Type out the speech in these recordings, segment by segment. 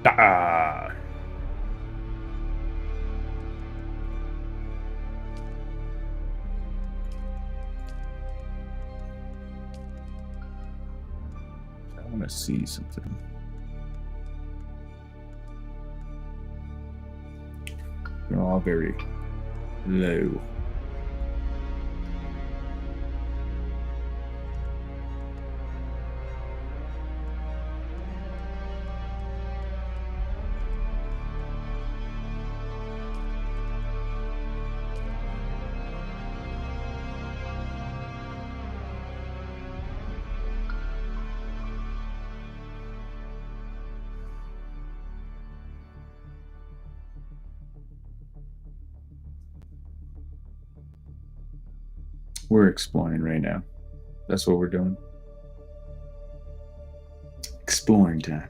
Ah. I want to see something. They're all very low. We're exploring right now. That's what we're doing. Exploring time.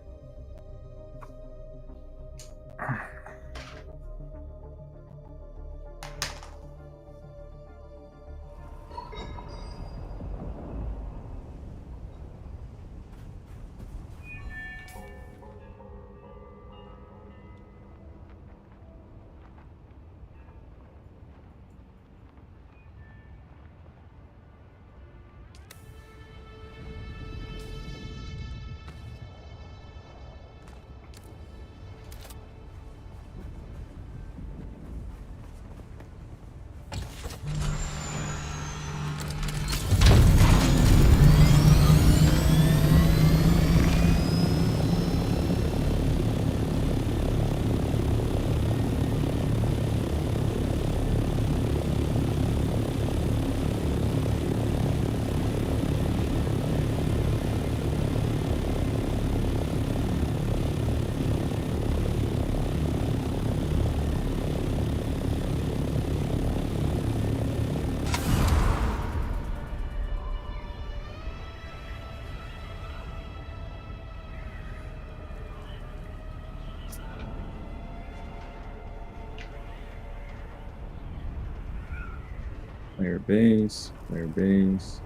Player base, player base,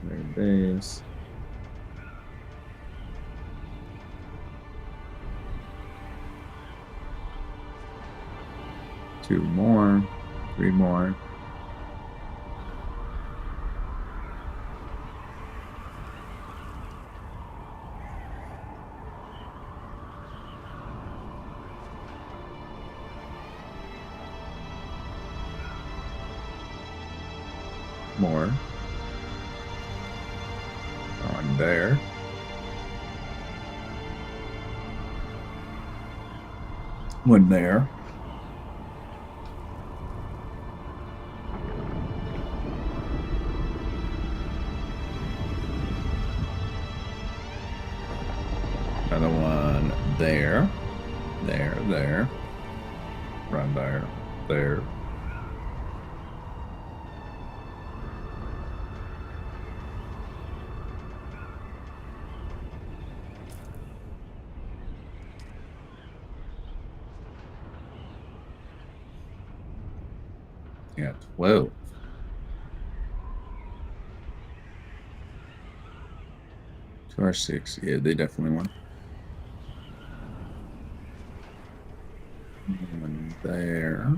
player base. Two more, three more. More on there. One there. Another one there. There. Run there. There. Yeah, 12. Two or six. Yeah, they definitely won. One there.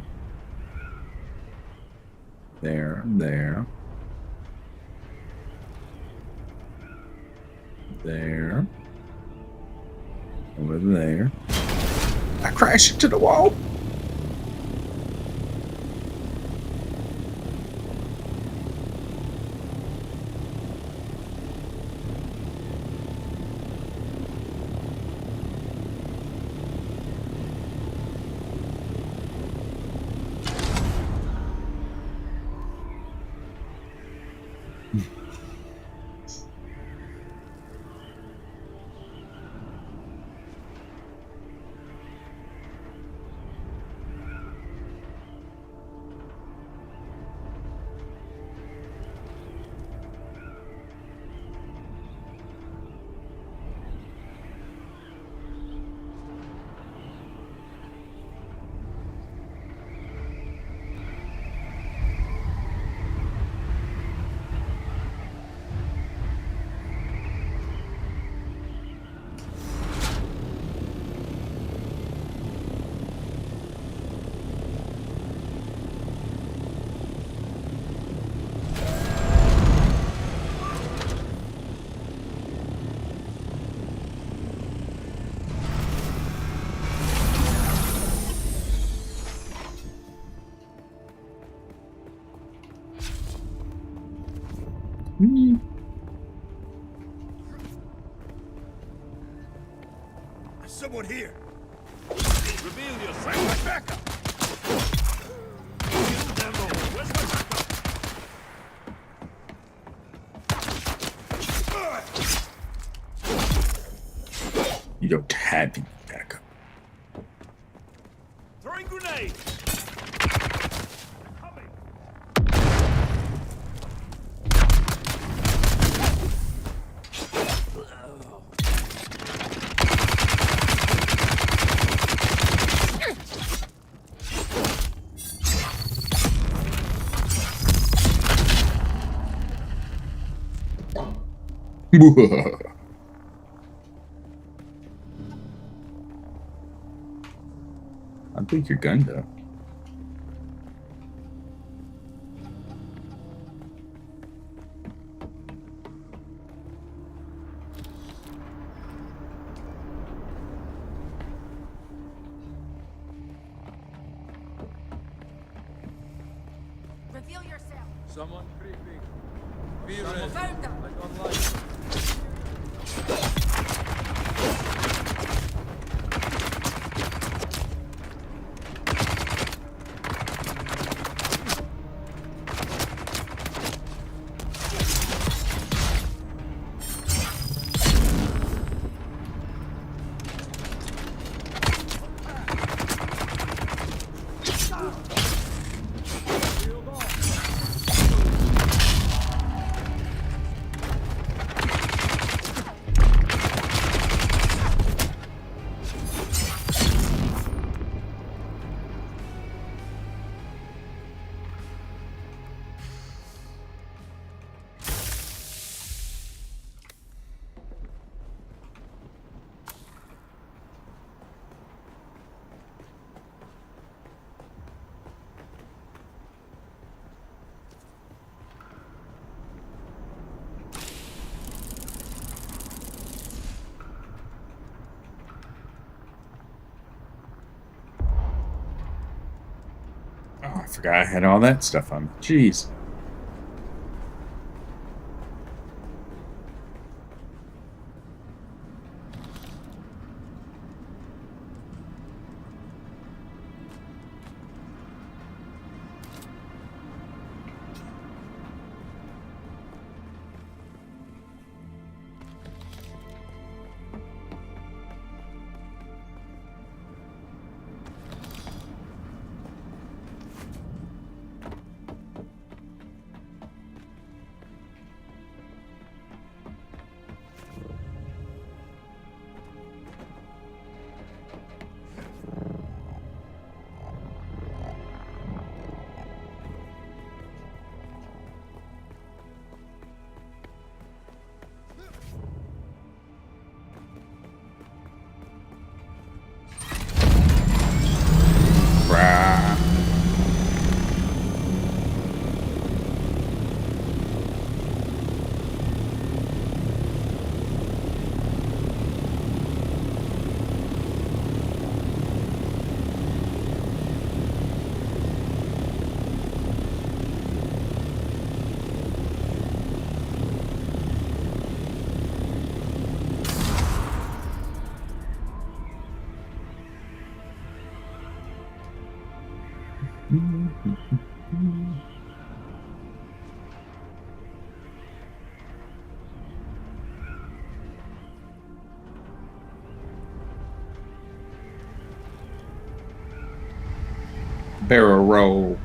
There. There. Over there. I crashed into the wall. someone here. Reveal yourself. Where's my backup? Kill them all. Where's my backup? You don't have any backup. Throwing grenade. Coming. I think you're gunned up. Reveal yourself. Someone creeping. Be ready. Found them. Like online. Oh, I forgot I had all that stuff on me. Jeez. Rah. Barrel roll.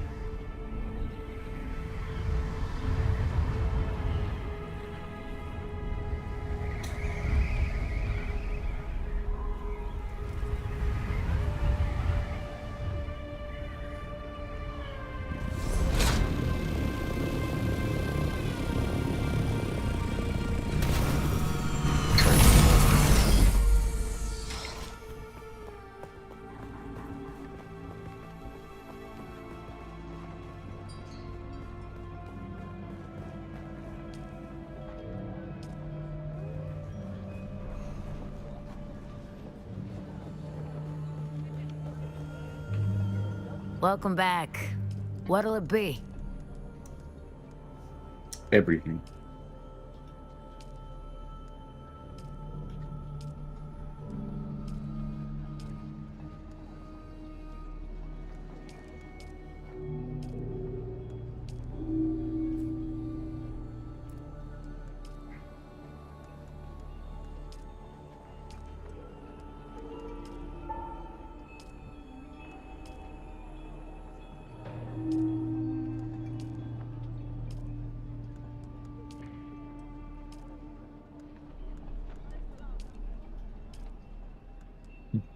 Welcome back. What'll it be? Everything.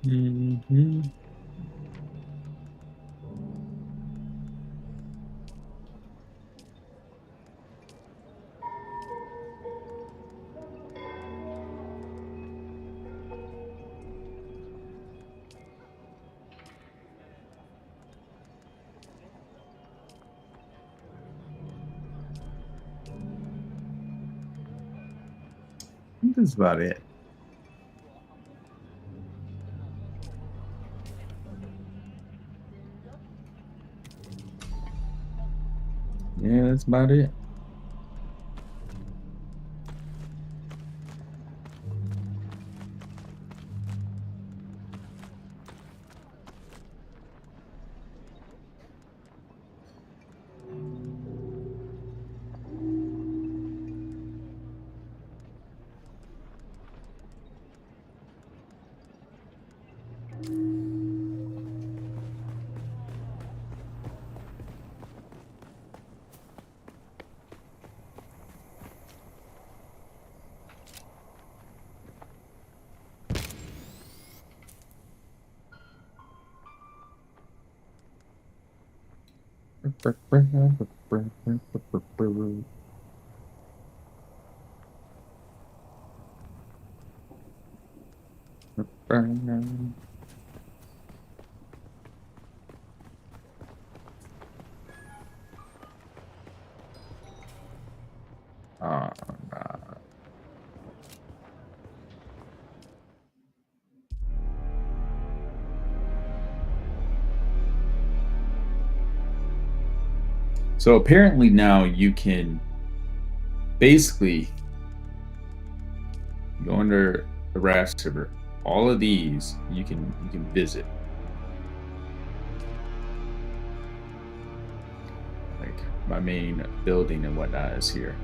Mhm. I think that's about it. Yeah, that's about it. Oh, nah. So apparently now you can basically go under the Rast River. All of these you can visit. Like my main building and whatnot is here.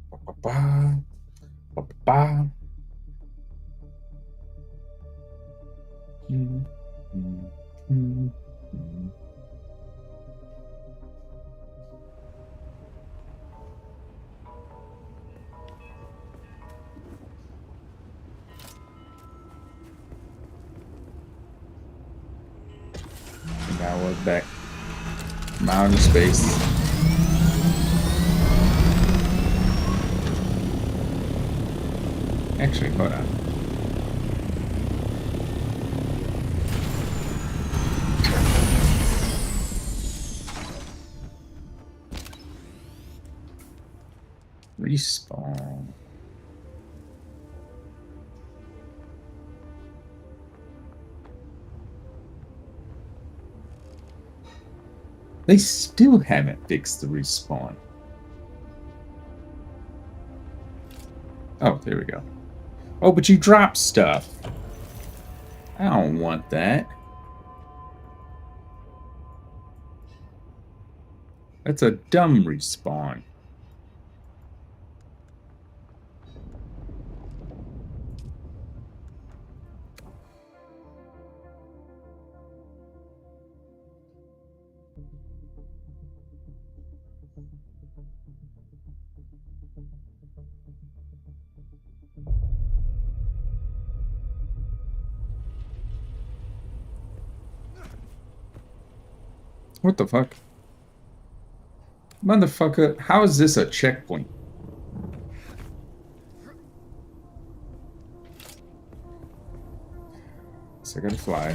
Ba-ba-ba, ba-ba-ba. Mm, mm, mm, mm. And now we're back from outer space. Actually, hold on. Respawn. They still haven't fixed the respawn. Oh, there we go. Oh, but you dropped stuff. I don't want that. That's a dumb respawn. What the fuck? Motherfucker, how is this a checkpoint? So I gotta fly.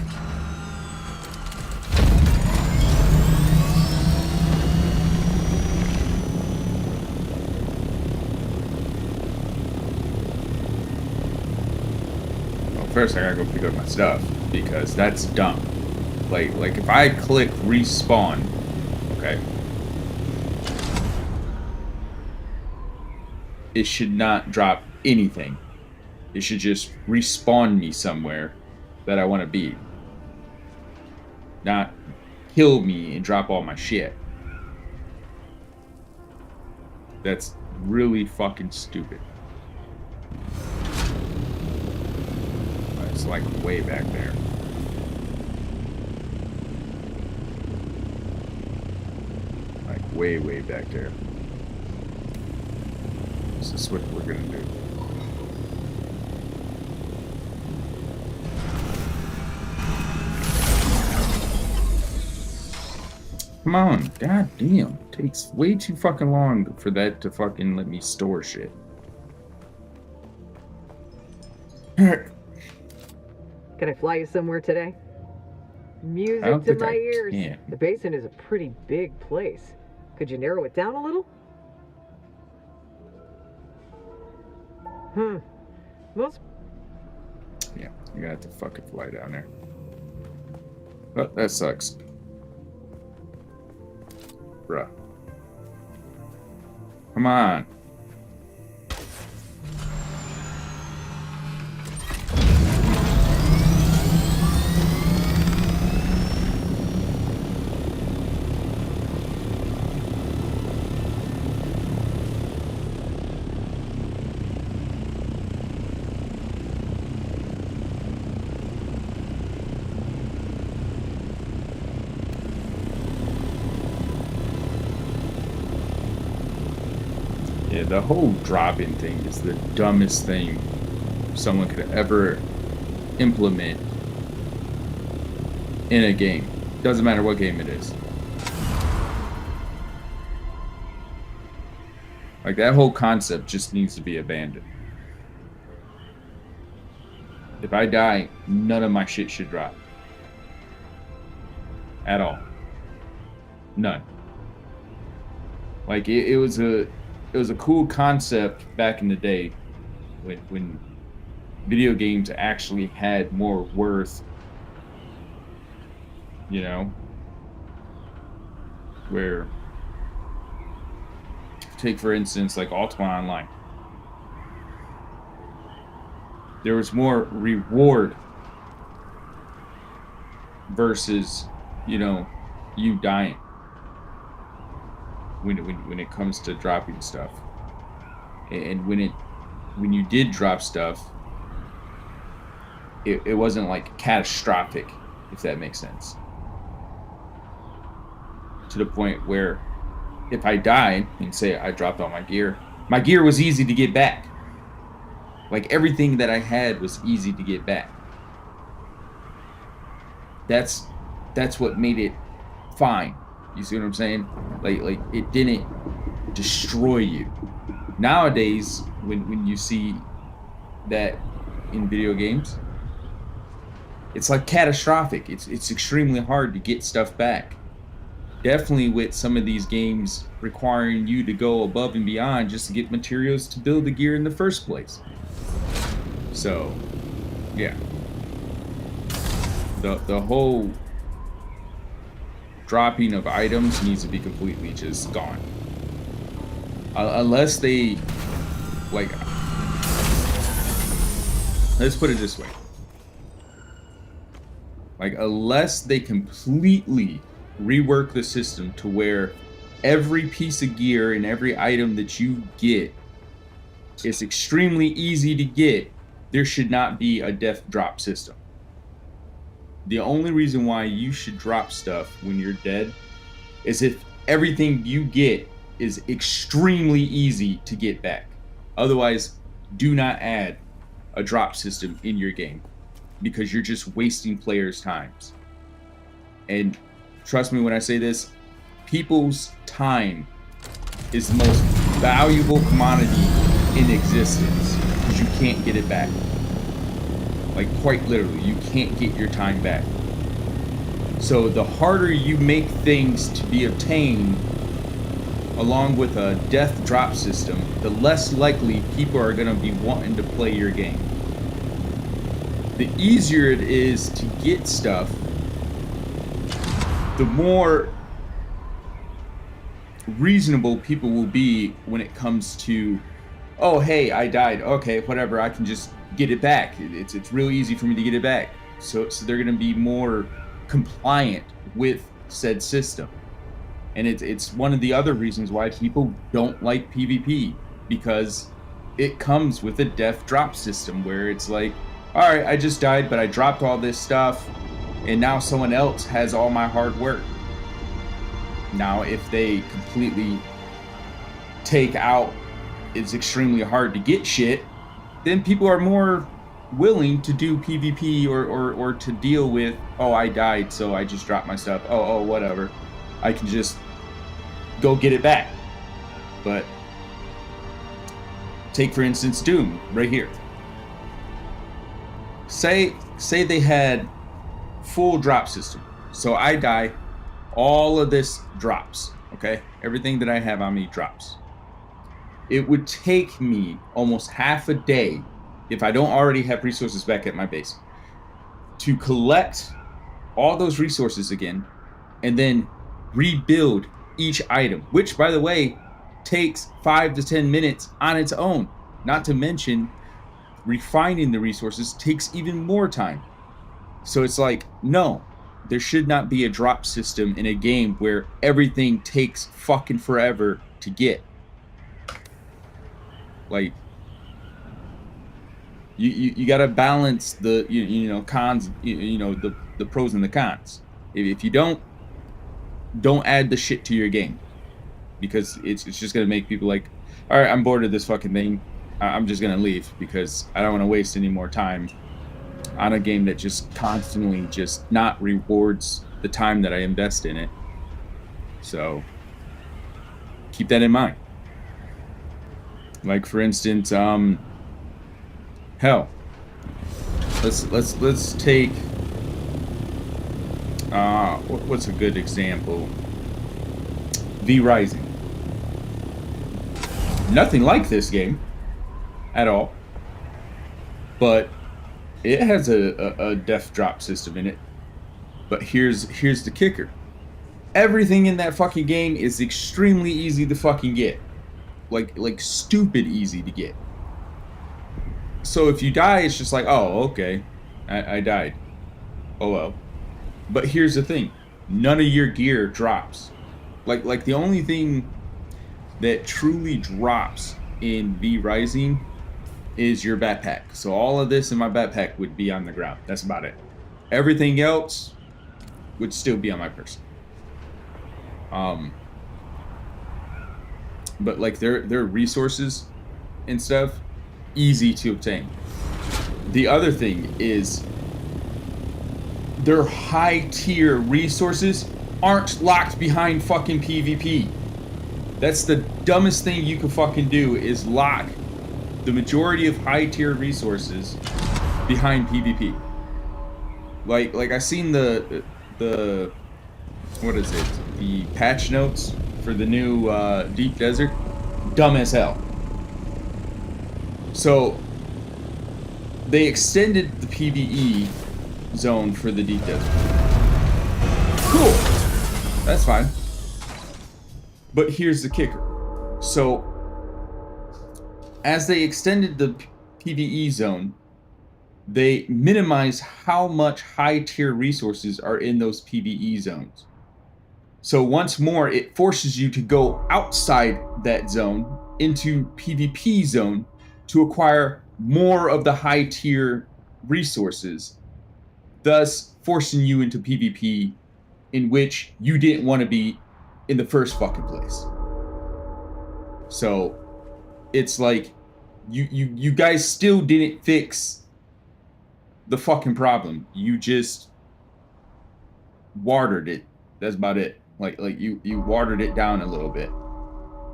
Well, first I gotta go pick up my stuff, because that's dumb. Like if I click respawn, okay, it should not drop anything. It should just respawn me somewhere that I want to be. Not kill me and drop all my shit. That's really fucking stupid. It's like way back there. Like way back there. This is what we're gonna do. Come on, god damn. Takes way too fucking long for that to fucking let me store shit. Can I fly you somewhere today? Music to my ears. Can. The basin is a pretty big place. Could you narrow it down a little? Most... Yeah, you got to fucking fly down there. Oh, that sucks. Bruh. Come on. Yeah, the whole dropping thing is the dumbest thing someone could ever implement in a game. Doesn't matter what game it is. Like, that whole concept just needs to be abandoned. If I die, none of my shit should drop. At all. None. Like, it was a cool concept back in the day when video games actually had more worth, you know, where, take for instance, like Ultima Online. There was more reward versus, you know, you dying. When it comes to dropping stuff, and when you did drop stuff, it wasn't like catastrophic, if that makes sense. To the point where if I died and say I dropped all my gear was easy to get back. Like, everything that I had was easy to get back. That's what made it fine. You see what I'm saying? Like it didn't destroy you. Nowadays, when you see that in video games, it's like catastrophic. It's extremely hard to get stuff back. Definitely with some of these games requiring you to go above and beyond just to get materials to build the gear in the first place. So, yeah. The whole dropping of items needs to be completely just gone. Unless they, like, let's put it this way. Like, unless they completely rework the system to where every piece of gear and every item that you get is extremely easy to get, there should not be a death drop system. The only reason why you should drop stuff when you're dead is if everything you get is extremely easy to get back. Otherwise, do not add a drop system in your game, because you're just wasting players' times. And trust me when I say this, people's time is the most valuable commodity in existence, because you can't get it back. Like, quite literally, you can't get your time back. So the harder you make things to be obtained, along with a death drop system, the less likely people are going to be wanting to play your game. The easier it is to get stuff, the more reasonable people will be when it comes to, oh, hey, I died. Okay, whatever. I can just get it back. It's real easy for me to get it back. So they're going to be more compliant with said system. And it's one of the other reasons why people don't like PvP, because it comes with a death drop system where it's like, all right, I just died, but I dropped all this stuff, and now someone else has all my hard work. Now, if they completely take out, it's extremely hard to get shit, then people are more willing to do PvP or to deal with, oh, I died, so I just dropped my stuff. Oh, whatever. I can just go get it back. But take, for instance, Dune, right here. Say they had full drop system. So I die, all of this drops, okay? Everything that I have on me drops. It would take me almost half a day, if I don't already have resources back at my base, to collect all those resources again, and then rebuild each item, which, by the way, takes 5 to 10 minutes on its own. Not to mention, refining the resources takes even more time. So it's like, no, there should not be a drop system in a game where everything takes fucking forever to get. Like, you gotta balance the cons, the pros and the cons. If you don't add the shit to your game, because it's just gonna make people like, all right, I'm bored of this fucking thing. I'm just gonna leave because I don't want to waste any more time on a game that just constantly just not rewards the time that I invest in it. So keep that in mind. Like, for instance, hell, let's take what's a good example? V Rising. Nothing like this game at all, but it has a death drop system in it. But here's the kicker: everything in that fucking game is extremely easy to fucking get, like stupid easy to get. So if you die, it's just like, oh, okay, I died. Oh well. But here's the thing: none of your gear drops. Like the only thing that truly drops in V Rising is your backpack. So all of this in my backpack would be on the ground. That's about it. Everything else would still be on my person. But like their resources and stuff, easy to obtain. The other thing is their high tier resources aren't locked behind fucking PvP. That's the dumbest thing you can fucking do, is lock the majority of high tier resources behind PvP. Like I seen the what is it? The patch notes for the new Deep Desert. Dumb as hell. So they extended the PvE zone for the Deep Desert. Cool. That's fine. But here's the kicker. So as they extended the PvE zone, they minimize how much high tier resources are in those PvE zones. So once more, it forces you to go outside that zone into PvP zone to acquire more of the high tier resources, thus forcing you into PvP in which you didn't want to be in the first fucking place. So it's like you guys still didn't fix the fucking problem. You just watered it. That's about it. Like you watered it down a little bit,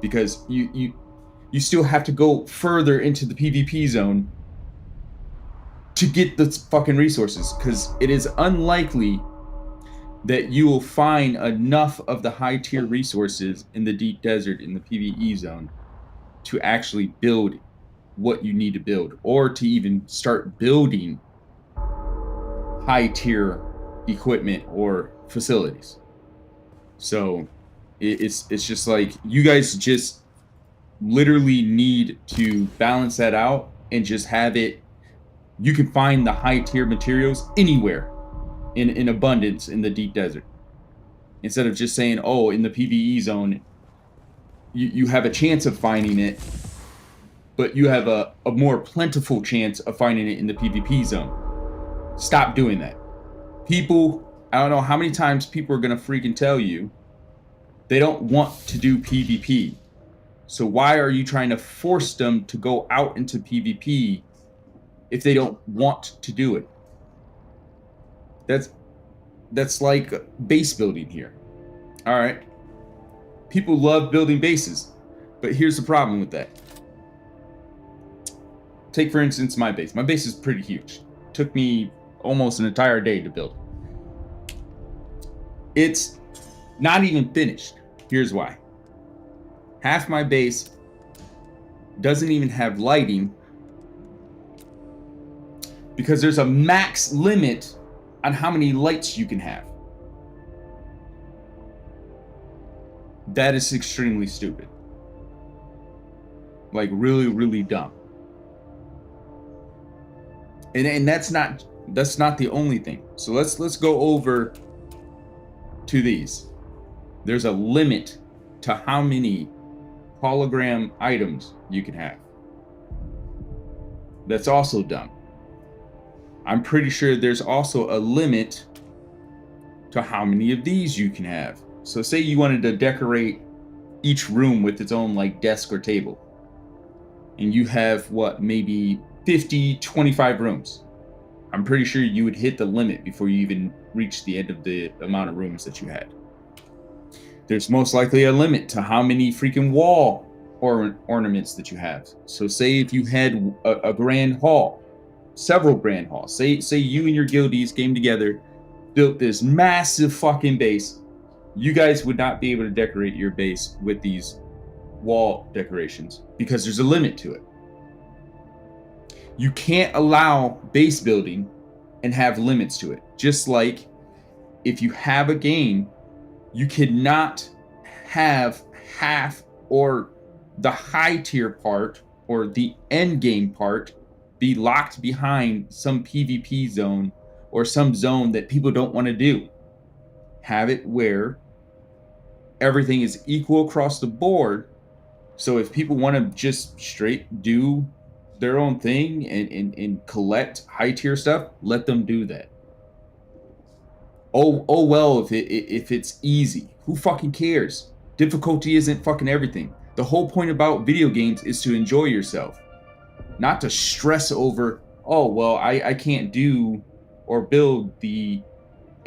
because you still have to go further into the PvP zone to get the fucking resources, because it is unlikely that you will find enough of the high tier resources in the Deep Desert in the PvE zone to actually build what you need to build, or to even start building high tier equipment or facilities. So it's just like you guys just literally need to balance that out and just have it. You can find the high tier materials anywhere in abundance in the deep desert. Instead of just saying, oh, in the PvE zone, you have a chance of finding it, but you have a more plentiful chance of finding it in the PvP zone. Stop doing that. People, I don't know how many times people are going to freaking tell you they don't want to do PvP. So why are you trying to force them to go out into PvP if they don't want to do it? That's like base building here. All right. People love building bases, but here's the problem with that. Take, for instance, my base. My base is pretty huge. Took me almost an entire day to build. It's not even finished. Here's why. Half my base doesn't even have lighting because there's a max limit on how many lights you can have. That is extremely stupid. Like really, really dumb. And that's not the only thing. So let's go over to these. There's a limit to how many hologram items you can have. That's also dumb. I'm pretty sure there's also a limit to how many of these you can have. So say you wanted to decorate each room with its own like desk or table. And you have what, maybe 50, 25 rooms. I'm pretty sure you would hit the limit before you even reach the end of the amount of rooms that you had. There's most likely a limit to how many freaking wall ornaments that you have. So say if you had a grand hall, several grand halls. Say you and your guildies came together, built this massive fucking base. You guys would not be able to decorate your base with these wall decorations because there's a limit to it. You can't allow base building and have limits to it. Just like if you have a game, you cannot have half or the high tier part or the end game part be locked behind some PvP zone or some zone that people don't want to do. Have it where everything is equal across the board. So if people want to just straight do their own thing and collect high tier stuff, let them do that. Oh well, if it's easy, who fucking cares? Difficulty isn't fucking everything. The whole point about video games is to enjoy yourself, not to stress over, oh well, I can't do or build the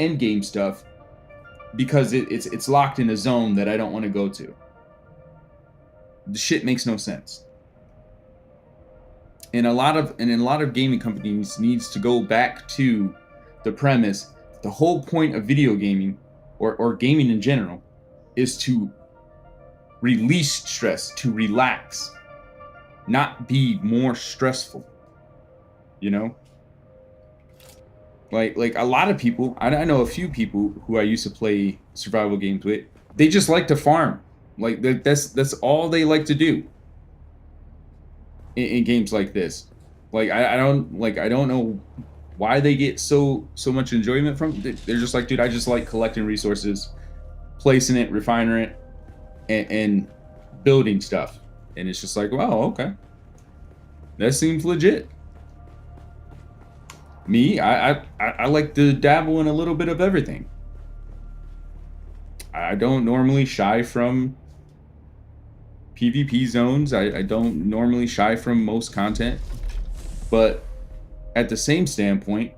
end game stuff because it's locked in a zone that I don't want to go to. The shit makes no sense. And a lot of gaming companies needs to go back to the premise. The whole point of video gaming or gaming in general is to release stress, to relax, not be more stressful. You know? Like a lot of people, I know a few people who I used to play survival games with, they just like to farm. Like that's all they like to do in games like this. Like I don't know why they get so much enjoyment from it. They're just like, dude, I just like collecting resources, placing it, refining it, and building stuff. And it's just like, wow, okay, that seems legit. Me, I like to dabble in a little bit of everything. I don't normally shy from PvP zones. I don't normally shy from most content. But at the same standpoint,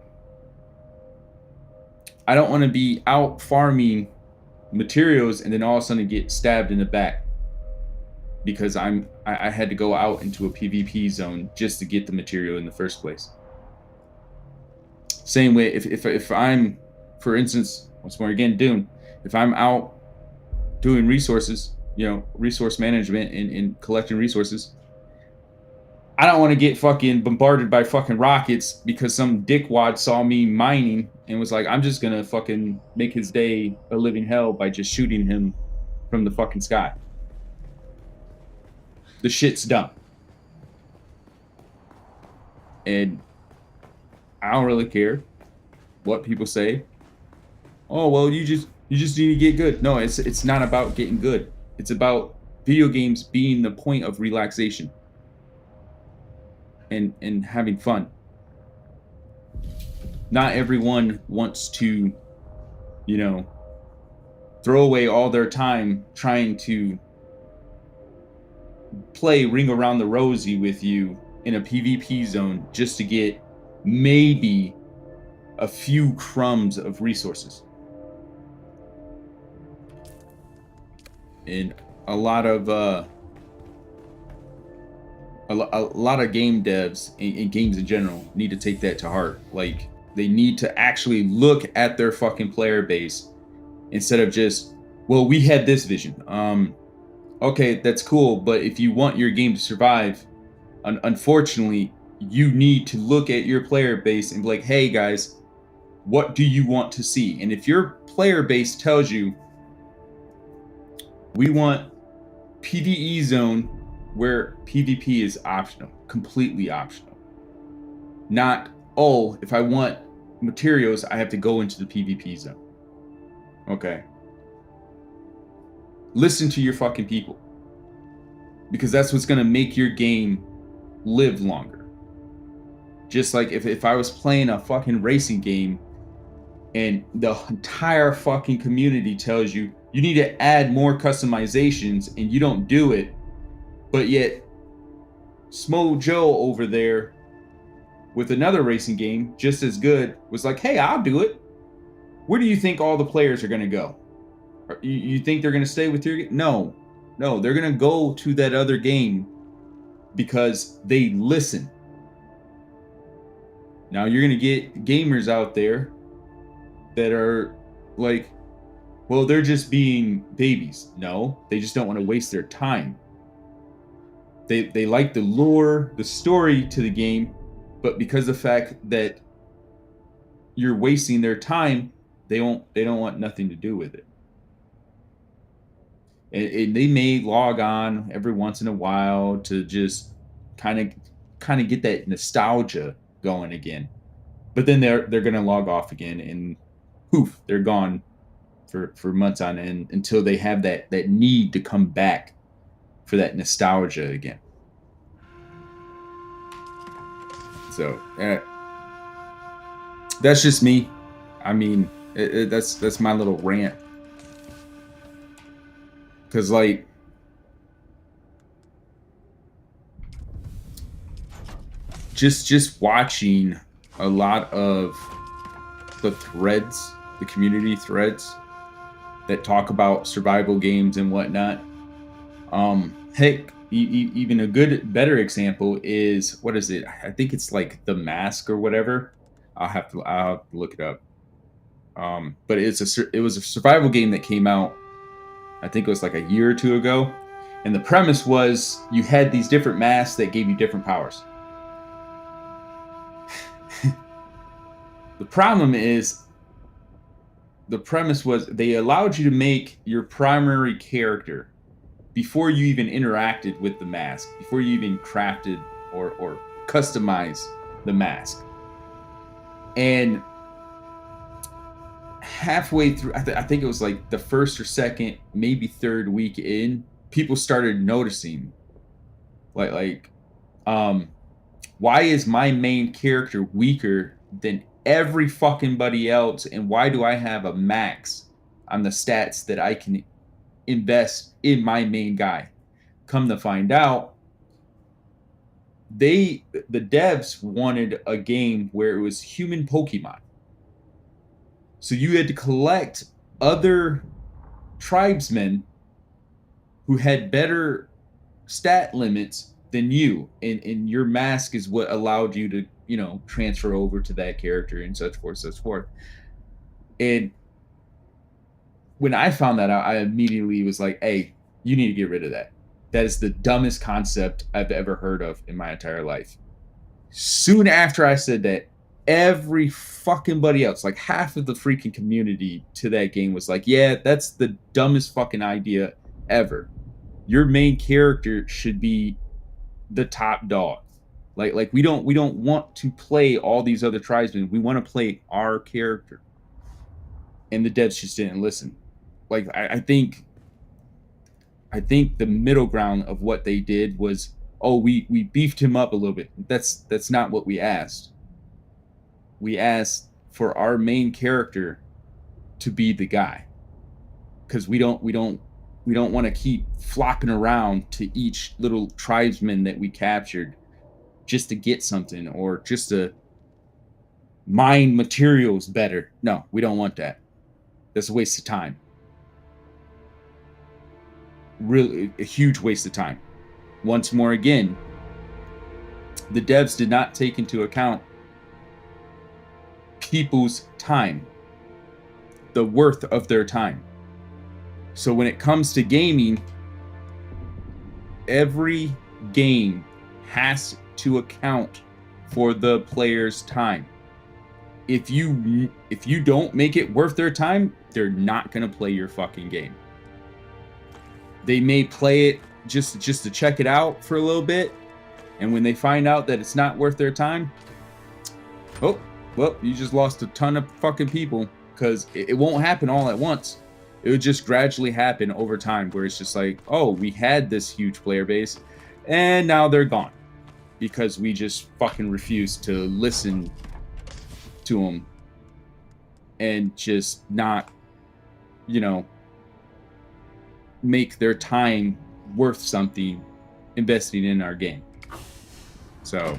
I don't want to be out farming materials and then all of a sudden get stabbed in the back because I had to go out into a PvP zone just to get the material in the first place. Same way, if I'm, for instance, once more again, Dune, if I'm out doing resources, resource management and collecting resources, I don't want to get fucking bombarded by fucking rockets because some dickwad saw me mining and was like, I'm just gonna fucking make his day a living hell by just shooting him from the fucking sky. The shit's dumb. And I don't really care what people say. Oh, well, you just need to get good. No, it's not about getting good. It's about video games being the point of relaxation and having fun. Not everyone wants to, you know, throw away all their time trying to play Ring Around the Rosie with you in a PvP zone just to get maybe a few crumbs of resources. And a lot of game devs and games in general need to take that to heart. Like, they need to actually look at their fucking player base instead of just, well, we had this vision. Okay, that's cool, but if you want your game to survive, unfortunately, you need to look at your player base and be like, hey guys, what do you want to see? And if your player base tells you, we want PvE zone where PvP is optional, completely optional. Not, oh, if I want materials, I have to go into the PvP zone. Okay. Listen to your fucking people. Because that's what's going to make your game live longer. Just like if I was playing a fucking racing game and the entire fucking community tells you, you need to add more customizations and you don't do it, but yet Smo Joe over there with another racing game just as good was like, hey, I'll do it. Where do you think all the players are going to go? You think they're going to stay with your game? No, they're going to go to that other game because they listen. Now you're going to get gamers out there that are like, well, they're just being babies. No, they just don't want to waste their time. They like the lore, the story to the game, but because of the fact that you're wasting their time, they don't want nothing to do with it. And they may log on every once in a while to just kind of get that nostalgia going again. But then they're going to log off again and poof, they're gone for months on end until they have that need to come back for that nostalgia again. So that's just me. I mean, that's my little rant. Because, like, just watching a lot of the threads, the community threads that talk about survival games and whatnot. Heck, even a better example is, what is it? I think it's like The Mask or whatever. I'll have to look it up. But it was a survival game that came out, I think it was like a year or two ago. And the premise was you had these different masks that gave you different powers. The problem is, the premise was they allowed you to make your primary character before you even interacted with the mask, before you even crafted or customized the mask. And halfway through, I think it was like the first or second, maybe third week in, people started noticing, like, why is my main character weaker than every fucking buddy else, and why do I have a max on the stats that I can invest in my main guy? Come to find out, the devs wanted a game where it was human Pokemon. So you had to collect other tribesmen who had better stat limits than you, and your mask is what allowed you to, transfer over to that character and such forth. And when I found that out, I immediately was like, hey, you need to get rid of that. That is the dumbest concept I've ever heard of in my entire life. Soon after I said that, every fucking buddy else, like half of the freaking community to that game was like, yeah, that's the dumbest fucking idea ever. Your main character should be the top dog. Like we don't want to play all these other tribesmen. We want to play our character. And the devs just didn't listen. Like I think the middle ground of what they did was, oh, we beefed him up a little bit. That's not what we asked. We asked for our main character to be the guy, because we don't want to keep flopping around to each little tribesman that we captured just to get something or just to mine materials better. No, we don't want that. That's a waste of time. Really, a huge waste of time. Once more again, the devs did not take into account people's time, the worth of their time. So when it comes to gaming, every game has to account for the player's time. If you don't make it worth their time, they're not going to play your fucking game. They may play it just to check it out for a little bit, and when they find out that it's not worth their time, oh, well, you just lost a ton of fucking people, because it won't happen all at once. It would just gradually happen over time, where it's just like, oh, we had this huge player base, and now they're gone because we just fucking refuse to listen to them and just not, make their time worth something investing in our game. So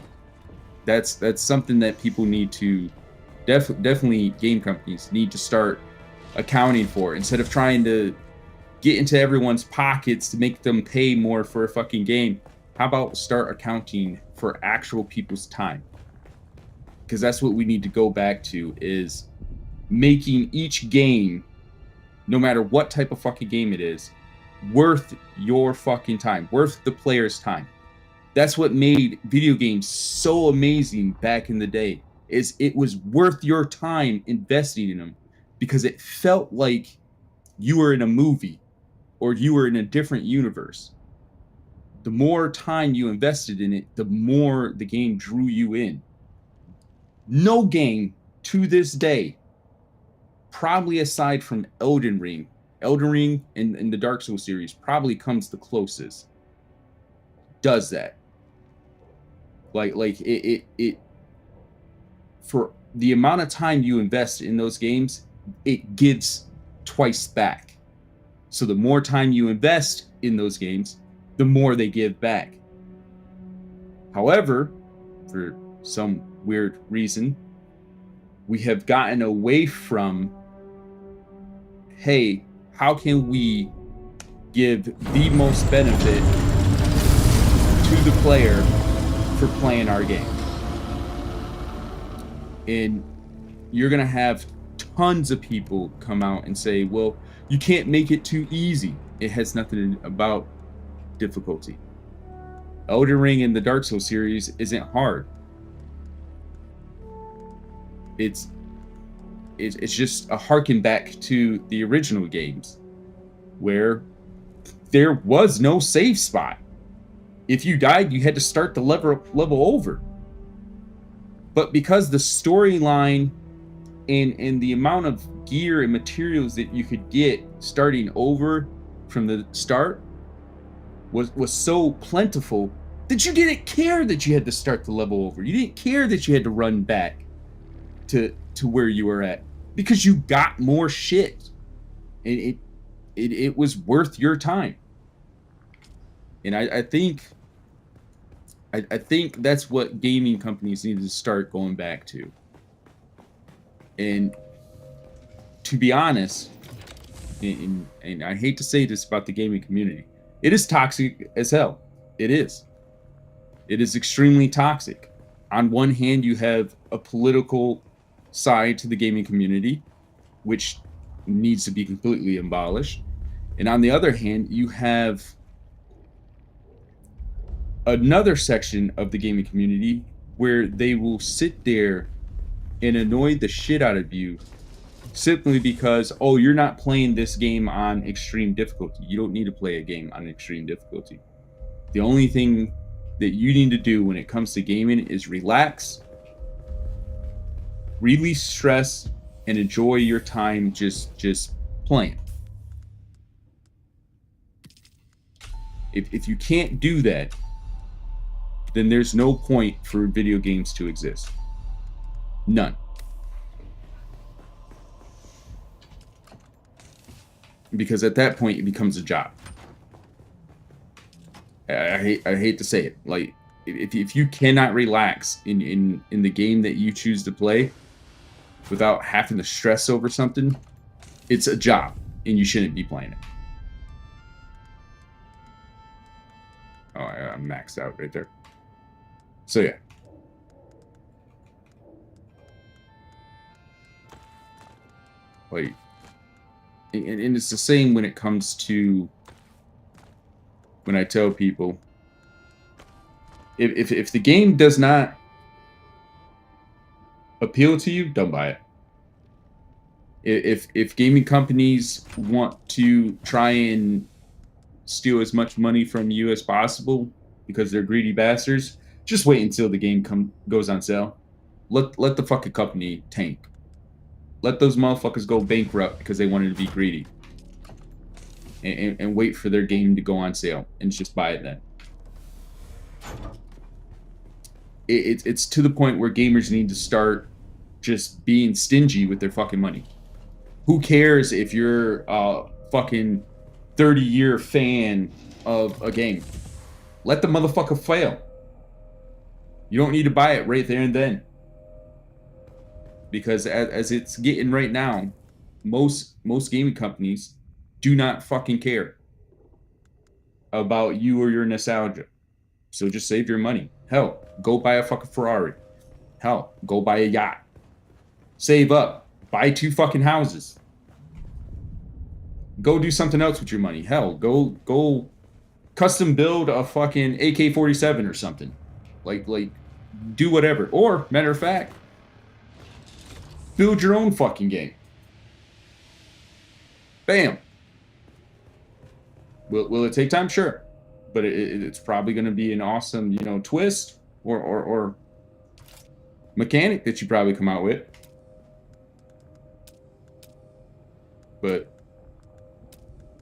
that's something that people need to definitely game companies need to start accounting for, instead of trying to get into everyone's pockets to make them pay more for a fucking game. How about start accounting for actual people's time? Because that's what we need to go back to, is making each game, no matter what type of fucking game it is, worth your fucking time, worth the player's time. That's what made video games so amazing back in the day, is it was worth your time investing in them, because it felt like you were in a movie or you were in a different universe. The more time you invested in it, the more the game drew you in. No game to this day, probably aside from Elden Ring in the Dark Souls series, probably comes the closest, does that. Like it for the amount of time you invest in those games, it gives twice back. So the more time you invest in those games, the more they give back. However, for some weird reason, we have gotten away from, hey, how can we give the most benefit to the player for playing our game? And you're going to have tons of people come out and say, well, you can't make it too easy. It has nothing about difficulty. Elden Ring in the Dark Souls series isn't hard. It's just a harken back to the original games, where there was no save spot. If you died, you had to start the level over. But because the storyline and the amount of gear and materials that you could get starting over from the start was so plentiful, that you didn't care that you had to start the level over. You didn't care that you had to run back to where you were at, because you got more shit, and it was worth your time. And I think that's what gaming companies need to start going back to. And to be honest, and I hate to say this about the gaming community, it is toxic as hell. It is extremely toxic. On one hand, you have a political side to the gaming community, which needs to be completely abolished. And on the other hand, you have another section of the gaming community where they will sit there and annoy the shit out of you simply because, oh, you're not playing this game on extreme difficulty. You don't need to play a game on extreme difficulty. The only thing that you need to do when it comes to gaming is relax, release stress, and enjoy your time just playing. If you can't do that, then there's no point for video games to exist. None. Because at that point, it becomes a job. I hate to say it. Like, if you cannot relax in the game that you choose to play without having to stress over something, it's a job, and you shouldn't be playing it. Oh, I'm maxed out right there. So yeah. Like, and it's the same when it comes to when I tell people, if the game does not appeal to you, don't buy it. If gaming companies want to try and steal as much money from you as possible because they're greedy bastards, just wait until the game goes on sale. Let the fucking company tank. Let those motherfuckers go bankrupt because they wanted to be greedy. And wait for their game to go on sale and just buy it then. It's to the point where gamers need to start just being stingy with their fucking money. Who cares if you're a fucking 30-year fan of a game? Let the motherfucker fail. You don't need to buy it right there and then. Because as it's getting right now, most gaming companies do not fucking care about you or your nostalgia. So just save your money. Hell, go buy a fucking Ferrari. Hell, go buy a yacht. Save up. Buy 2 fucking houses. Go do something else with your money. Hell, go custom build a fucking AK-47 or something. Like do whatever. Or, matter of fact, build your own fucking game. Bam. Will it take time? Sure. But it's probably going to be an awesome, twist or mechanic that you probably come out with. But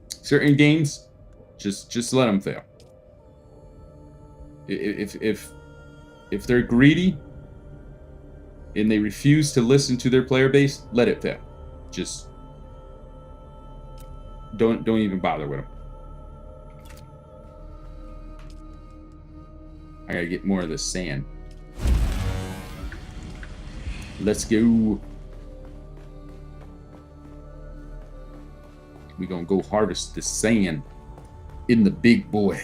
certain games, just let them fail. If they're greedy and they refuse to listen to their player base, let it fail. Just don't even bother with them. I gotta get more of this sand. Let's go. We gonna go harvest this sand in the big boy.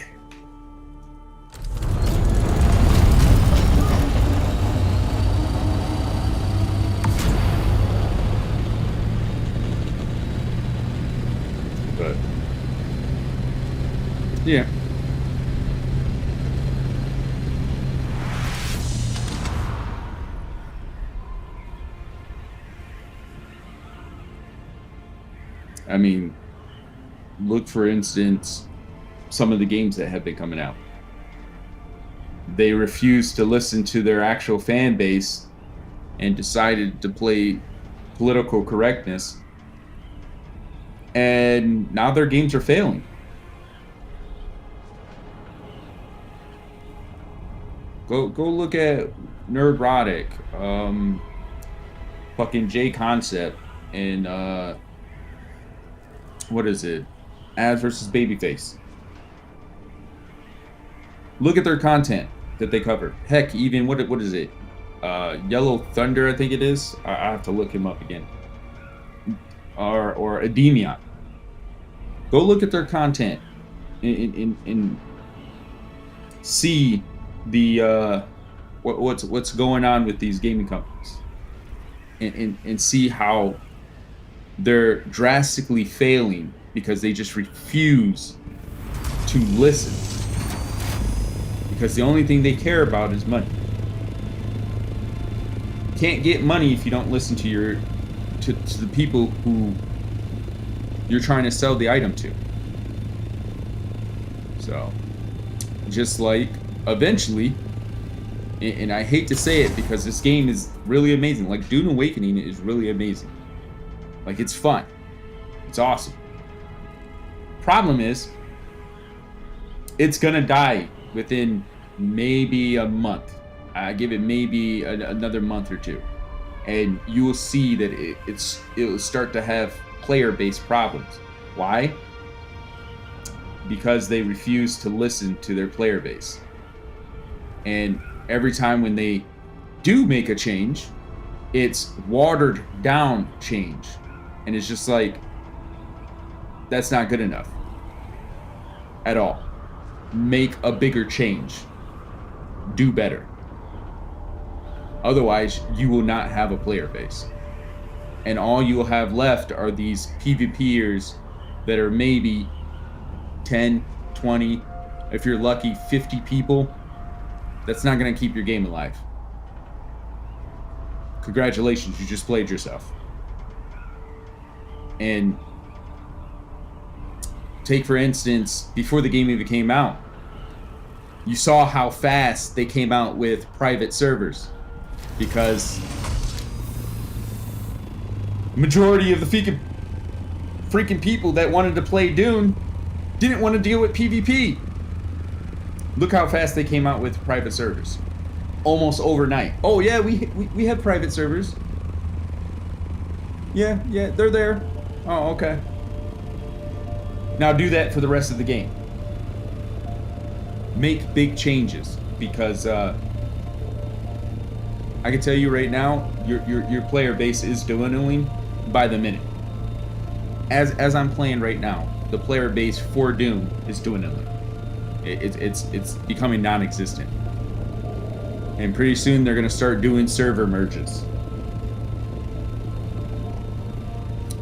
But yeah. I mean, look, for instance, some of the games that have been coming out. They refused to listen to their actual fan base and decided to play political correctness. And now their games are failing. Go look at Nerdrotic, fucking J Concept, and what is it? Ads versus Babyface. Look at their content that they cover. Heck, even what is it? Yellow Thunder, I think it is. I have to look him up again. Or Edemia. Go look at their content and see the what's going on with these gaming companies, and see how they're drastically failing because they just refuse to listen. because the only thing they care about is money. Can't get money if you don't listen to the people who you're trying to sell the item to. So, just like eventually, and I hate to say it because this game is really amazing. Like Dune Awakening is really amazing. Like it's fun. It's awesome. Problem is, it's gonna die within maybe a month. I give it maybe another month or two, and you will see that it'll start to have player-based problems. Why? Because they refuse to listen to their player base, and every time when they do make a change, it's watered down change, and it's just like that's not good enough at all. Make a bigger change. Do better. Otherwise, you will not have a player base. And all you will have left are these PvPers that are maybe 10, 20, if you're lucky, 50 people. That's not going to keep your game alive. Congratulations, you just played yourself. And take, for instance, before the game even came out, you saw how fast they came out with private servers. Because majority of the freaking people that wanted to play Dune didn't want to deal with PvP. Look how fast they came out with private servers. Almost overnight. Oh yeah, we have private servers. Yeah, they're there. Oh, okay. Now do that for the rest of the game. Make big changes, because I can tell you right now, your player base is dwindling by the minute. As I'm playing right now, the player base for Dune is dwindling. It's becoming non-existent. And pretty soon they're gonna start doing server merges.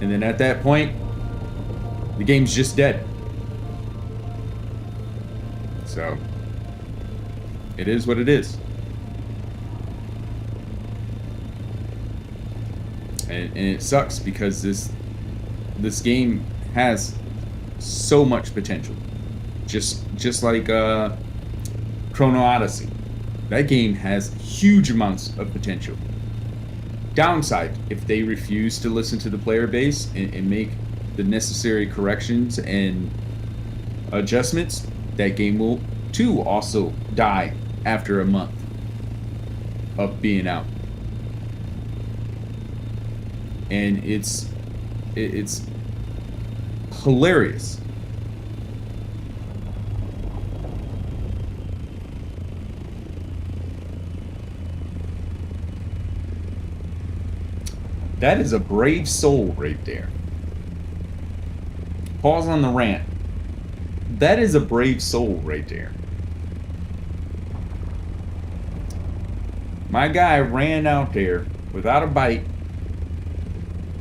And then at that point, the game's just dead. So, it is what it is. And it sucks because this game has so much potential. Just like Chrono Odyssey. That game has huge amounts of potential. Downside, if they refuse to listen to the player base and make the necessary corrections and adjustments, that game will too also die after a month of being out. And it's hilarious. That is a brave soul right there. Pause on the rant. That is a brave soul right there. My guy ran out there without a bite,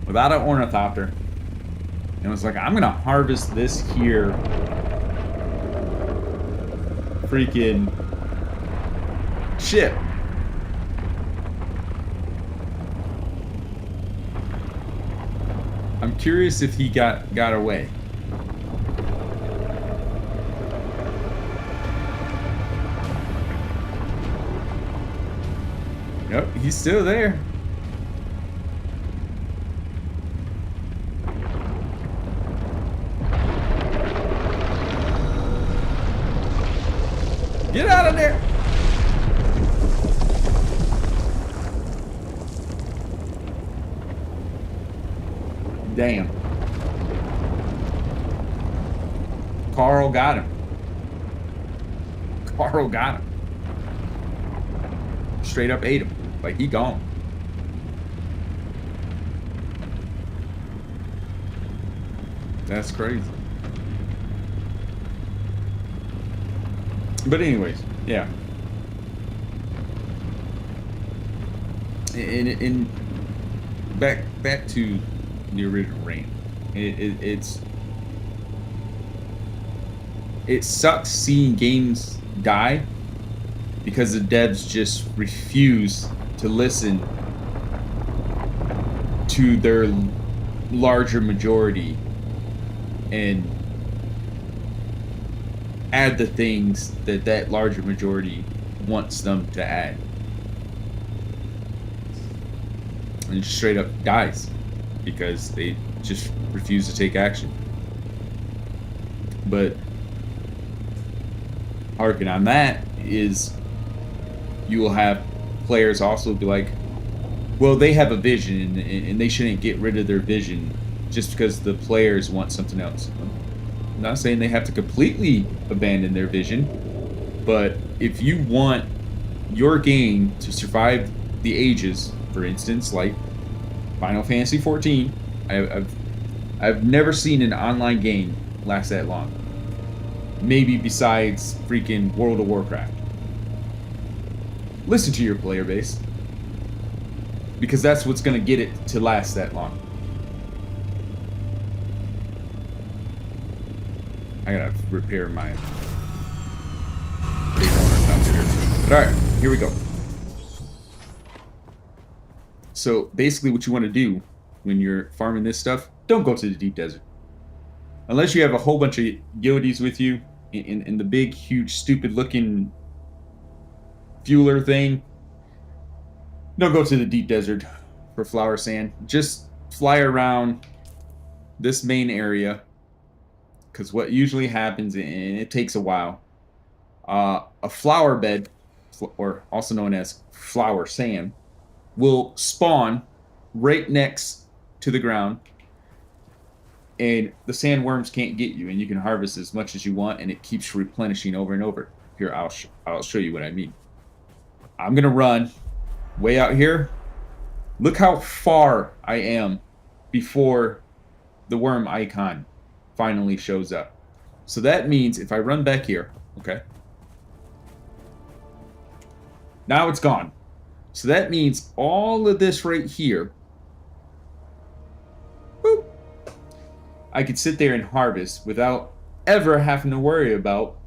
without an ornithopter, and was like, I'm gonna harvest this here freaking ship. I'm curious if he got away. Nope, he's still there. Get out of there! Damn. Carl got him. Carl got him. Straight up ate him. Like, he gone. That's crazy. But anyways, yeah. In back to the original Reign. It sucks seeing games die because the devs just refuse to listen to their larger majority and add the things that that larger majority wants them to add. And just straight up dies because they just refuse to take action. But harking on that is you will have players also be like, well, they have a vision and they shouldn't get rid of their vision just because the players want something else. I'm not saying they have to completely abandon their vision, but if you want your game to survive the ages, for instance, like Final Fantasy XIV, I've never seen an online game last that long. Maybe besides freaking World of Warcraft. Listen to your player base, because that's what's going to get it to last that long. I gotta repair my computer. But alright, here we go. So basically what you want to do when you're farming this stuff, don't go to the deep desert. Unless you have a whole bunch of guildies with you in the big, huge, stupid looking fueler thing. Don't go to the deep desert for flower sand. Just fly around this main area. Because what usually happens, and it takes a while, a flower bed, or also known as flower sand, will spawn right next to the ground, and the sandworms can't get you, and you can harvest as much as you want, and it keeps replenishing over and over. Here, I'll show you what I mean. I'm gonna run way out here. Look how far I am before the worm icon finally shows up. So that means if I run back here, okay, now it's gone. So that means all of this right here, boop, I could sit there and harvest without ever having to worry about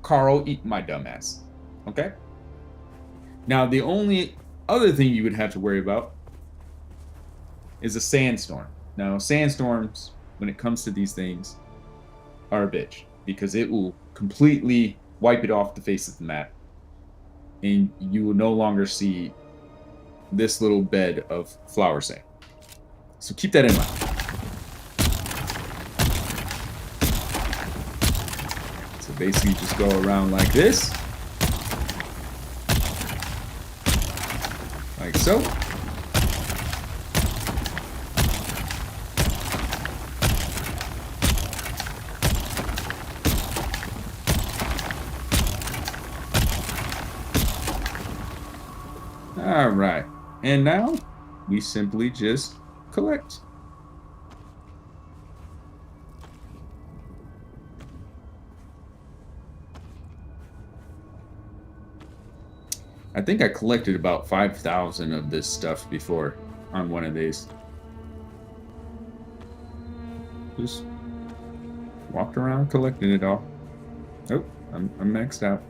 Carl eating my dumbass. Okay? Now, the only other thing you would have to worry about is a sandstorm. Now, sandstorms, when it comes to these things, are a bitch, because it will completely wipe it off the face of the map, and you will no longer see this little bed of flower sand. So keep that in mind. So basically just go around like this. Like so. Alright, and now we simply just collect. I think I collected about 5,000 of this stuff before on one of these. Just walked around collecting it all. Oh, I'm maxed out.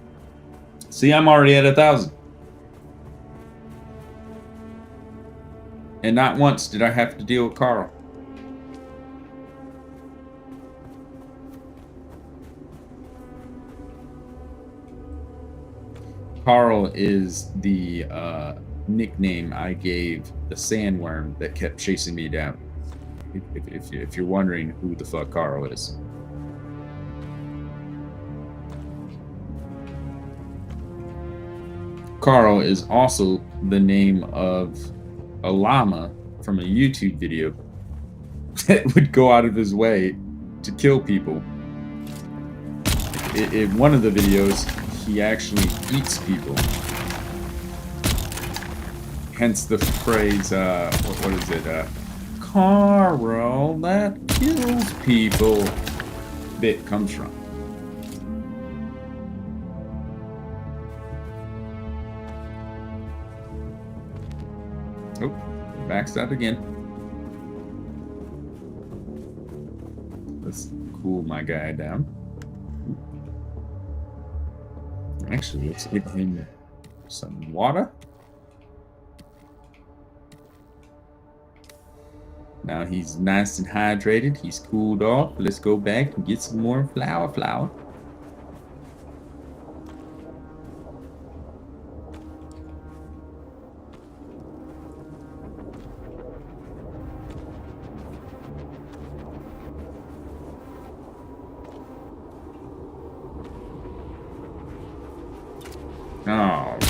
See, I'm already at 1,000. And not once did I have to deal with Carl. Carl is the nickname I gave the sandworm that kept chasing me down. If you're wondering who the fuck Carl is. Carl is also the name of a llama from a YouTube video that would go out of his way to kill people. In one of the videos, he actually eats people. Hence the phrase, what is it? Carl that kills people bit comes from. Oh, maxed out again. Let's cool my guy down. Actually, let's give him some water. Now he's nice and hydrated. He's cooled off. Let's go back and get some more flour. All right.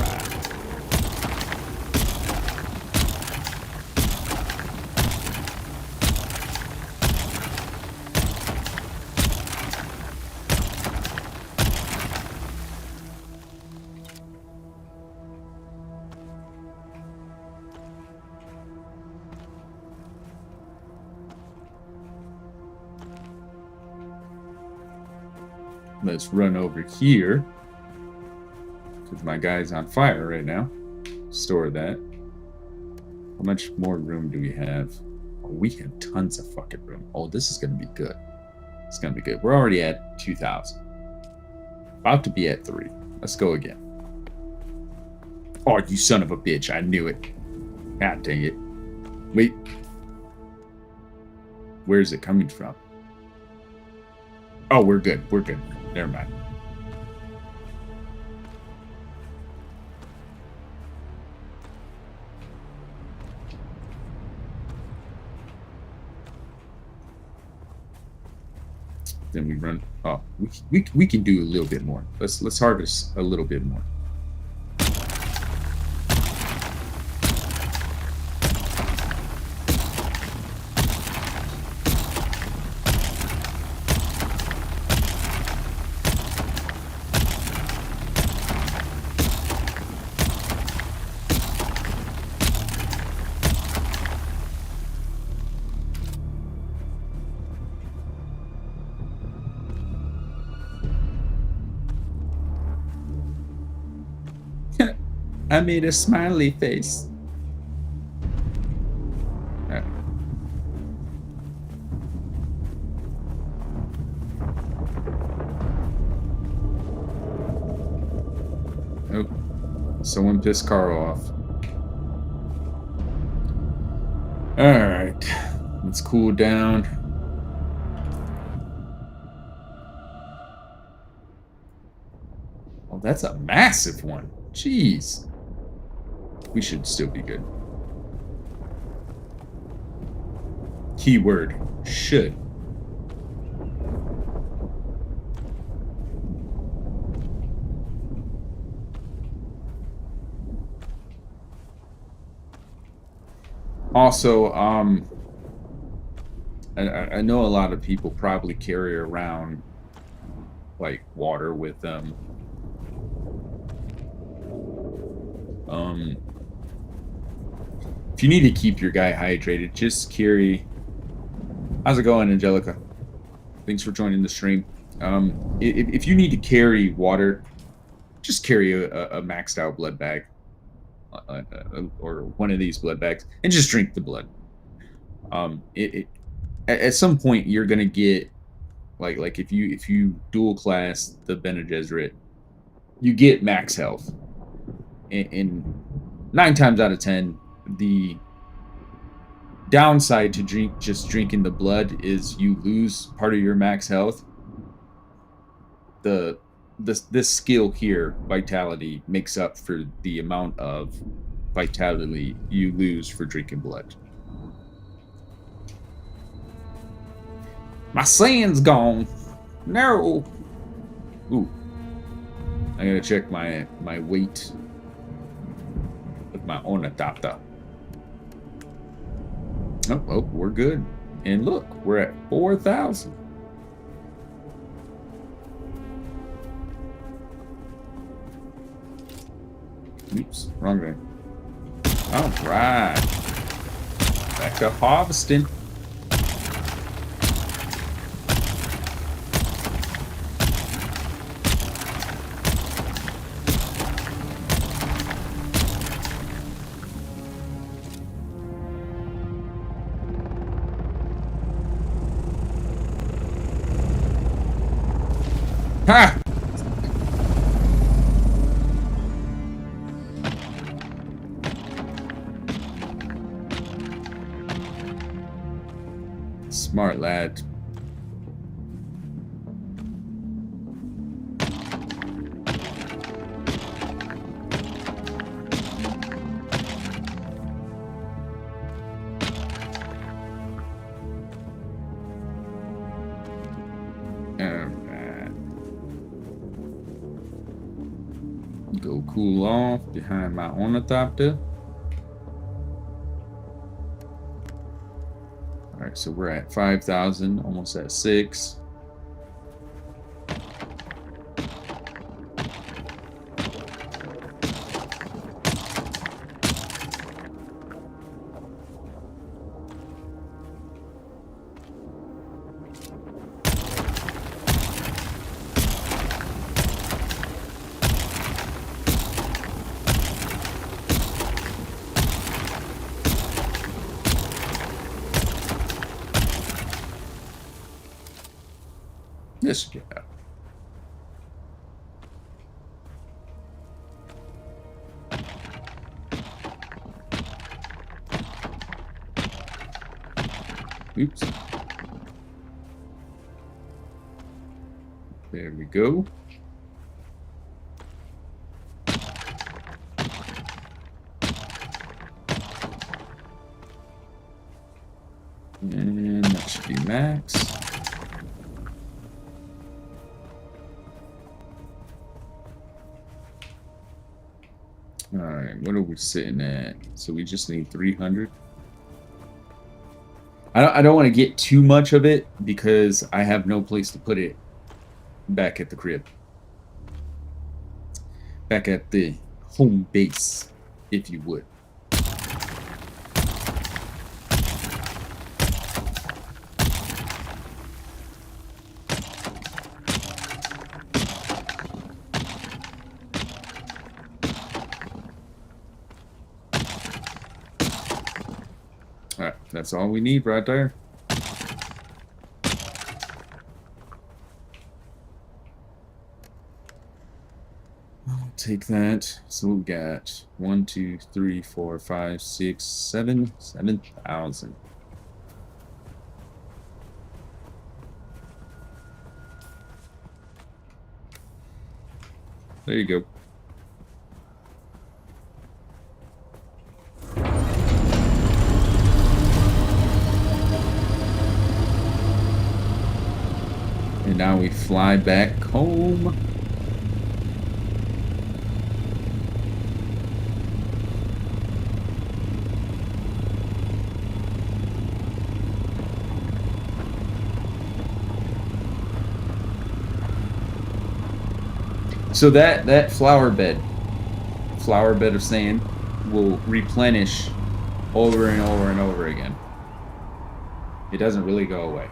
Let's run over here. Because my guy's on fire right now. Store that. How much more room do we have? Oh, we have tons of fucking room. Oh, this is going to be good. It's going to be good. We're already at 2,000. About to be at 3. Let's go again. Oh, you son of a bitch. I knew it. God dang it. Wait. Where is it coming from? Oh, we're good. We're good. Never mind. Then we run. Oh, we can do a little bit more. Let's harvest a little bit more. I made a smiley face. Oh, someone pissed Carl off. Alright, let's cool down. Oh, that's a massive one. Jeez. We should still be good. Keyword, should. Also, I know a lot of people probably carry around like water with them. If you need to keep your guy hydrated, just carry. How's it going, Angelica? Thanks for joining the stream. If you need to carry water, just carry a maxed out blood bag, or one of these blood bags, and just drink the blood. At some point you're gonna get like if you dual class the Bene Gesserit, you get max health. And 9 times out of 10, the downside to just drinking the blood is you lose part of your max health. This skill here, vitality, makes up for the amount of vitality you lose for drinking blood. My sand's gone. No. Ooh. I gotta check my weight with my own adapter. Oh, we're good. And look, we're at 4,000. Oops, wrong thing. All right. Back to harvesting. Ha! Smart lad. Alright. Go cool off behind my ornithopter. Alright, so we're at 5,000, almost at 6. This should get out. Oops. There we go. And that should be max. Alright, what are we sitting at? So we just need 300. I don't want to get too much of it because I have no place to put it back at the crib. Back at the home base, if you would. Alright, that's all we need right there. I'll take that. So we got 1, 2, 3, 4, 5, 6, 7, 7,000. There you go. And now we fly back home. So that flower bed of sand will replenish over and over and over again. It doesn't really go away.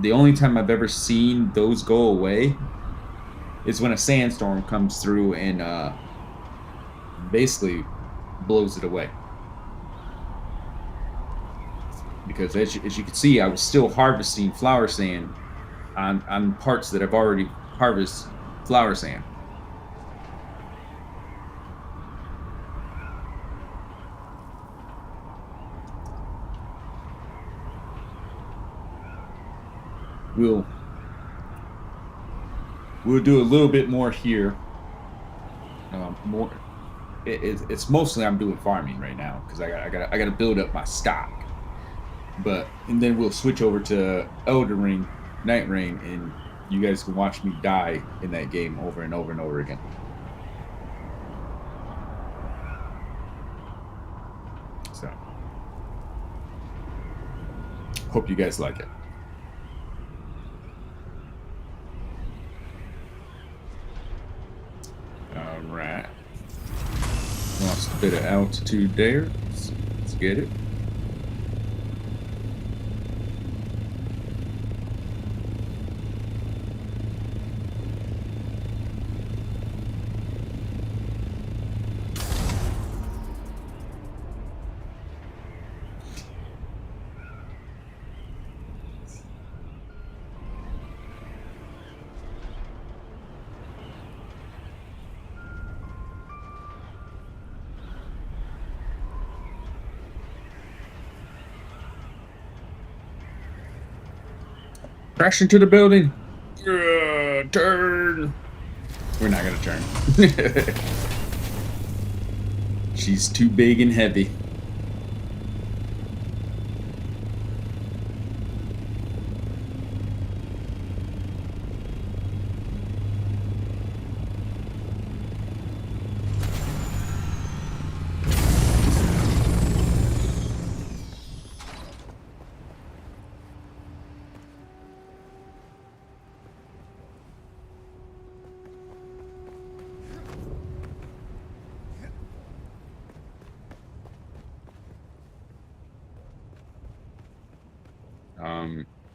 The only time I've ever seen those go away is when a sandstorm comes through and basically blows it away. Because as you can see, I was still harvesting flower sand on parts that I've already harvested flower sand. We'll do a little bit more here. It's mostly I'm doing farming right now because I gotta build up my stock. And then we'll switch over to Elden Ring, Nightreign, and you guys can watch me die in that game over and over and over again. So, hope you guys like it. Alright. Lost a bit of altitude there. Let's get it. Crash into the building. Turn. We're not gonna turn. She's too big and heavy.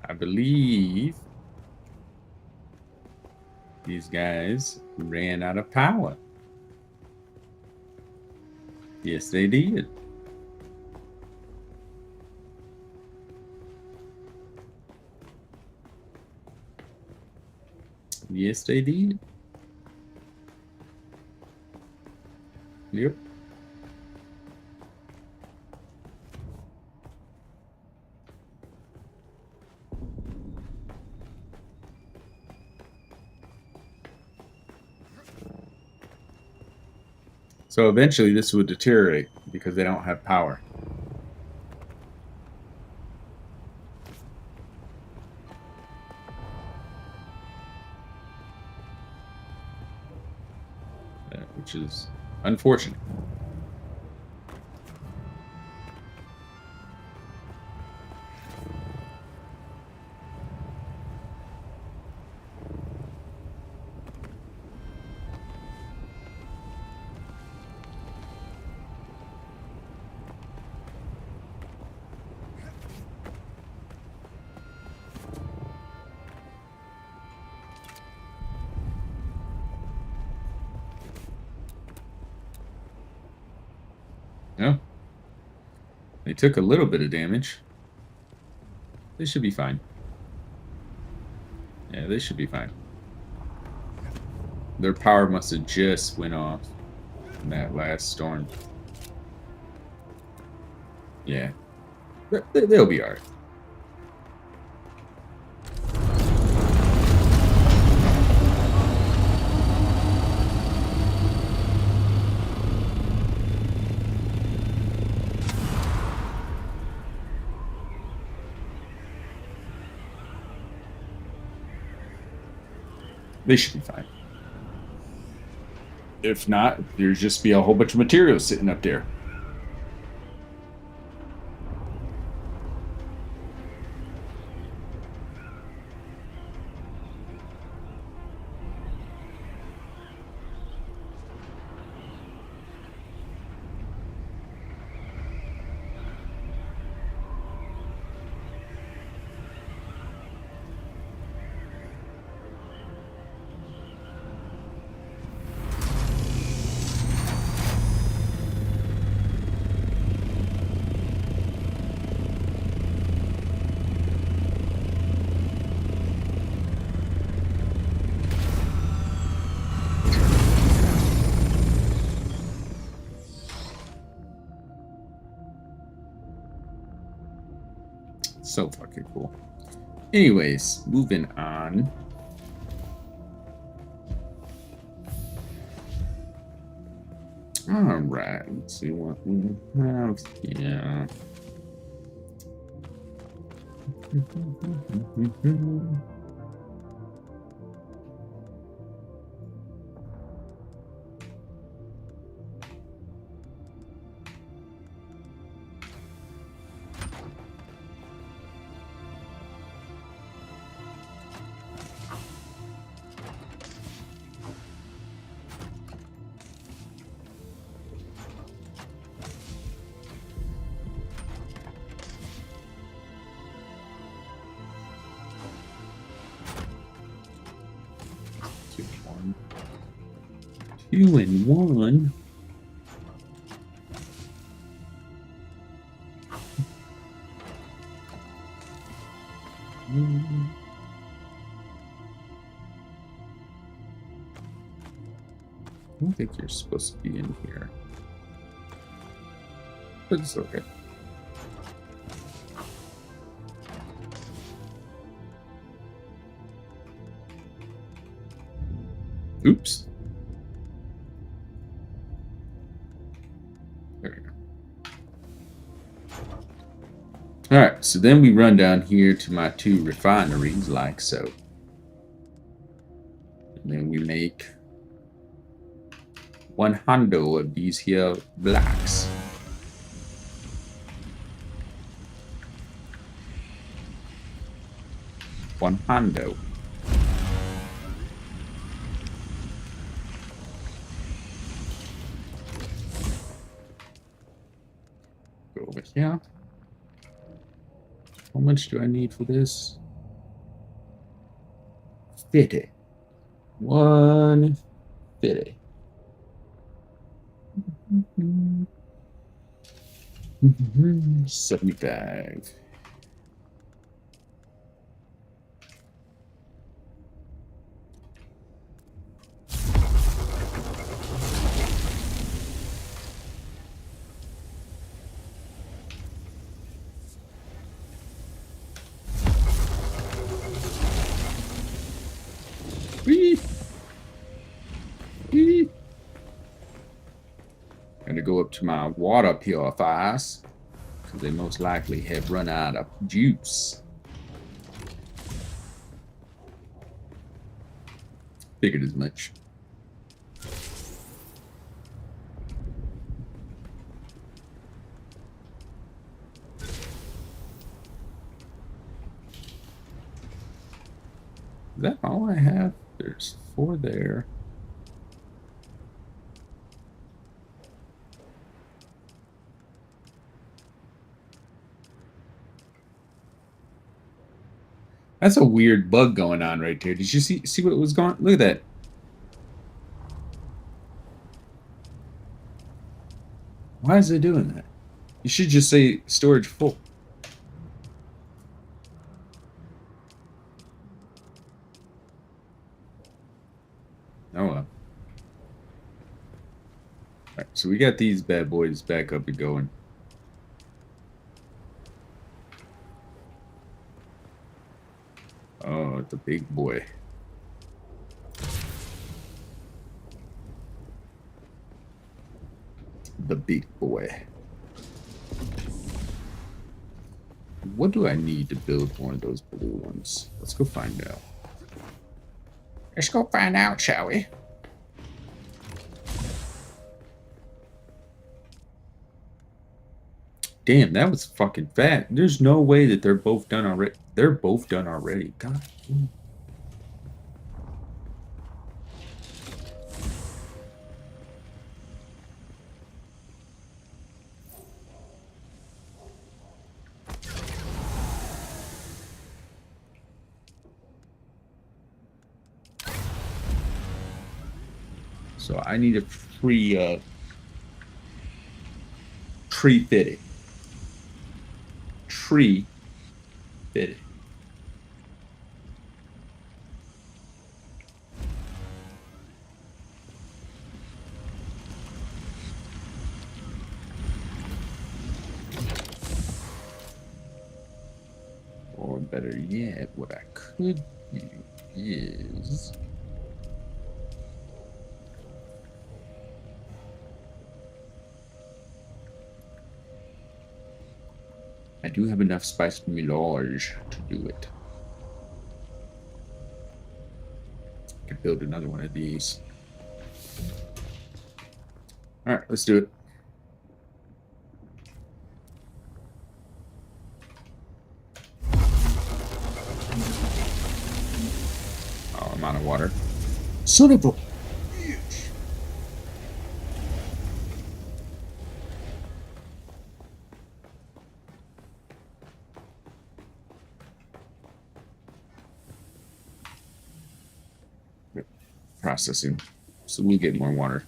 I believe these guys ran out of power. Yes, they did. Yes, they did. Yep. So eventually this would deteriorate because they don't have power. Which is unfortunate. No. They took a little bit of damage. They should be fine. Yeah, they should be fine. Their power must have just went off in that last storm. Yeah. They'll be alright. They should be fine. If not, there'd just be a whole bunch of materials sitting up there. So fucking cool. Anyways, moving on. All right, let's see what we have here. Two and one. I don't think you're supposed to be in here, but it's okay. Oops. There we go. Alright, so then we run down here to my 2 refineries, like so. And then we make 100 of these here blocks. One hundo. Go over here. How much do I need for this? 50. 150. 75. Whee! Whee! Gonna go up to my water purifiers because they most likely have run out of juice. Figured as much. Is that all I have? There's 4 there. That's a weird bug going on right there. Did you see what was going on? Look at that. Why is it doing that? You should just say storage full. Oh well. Alright, so we got these bad boys back up and going. Oh, the big boy. The big boy. What do I need to build one of those blue ones? Let's go find out. Let's go find out, shall we? Damn, that was fucking fat. There's no way that they're both done already. They're both done already. God. So I need a free tree fitting. Tree fitting. Or better yet, what I could do is I do have enough spice melange to do it. I could build another one of these. Alright, let's do it. Oh, I'm out of water. Son of a bitch. Processing. So we'll get more water.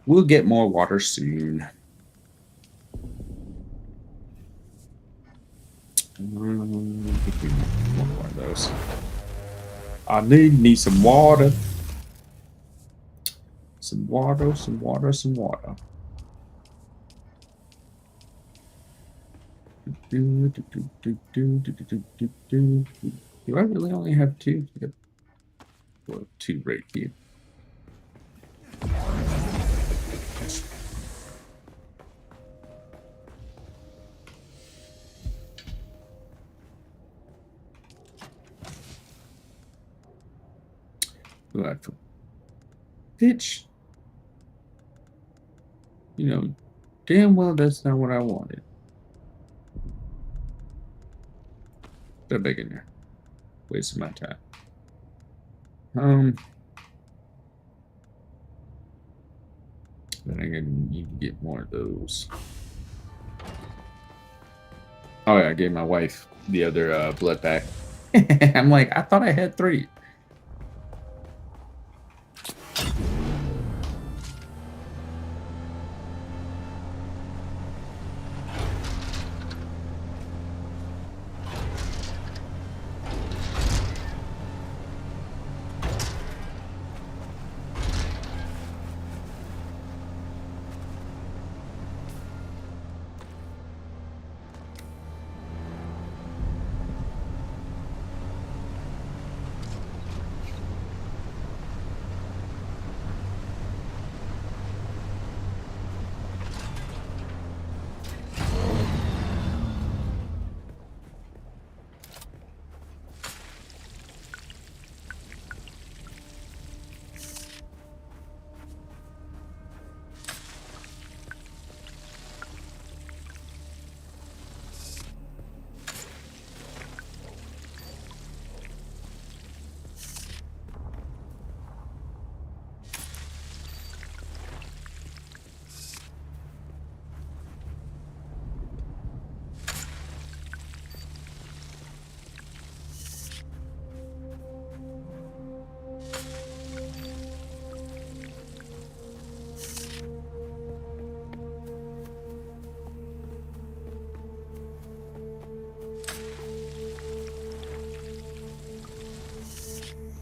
We'll get more water soon. One more of those. I need some water. Some water, some water, some water. Do I really only have 2? Yep. Well, 2 right here. Ooh, I feel- Bitch. You know, damn well that's not what I wanted. That back in there. Wasting my time. Then I'm gonna need to get more of those. Oh yeah, I gave my wife the other blood pack. I'm like, I thought I had 3.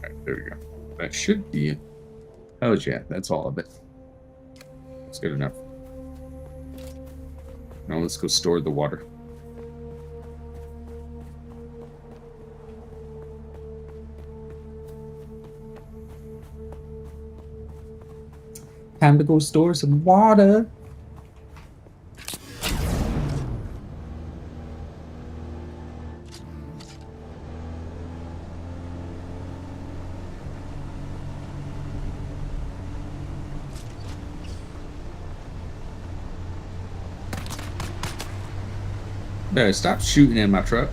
Alright, there we go. That should be it. Oh yeah, that's all of it. That's good enough. Now let's go store the water. Time to go store some water. Better stop shooting at my truck.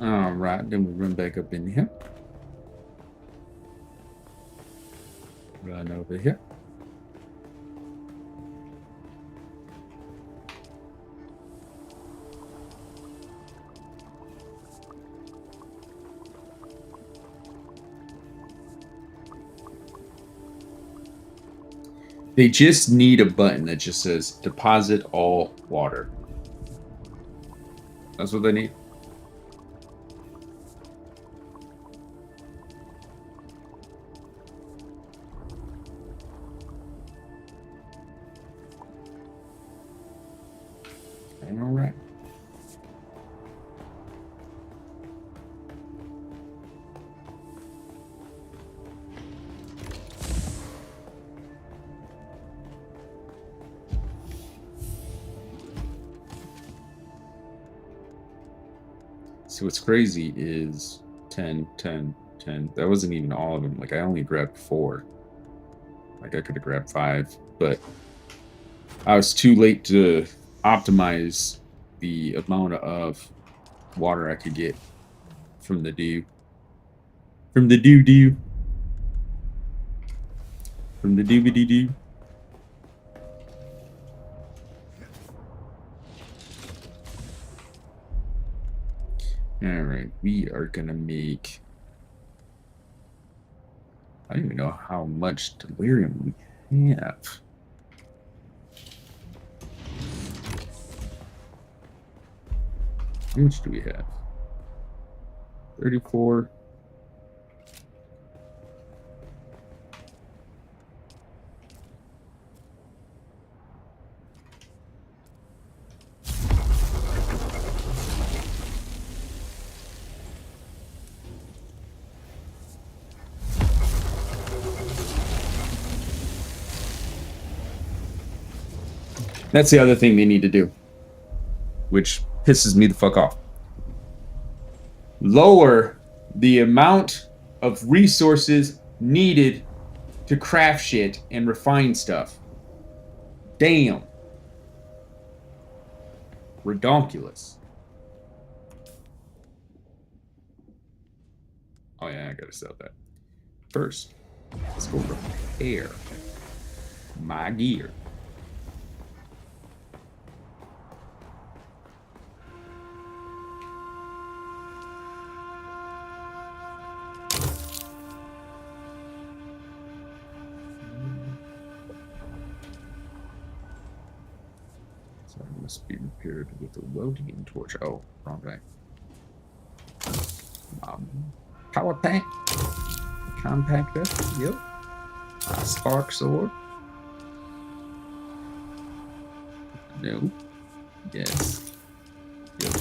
All right, then we run back up in here. Run over here. They just need a button that just says deposit all water. That's what they need. All right. So what's crazy is 10, 10, 10. That wasn't even all of them. Like I only grabbed 4. Like I could have grabbed 5, but I was too late to optimize the amount of water I could get from the dew. From the dew. From the doobity doo. Alright, we are gonna make... I don't even know how much delirium we have. How much do we have? 34. That's the other thing they need to do, which pisses me the fuck off. Lower the amount of resources needed to craft shit and refine stuff. Damn. Redonkulous. Oh yeah, I gotta sell that. First, let's go repair my gear. So it must be repaired with a welding torch. Oh, wrong guy. Power pack. Compactor. Yep. Spark sword. No. Yes. Yep.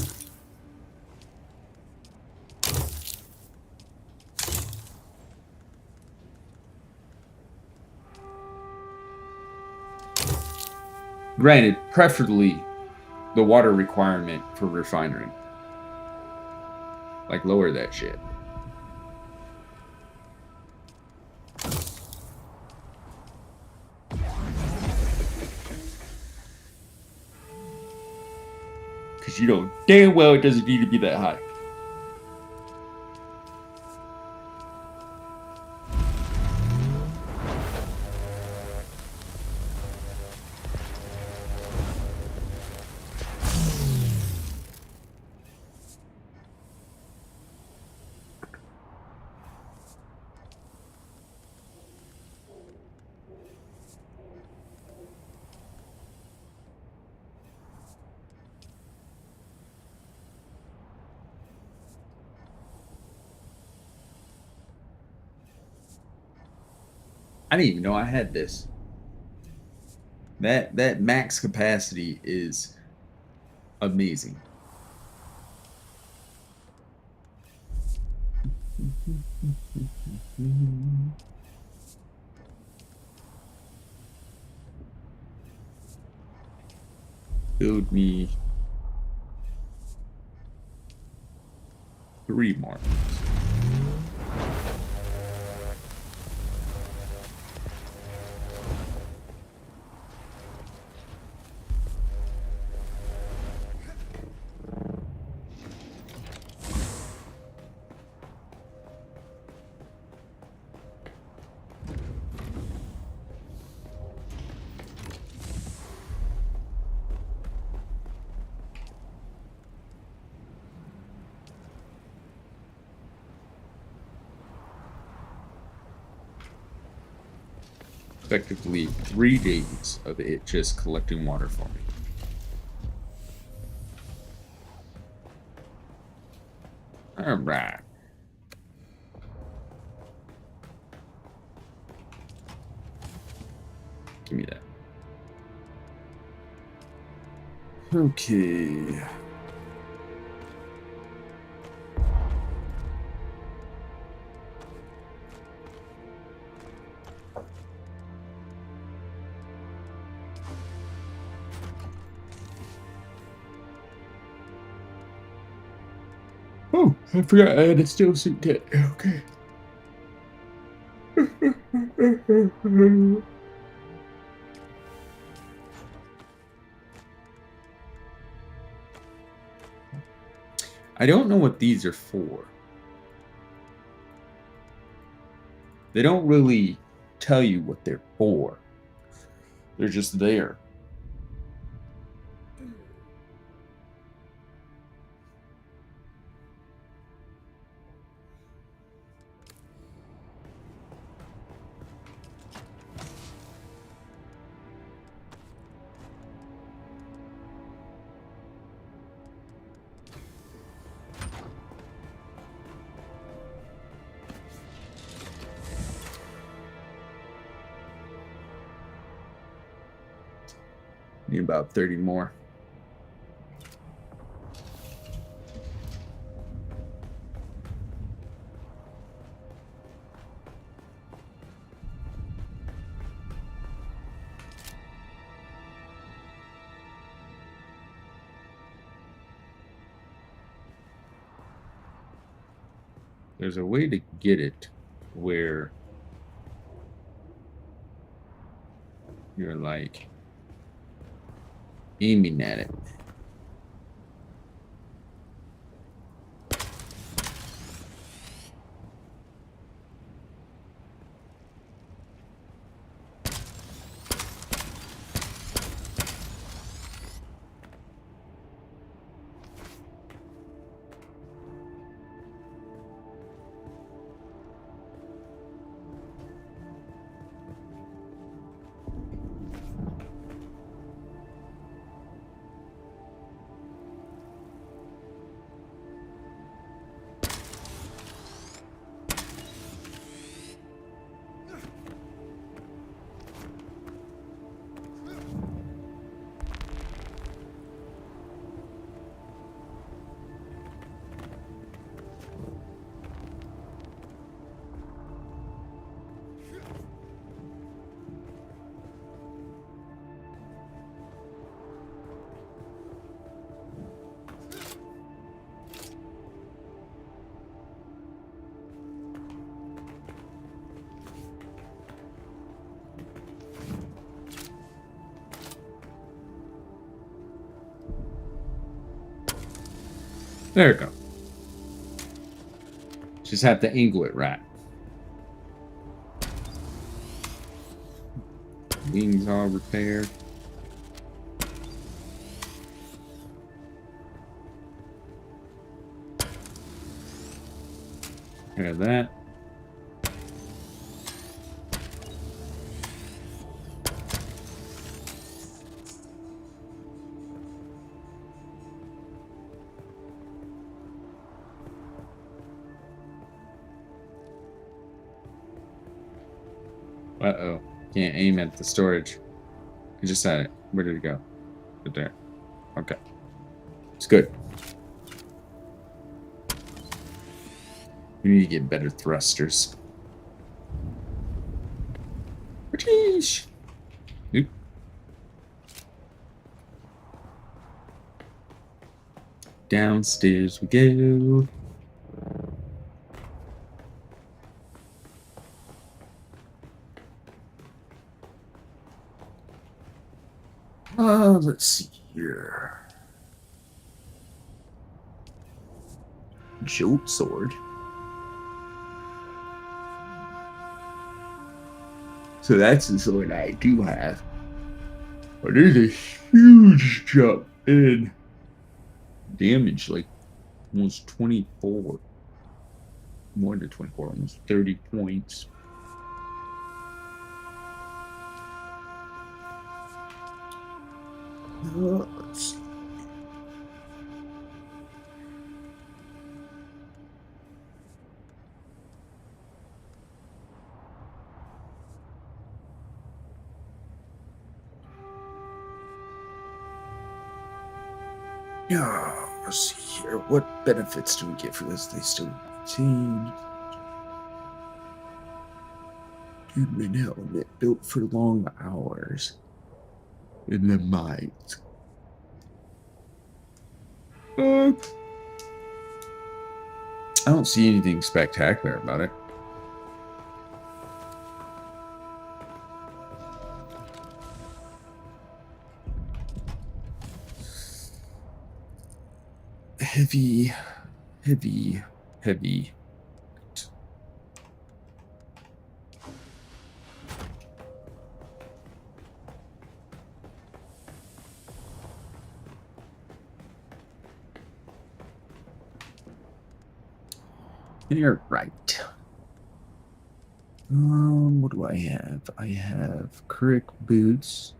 Granted, preferably the water requirement for refinery. Like, lower that shit. Because you know damn well it doesn't need to be that high. I didn't even know I had this. That max capacity is amazing. Build me 3 more. Effectively 3 days of it just collecting water for me. All right. Give me that. Okay. Oh, I forgot I had a steel suit kit. Okay. I don't know what these are for. They don't really tell you what they're for. They're just there. Need about 30 more. there's a way to get it where you're like aiming at it. There we go. Just have to angle it right. Wings all repaired. Repair that. Uh-oh. Can't aim at the storage. I just had it. Where did it go? Right there. Okay. It's good. We need to get better thrusters. Sheesh. Oop. Downstairs we go. Let's see here. Jolt sword. So that's the sword I do have. But there's a huge jump in damage, like almost 24. More than 24, almost 30 points. Let's see. Yeah, let's see here. What benefits do we get for this? They still retain human helmet built for long hours in the mines. I don't see anything spectacular about it. Heavy. You're right. What do I have? I have crick boots.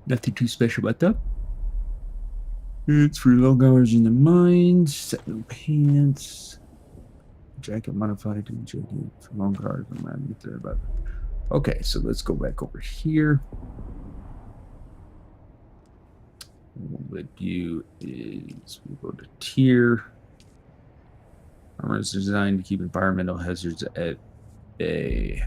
Nothing too special about that. It's for long hours in the mines. Set no pants. Jacket modified to jacket for long hours in the mines. There about. Okay, so let's go back over here. What we'll do is we'll go to tier. Armor is designed to keep environmental hazards at bay.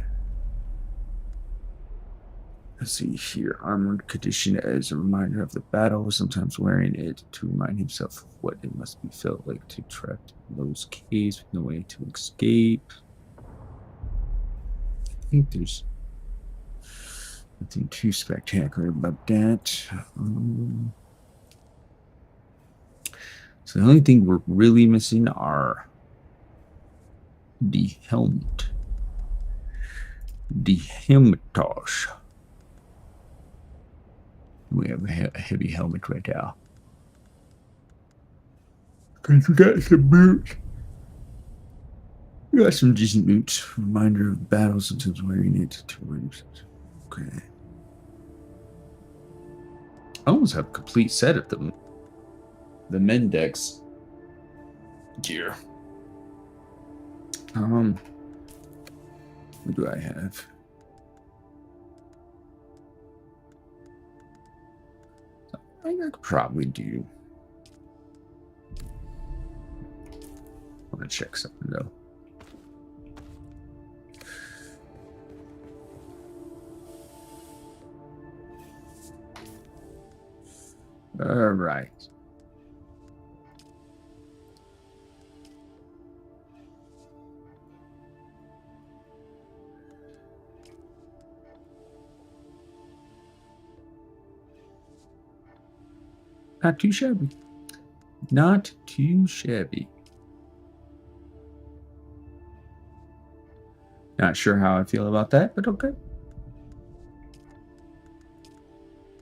Let's see here. Armored condition as a reminder of the battle, sometimes wearing it to remind himself of what it must be felt like to trapped in those caves with no way to escape. I think there's nothing too spectacular about that. So the only thing we're really missing are the helmet. The helmetage. We have a heavy helmet right now. Because we got some boots. We got some decent boots. Reminder of battle, sometimes wearing it to win. Okay. I almost have a complete set of them. The Mendex gear. What do I have? I think I could probably do. I want to check something though. All right. Not too shabby. Not too shabby. Not sure how I feel about that, but okay.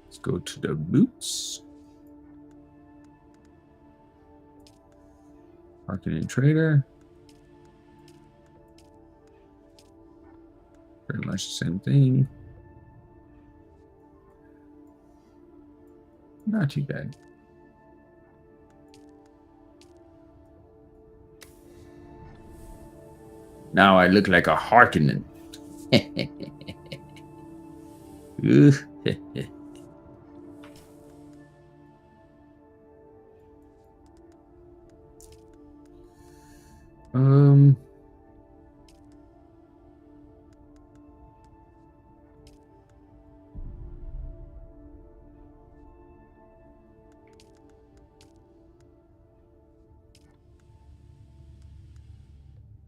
Let's go to the boots. Marketing trader. Pretty much the same thing. Not too bad. Now I look like a Harkonnen.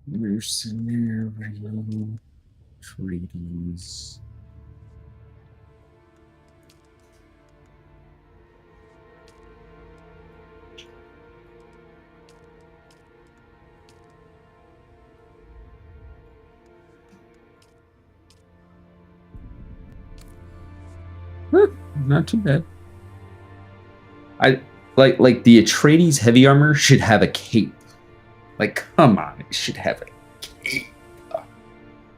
Mercenary treaties. Not too bad. I like the Atreides heavy armor should have a cape. Like, come on, it should have a cape.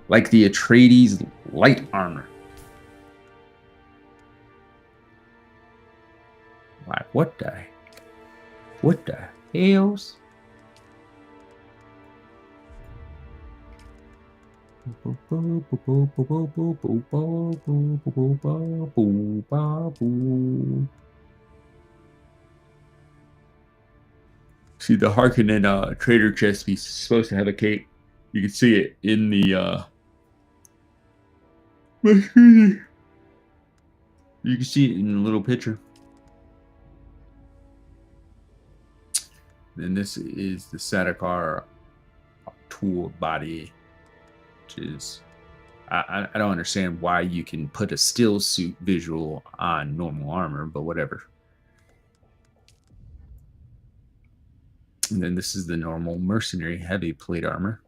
Like the Atreides light armor. Like, what the hells? See, the Harkonnen trader chest piece is supposed to have a cape. You can see it in the you can see it in the little picture. Then this is the Sardaukar tool body, which is I don't understand why you can put a still suit visual on normal armor, but whatever. And then this is the normal mercenary heavy plate armor.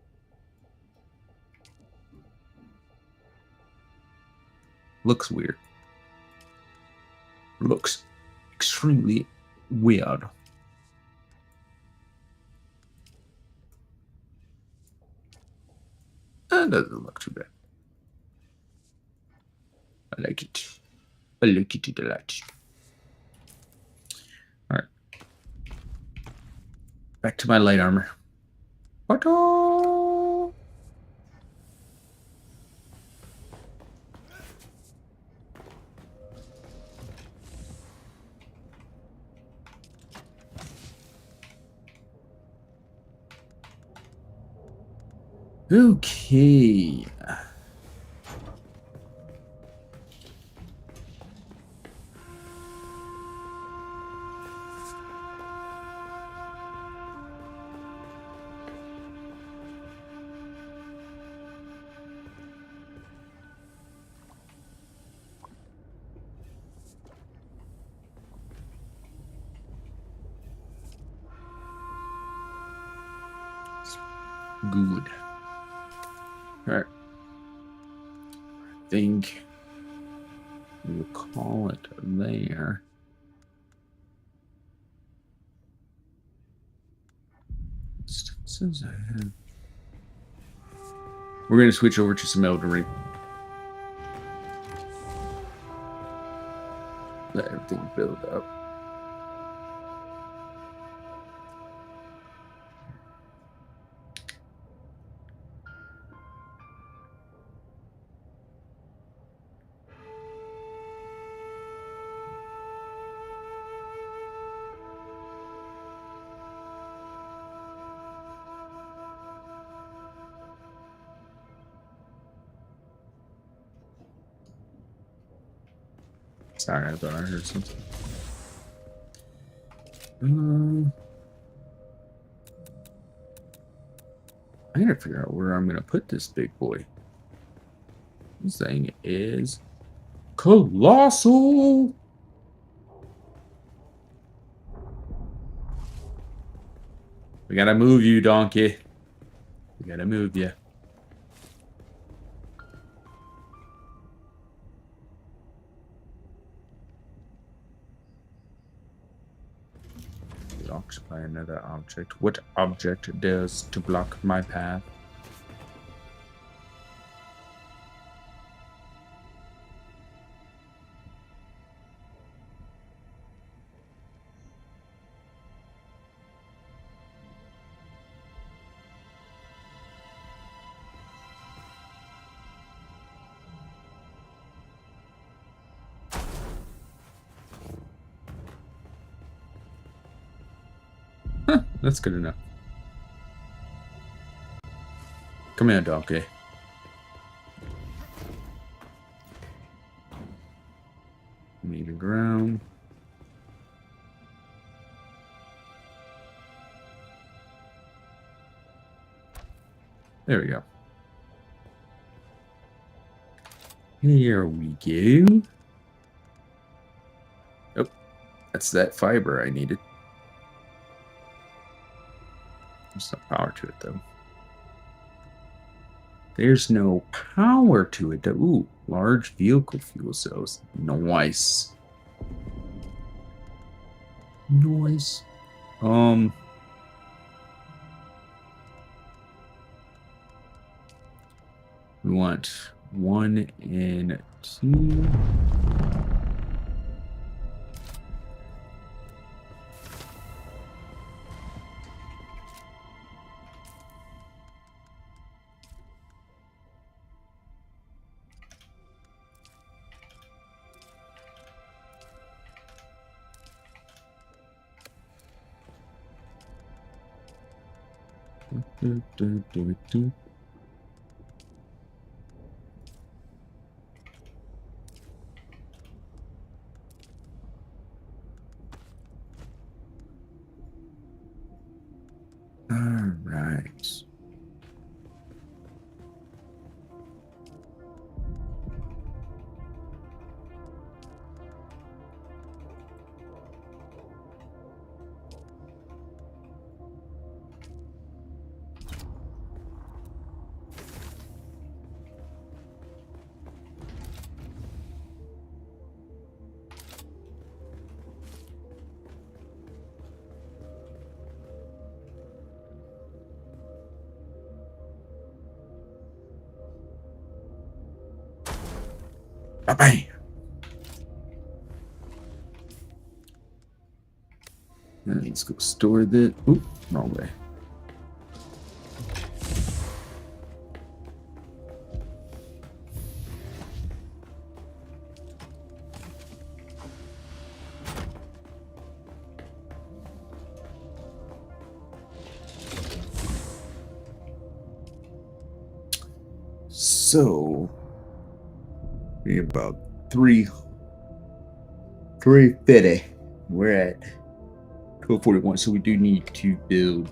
Looks weird. Looks extremely weird. That doesn't look too bad. I like it. I like it a lot. Alright. Back to my light armor. What? Okay. Good. Alright. I think we'll call it there. Since I have... We're going to switch over to some Elden Ring. Let everything build up. Sorry, I thought I heard something. I gotta figure out where I'm gonna put this big boy. This thing is colossal. We gotta move you, donkey. We gotta move you. Occupy another object. What object dares to block my path? That's good enough. Come here, donkey. Even ground. There we go. Here we go. Oh, that's that fiber I needed. There's no power to it, though. There's no power to it, though. Ooh, large vehicle fuel cells. Nice. Nice. We want 1 and 2. All right. Bye-bye. Let's go store that. Oop, wrong way. So about 350. We're at 1241, so we do need to build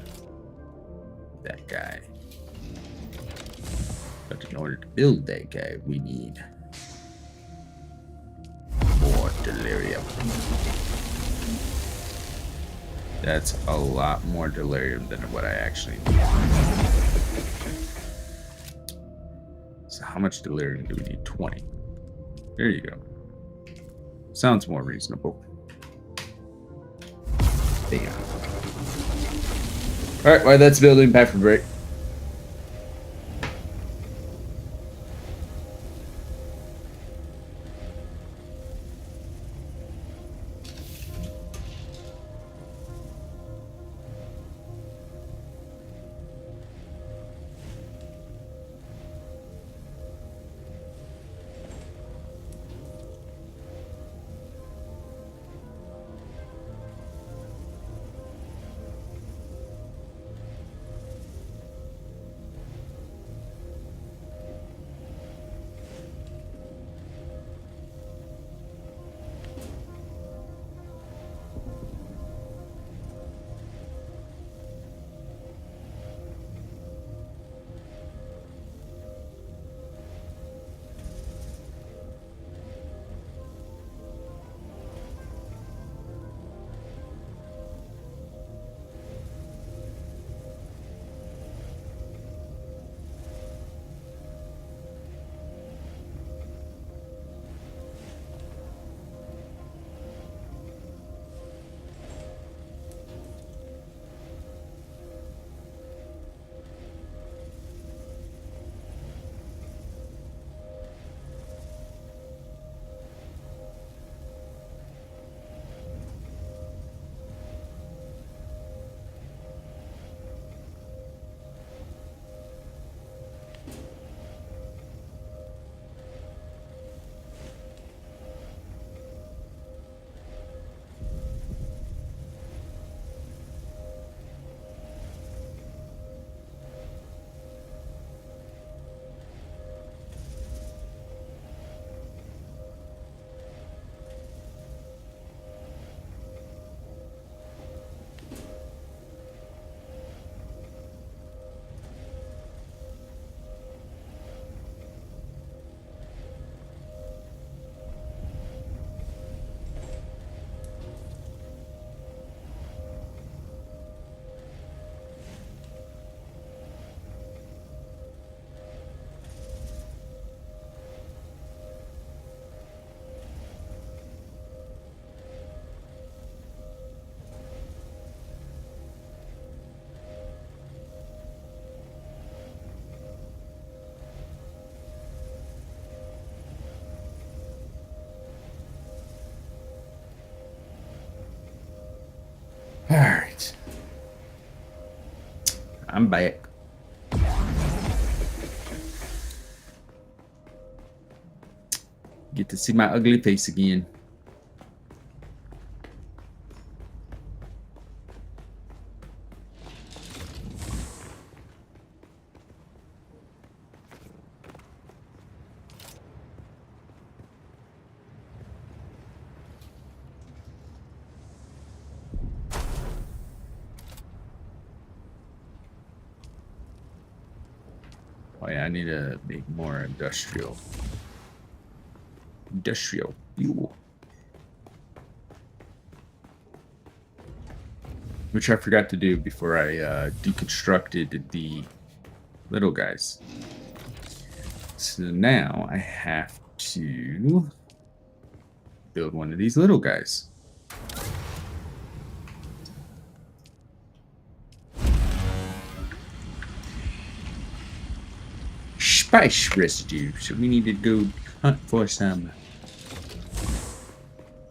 that guy. But in order to build that guy, we need more delirium. That's a lot more delirium than what I actually need. So how much delirium do we need? 20. There you go. Sounds more reasonable. Damn. Alright, while that's building, back for break. Alright. I'm back. Get to see my ugly face again. Oh yeah, I need to make more industrial fuel. Which I forgot to do before I deconstructed the little guys. So now I have to build one of these little guys. Spice residue. So we need to go hunt for some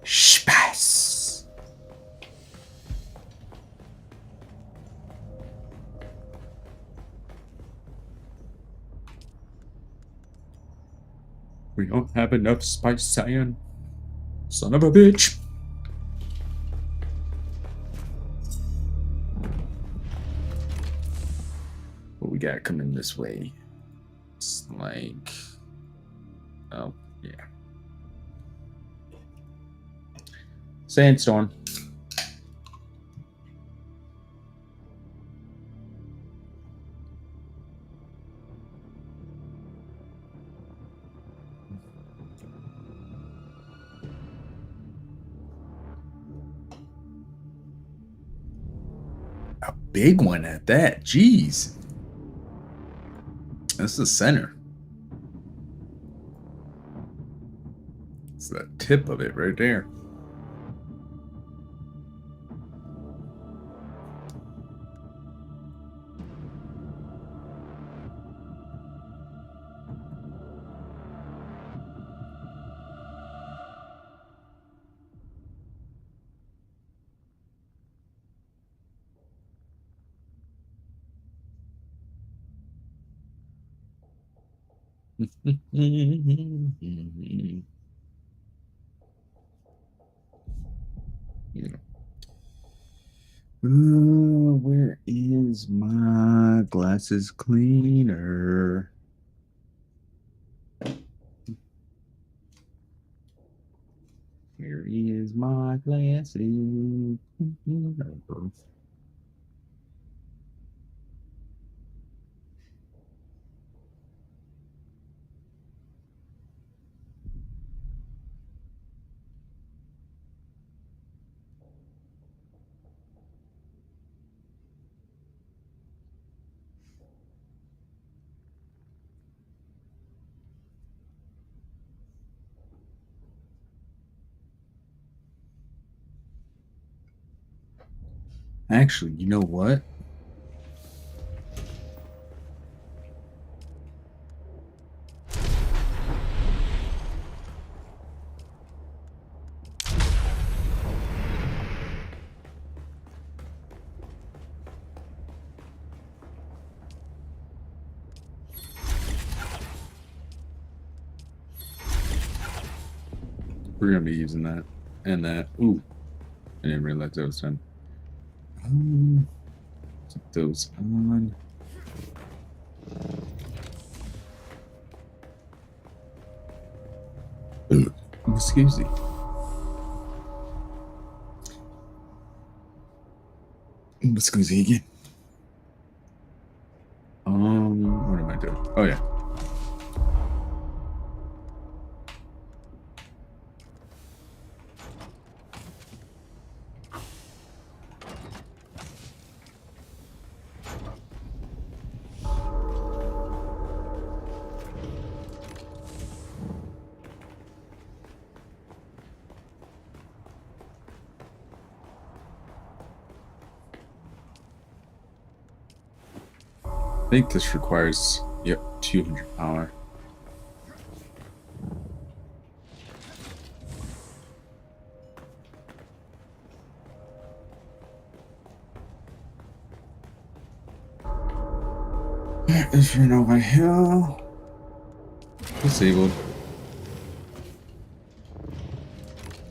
spice. We don't have enough spice, Cyan. Son of a bitch. What we got coming this way? It's like, oh yeah, sandstorm. big one at that. Jeez. That's the center. It's the tip of it right there. Where is my glasses cleaner? Where is my glasses cleaner? Actually, you know what? We're gonna be using that and that. Ooh, I didn't realize that was done. Keep those on. Ooh, excuse me. Excuse me again. What am I doing? Oh yeah. I think this requires, yep, 200 power. If you're over here, disabled.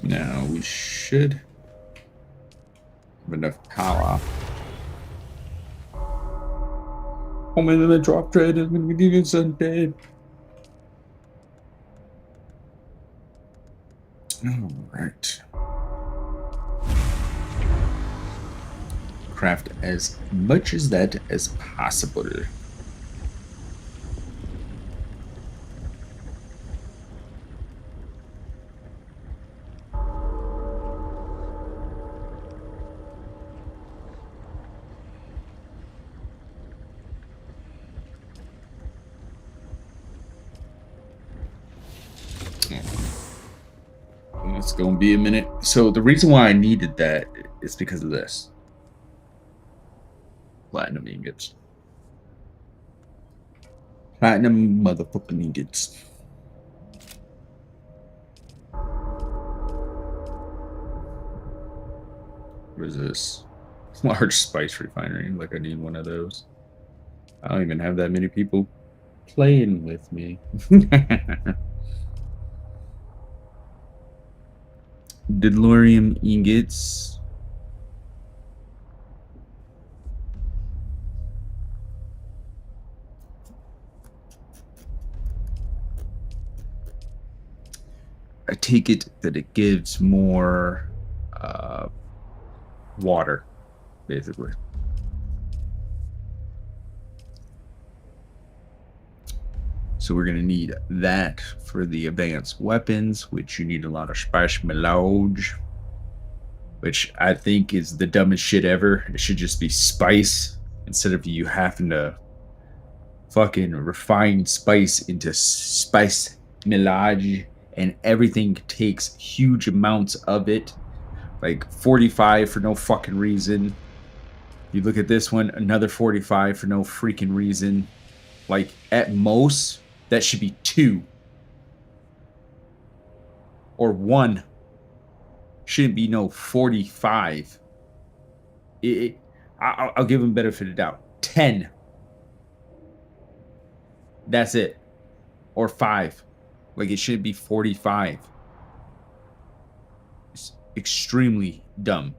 Now we should have enough power. Oh man, the drop trade is going to be giving some dead. Alright. Craft as much as that as possible. It's gonna be a minute. So the reason why I needed that is because of this. Platinum ingots. Platinum motherfucking ingots. What is this? Large spice refinery. Like I need one of those. I don't even have that many people playing with me. Delorium ingots. I take it that it gives more water, basically. So we're going to need that for the advanced weapons, which you need a lot of spice melange. which I think is the dumbest shit ever. It should just be spice instead of you having to fucking refine spice into spice millage, and everything takes huge amounts of it. Like 45 for no fucking reason. You look at this one, another 45 for no freaking reason. Like, at most, that should be 2. Or 1. Shouldn't be no 45. I'll give him benefit of doubt. 10. That's it. Or 5. Like, it should be 45. It's extremely dumb.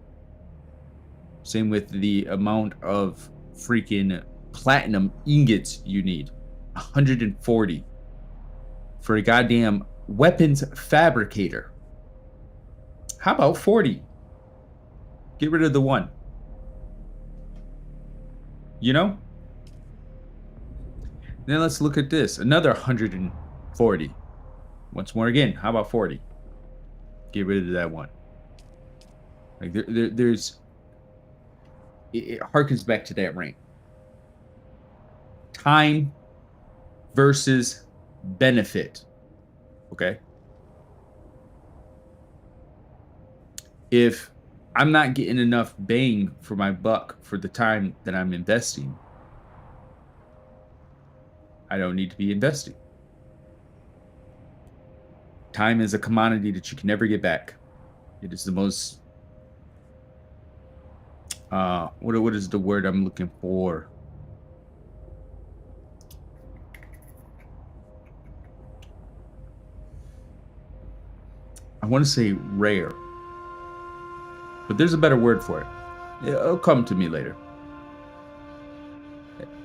Same with the amount of freaking platinum ingots you need. 140 for a goddamn weapons fabricator. How about 40? Get rid of the 1. You know? Then let's look at this. Another 140. Once more again, how about 40? Get rid of that 1. Like there's... It harkens back to that rank. Time versus benefit. Okay? If I'm not getting enough bang for my buck for the time that I'm investing, I don't need to be investing. Time is a commodity that you can never get back. It is the most... what is the word I'm looking for? I want to say rare, but there's a better word for it. It'll come to me later.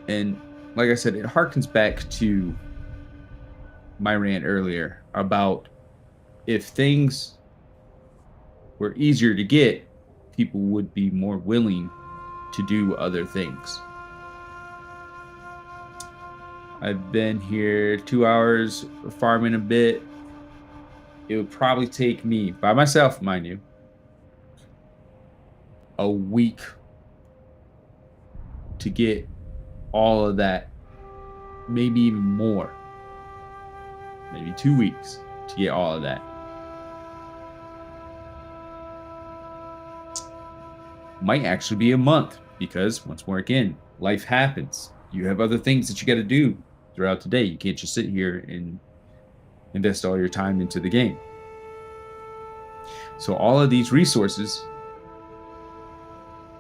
And like I said, it harkens back to my rant earlier about if things were easier to get, people would be more willing to do other things. I've been here 2 hours farming a bit. It would probably take me, by myself, mind you, a week to get all of that. Maybe even more. Maybe 2 weeks to get all of that. Might actually be a month, because once more again, life happens. You have other things that you got to do throughout the day. You can't just sit here and invest all your time into the game. So all of these resources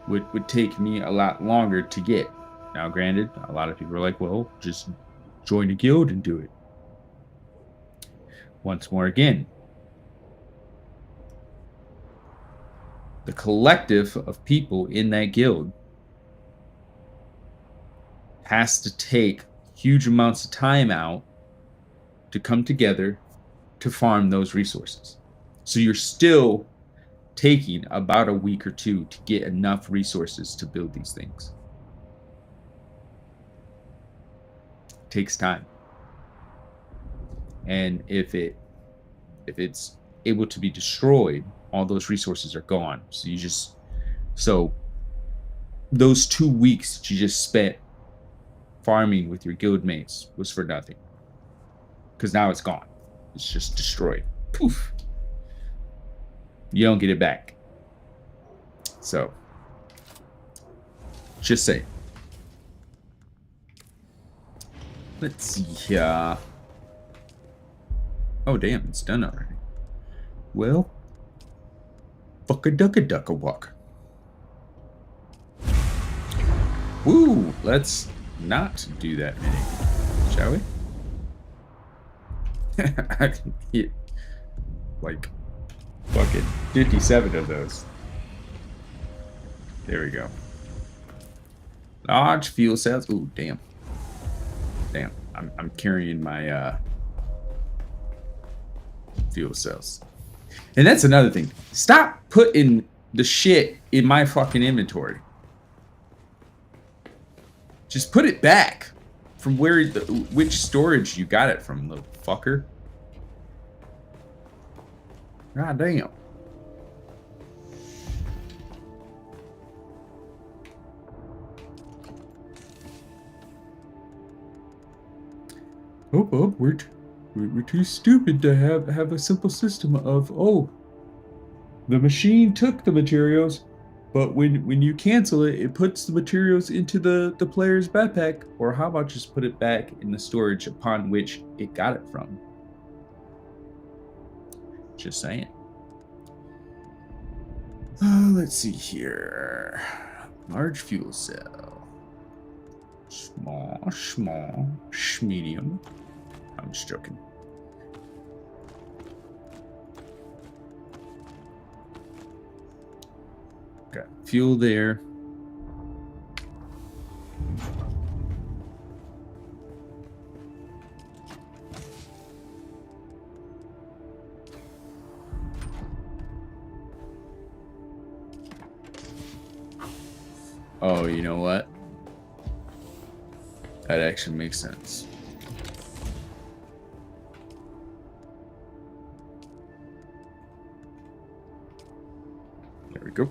would take me a lot longer to get. Now granted, a lot of people are like, well, just join a guild and do it. Once more again, the collective of people in that guild has to take huge amounts of time out to come together to farm those resources. So you're still taking about a week or 2 to get enough resources to build these things. It takes time. And if it's able to be destroyed, all those resources are gone. So those 2 weeks that you just spent farming with your guild mates was for nothing. Because now it's gone. It's just destroyed. Poof. You don't get it back. So, just say. Let's see here. Oh, damn, it's done already. Well, fuck-a-duck-a-duck-a-walk. Woo, let's not do that many, shall we? I can hit like fucking 57 of those. There we go. Large fuel cells. Ooh, damn. Damn, I'm carrying my fuel cells. And that's another thing. Stop putting the shit in my fucking inventory. Just put it back from which storage you got it from, little fucker. God damn. Oh, we're too stupid to have a simple system of, the machine took the materials, but when you cancel it, it puts the materials into the player's backpack. Or how about just put it back in the storage upon which it got it from? Just saying. Let's see here. Large fuel cell. Small, medium. I'm just joking. Got fuel there. Oh, you know what? That actually makes sense. There we go.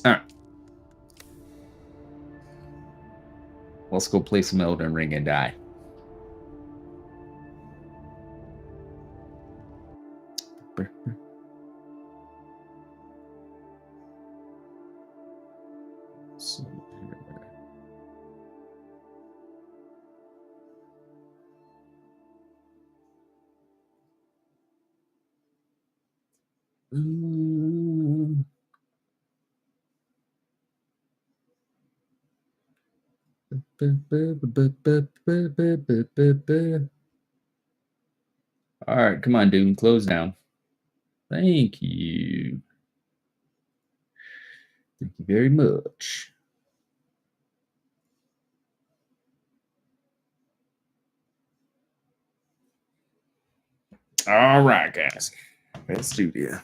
All right. Let's go play some Elden Ring and die. All right, come on, Dune, close down. Thank you. Thank you very much. All right, guys. Let's do this.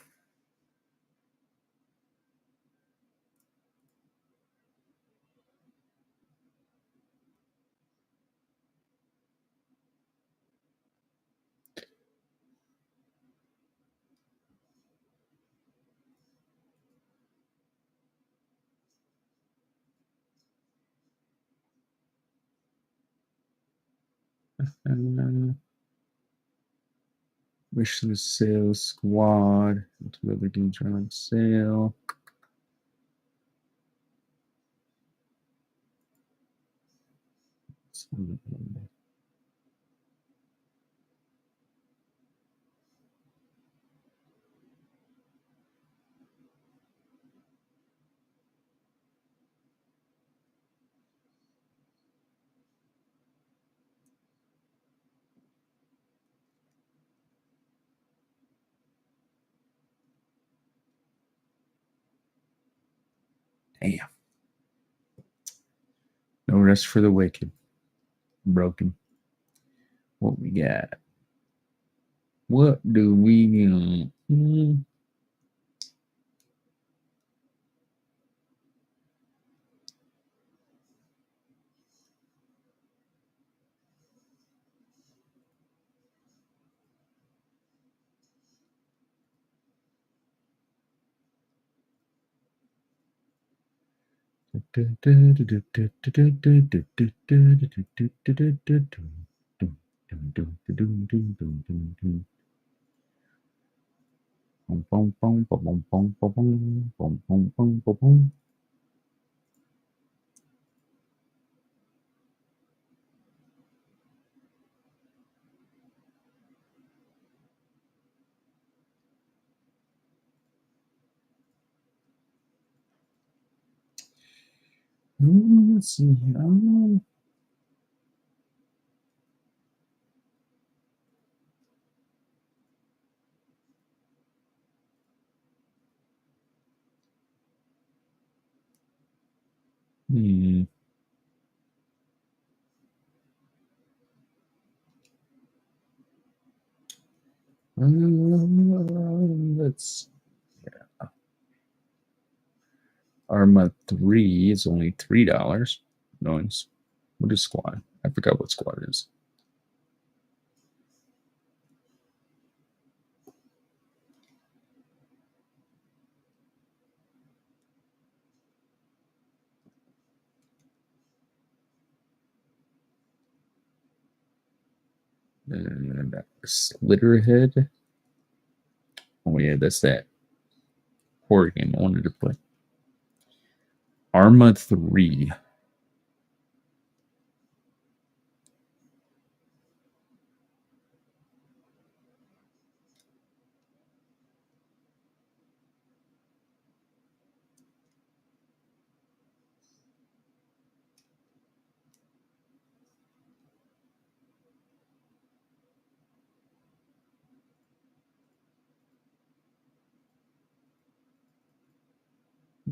Wish list sales squad. Two other dudes are on sale. Damn. No rest for the wicked. Broken. What we got? What do we need? Let's see. Let's. Yeah. Arma 3 is only $3. Noise. What is squad? I forgot what squad is. Slitterhead. Oh yeah, that's that horror game I wanted to play. Arma 3.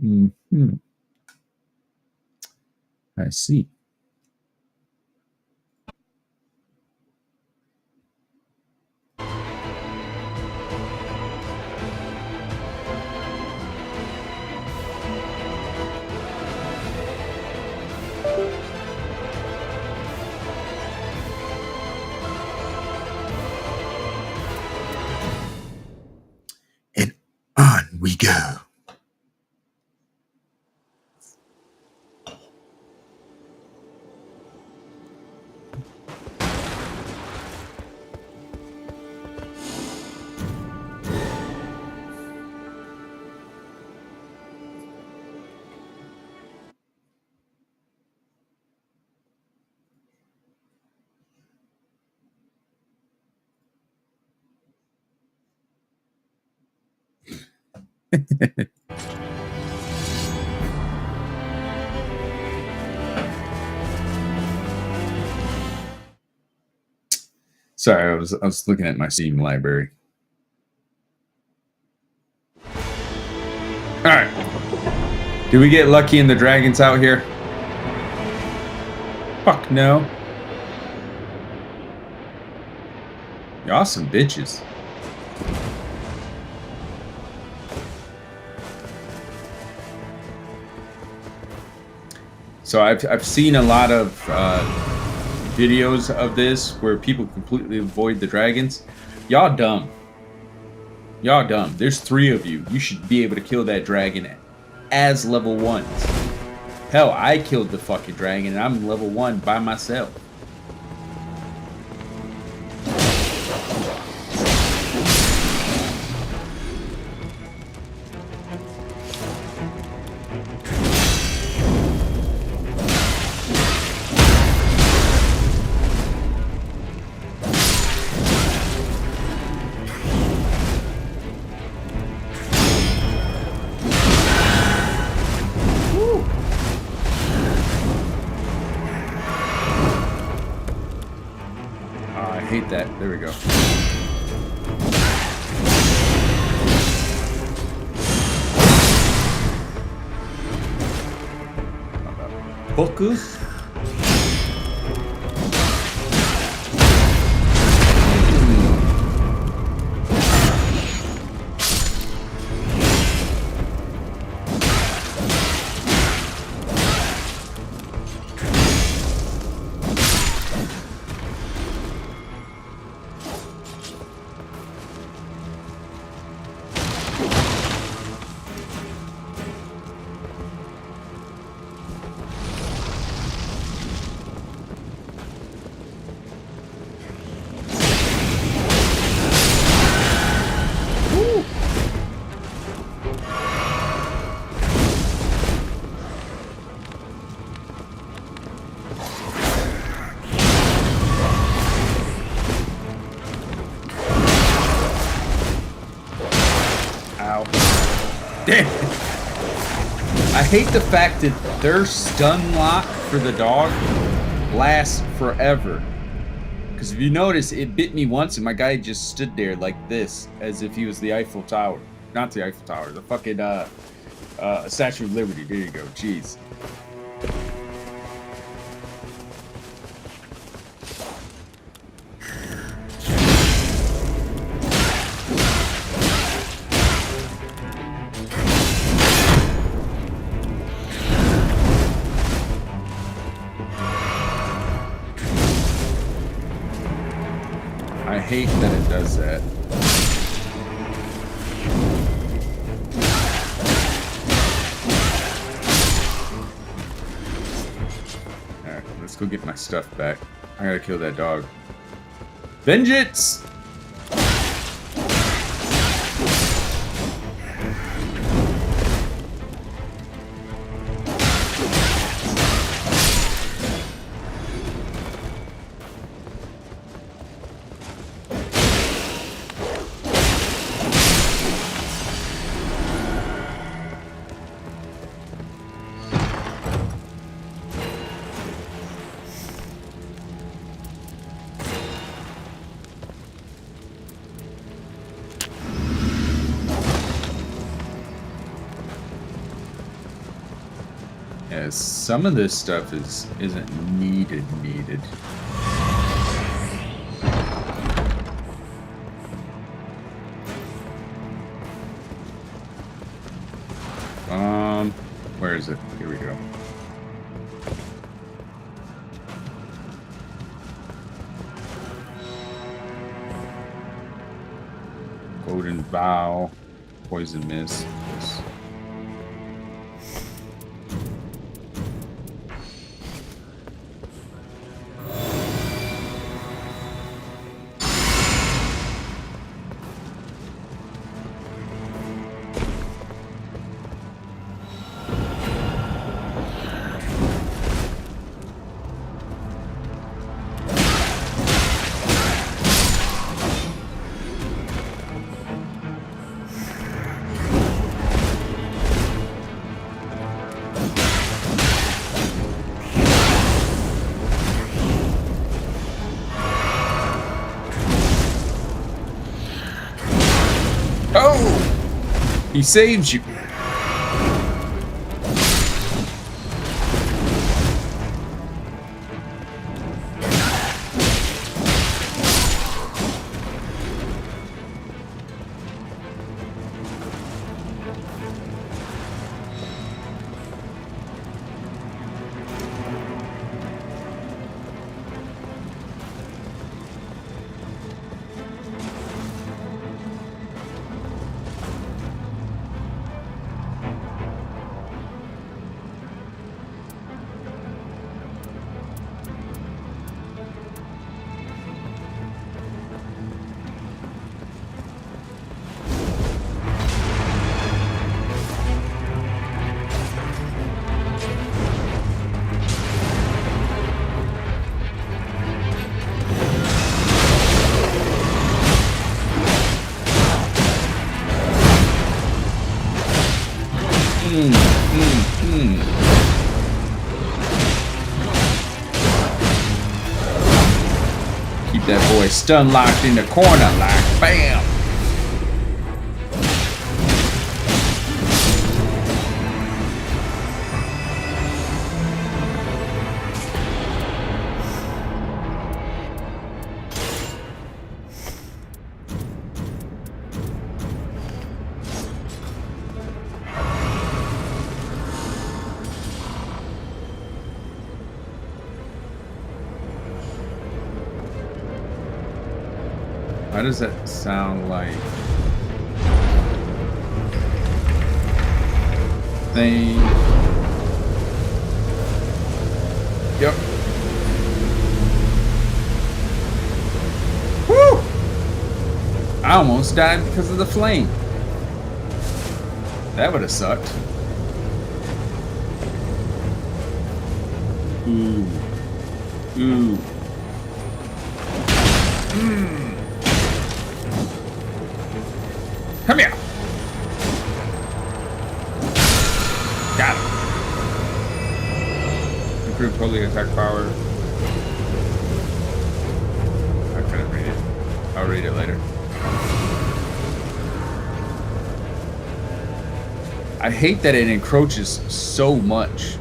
Hmm. I see. And on we go. Sorry, I was looking at my Steam library. All right. Did we get lucky and the dragons out here? Fuck no. Y'all some bitches. So I've seen a lot of videos of this where people completely avoid the dragons. Y'all dumb. Y'all dumb. There's 3 of you. You should be able to kill that dragon as level 1s. Hell, I killed the fucking dragon and I'm level 1 by myself. I hate that. There we go. Focus. Damn. I hate the fact that their stun lock for the dog lasts forever. Because if you notice, it bit me once and my guy just stood there like this, as if he was the Eiffel Tower. Not the Eiffel Tower, the fucking Statue of Liberty. There you go. Jeez. I hate that it does that. Alright, let's go get my stuff back. I gotta kill that dog. Vengeance! Yeah, some of this stuff isn't needed. Where is it? Here we go. Golden Vow, Poison Mist. Oh! He saves you. Keep that boy stun locked in the corner like bam. How does that sound like? Thing. Yep. Woo! I almost died because of the flame. That would have sucked. Ooh. Ooh. Come here. Got him. Improve holy attack power. I couldn't read it. I'll read it later. I hate that it encroaches so much.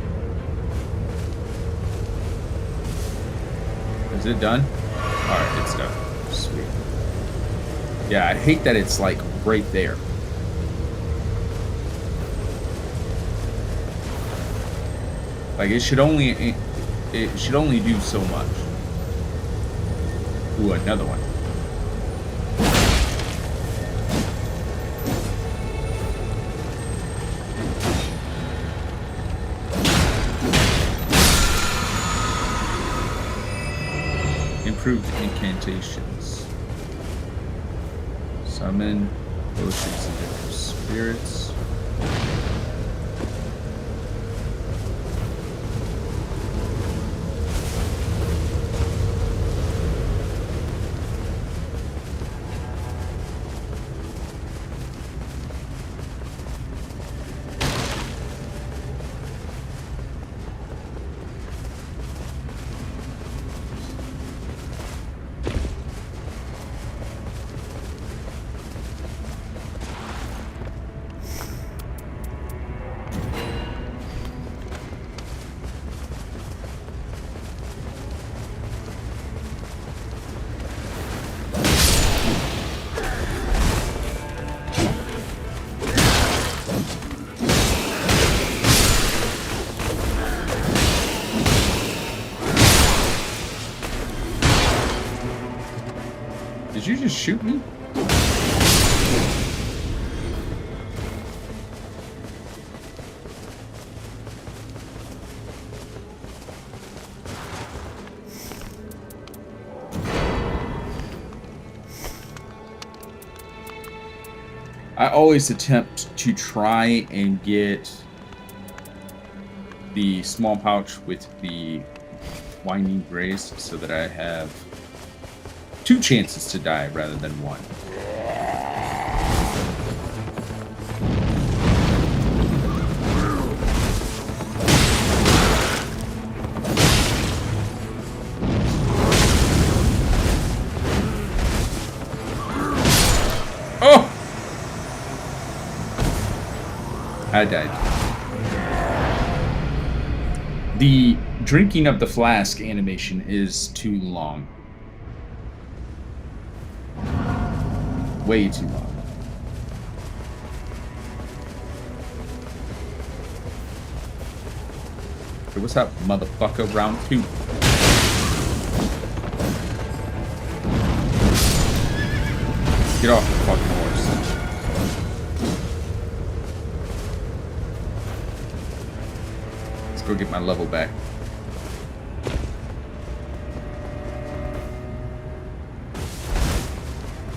Is it done? Alright, it's done. Sweet. Yeah, I hate that it's like right there. Like it should only do so much. Ooh, another one. improved incantations. Summon potions of different spirits. Did you just shoot me? I always attempt to try and get the small pouch with the winding grace so that I have 2 chances to die rather than 1. Oh! I died. The drinking of the flask animation is too long. Way too long. Okay, what's up, motherfucker? Round 2. Get off the fucking horse. Let's go get my level back.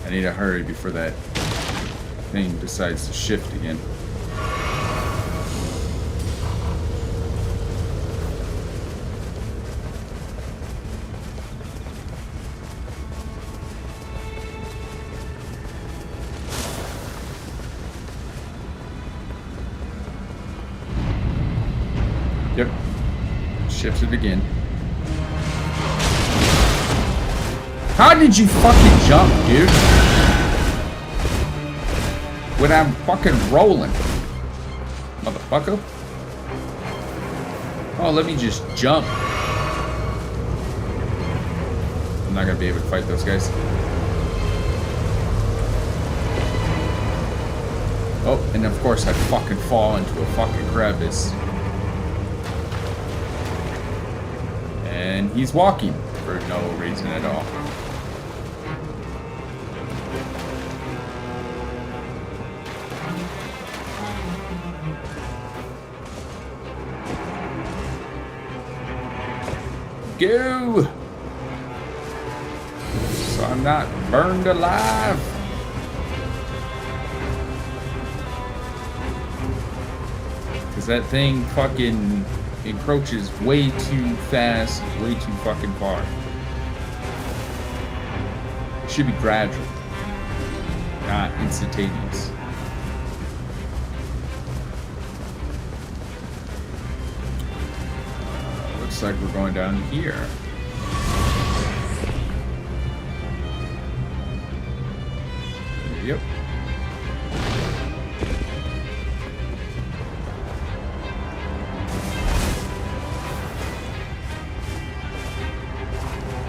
I need to hurry before that thing decides to shift again. Yep. Shifted again. How did you fucking jump, dude? When I'm fucking rolling. Motherfucker. Oh, let me just jump. I'm not gonna be able to fight those guys. Oh, and of course I fucking fall into a fucking crevice. And he's walking for no reason at all. Go! So I'm not burned alive. Because that thing fucking encroaches way too fast, way too fucking far. It should be gradual, not instantaneous. Looks like we're going down here. Yep.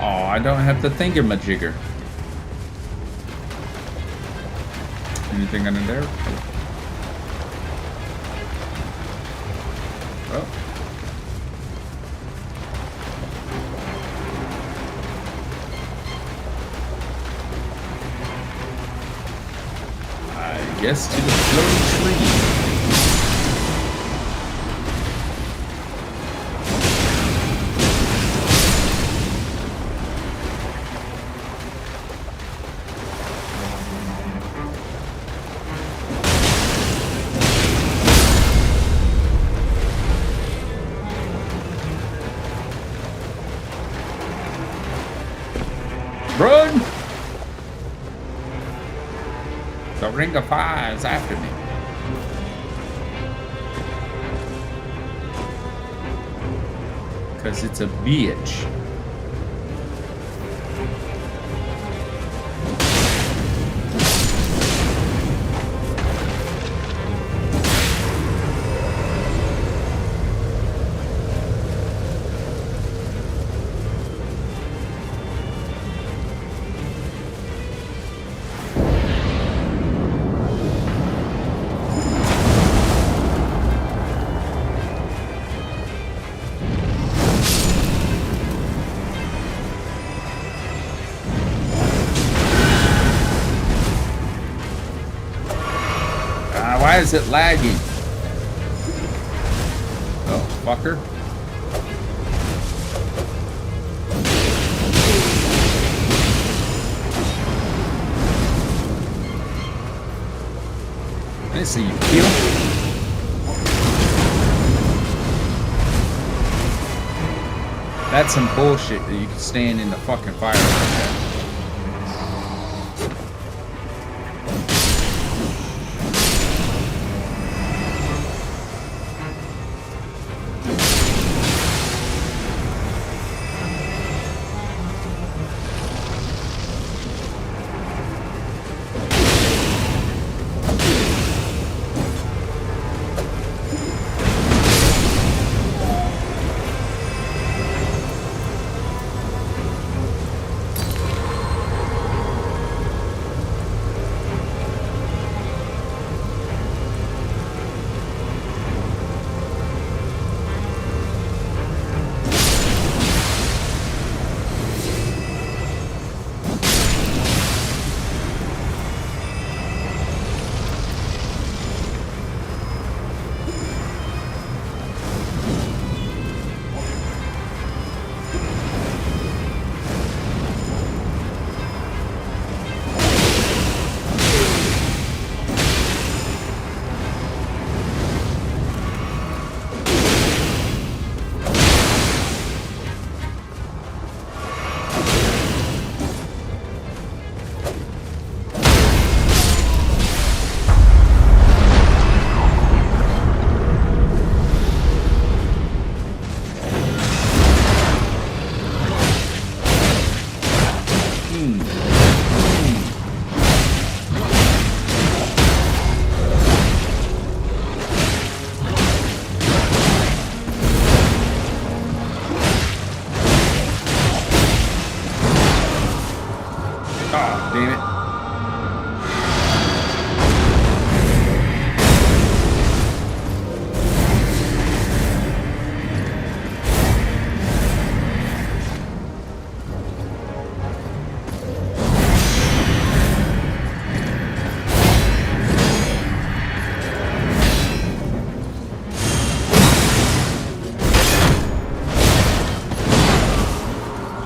Oh, I don't have the thingamajigger. Anything under there? Oh. I guess to the floating tree. Run! The Ring of Fire is after me. Because it's a bitch. Why is it lagging? Oh, fucker. I didn't see you kill. That's some bullshit that you can stand in the fucking fire like that.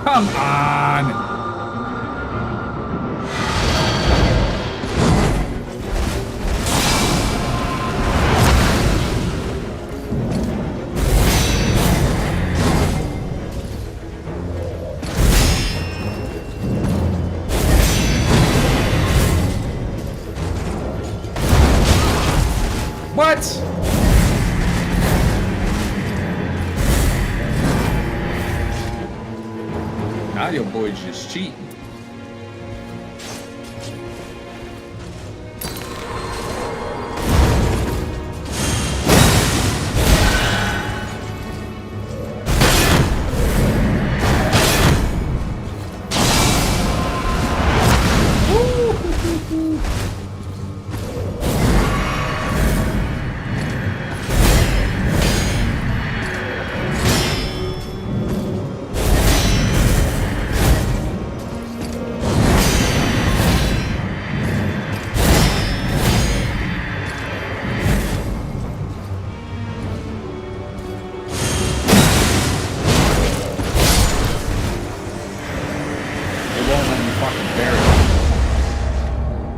Come on! What? Now your boy's just cheating.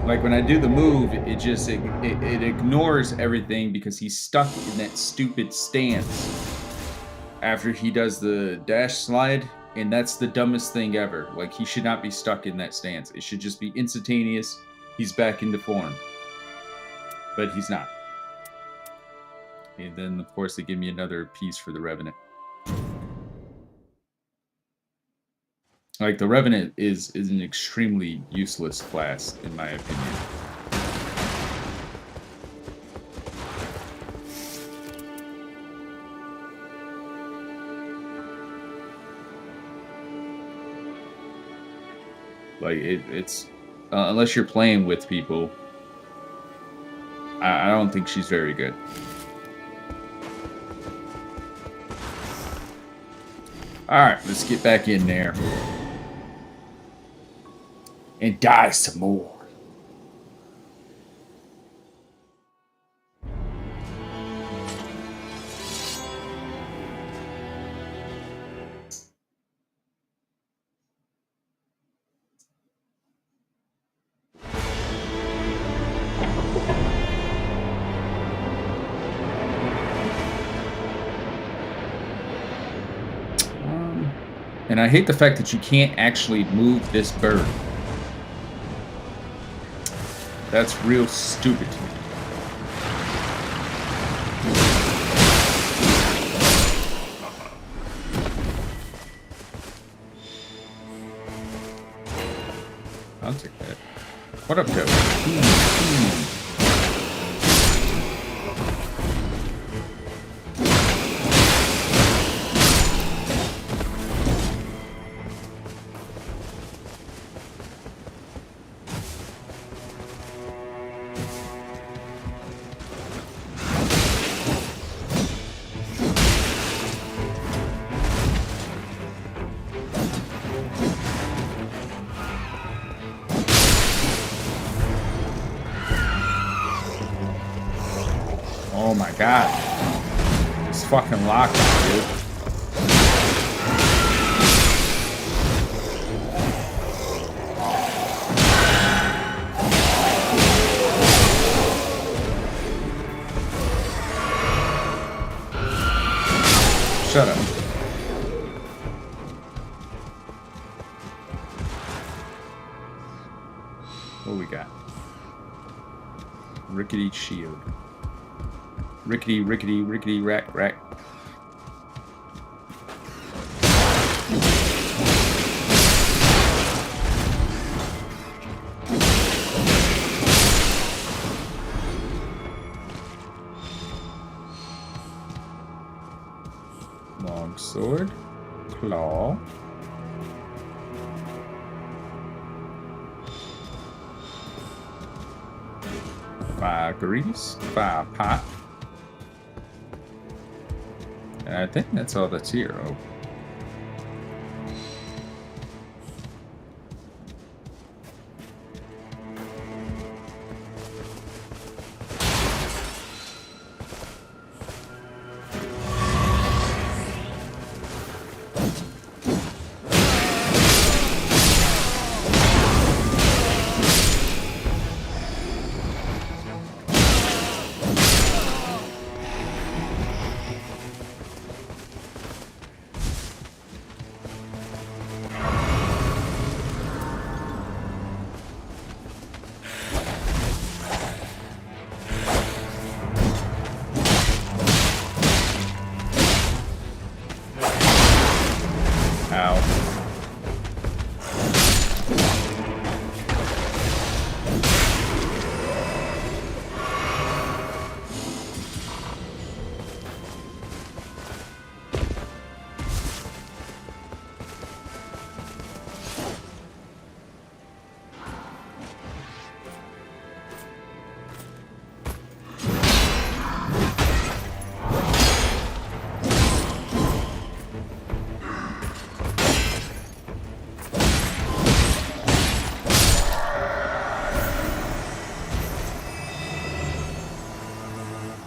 Like when I do the move, it just it ignores everything because he's stuck in that stupid stance after he does the dash slide And that's the dumbest thing ever. Like, he should not be stuck in that stance. It should just be instantaneous. He's back into form. But he's not. And then, of course, they give me another piece for the Revenant. Like, the Revenant is an extremely useless class, in my opinion. Like, it's... unless you're playing with people, I don't think she's very good. Alright, let's get back in there. And die some more. And I hate the fact that you can't actually move this bird. That's real stupid to me. I'll take that. What up, Joe? Oh my god. It's fucking locked, dude. Shut up. What we got? Rickety shield. Rickety, rickety, rickety, rack, rack. Longsword, claw. Fire grease, fire pot. And I think that's all that's here. Oh.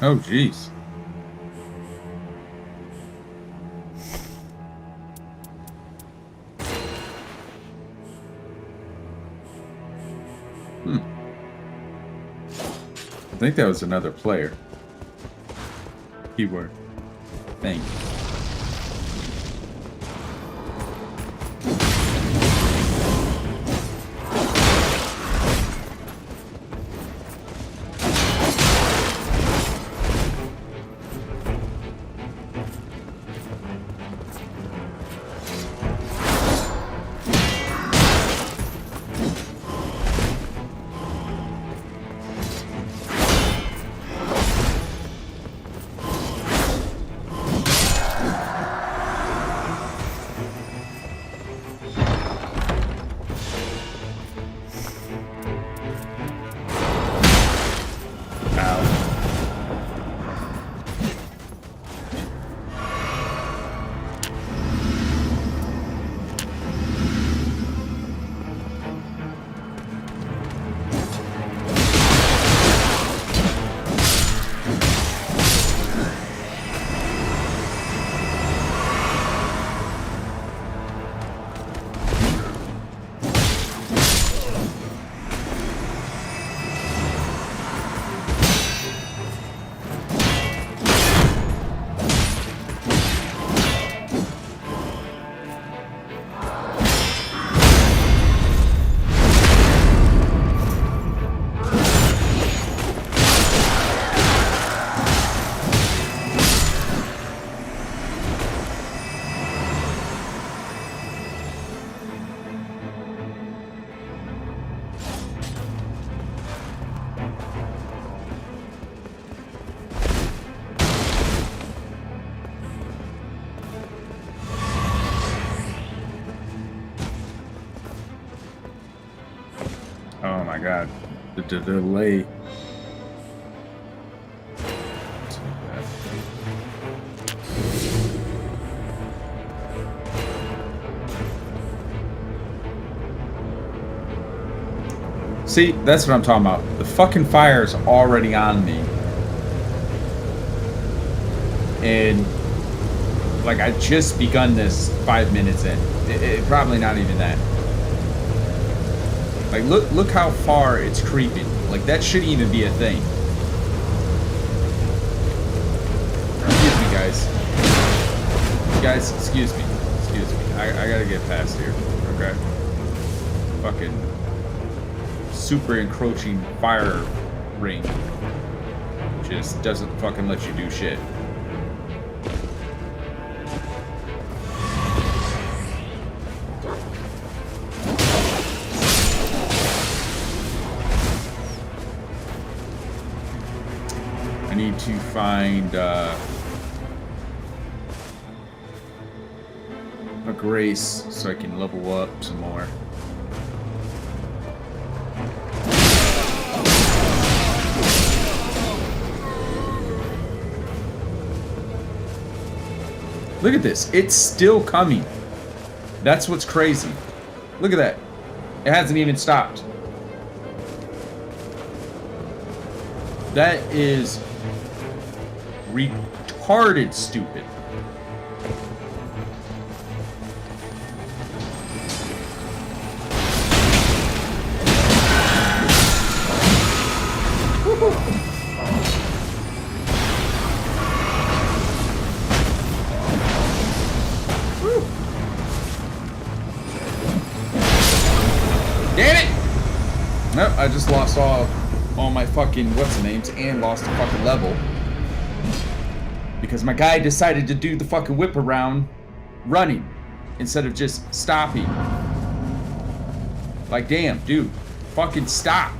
Oh, jeez. I think that was another player. Keyword. Thank you. Oh my god. The delay. See, that's what I'm talking about. The fucking fire is already on me. And, like, I just begun this 5 minutes in. Probably not even that. Like, look how far it's creeping. Like, that shouldn't even be a thing. Excuse me, guys. Guys, excuse me. Excuse me. I gotta get past here. Okay? Fucking super encroaching fire ring. Just doesn't fucking let you do shit. I need to find a grace so I can level up some more. Look at this. It's still coming. That's what's crazy. Look at that. It hasn't even stopped. That is retarded stupid. Damn it! Nope, I just lost all my fucking what's-the-names and lost a fucking level. Because my guy decided to do the fucking whip around running instead of just stopping. Like, damn, dude. Fucking stop.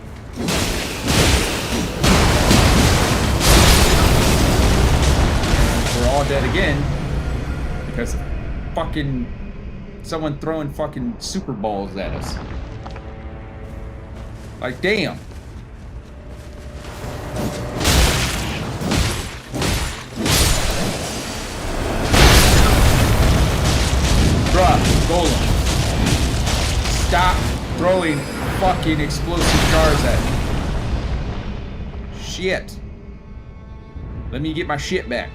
We're all dead again. Because fucking someone throwing fucking super balls at us. Like, damn. Bruh, Golem. Stop throwing fucking explosive jars at me. Shit. Let me get my shit back.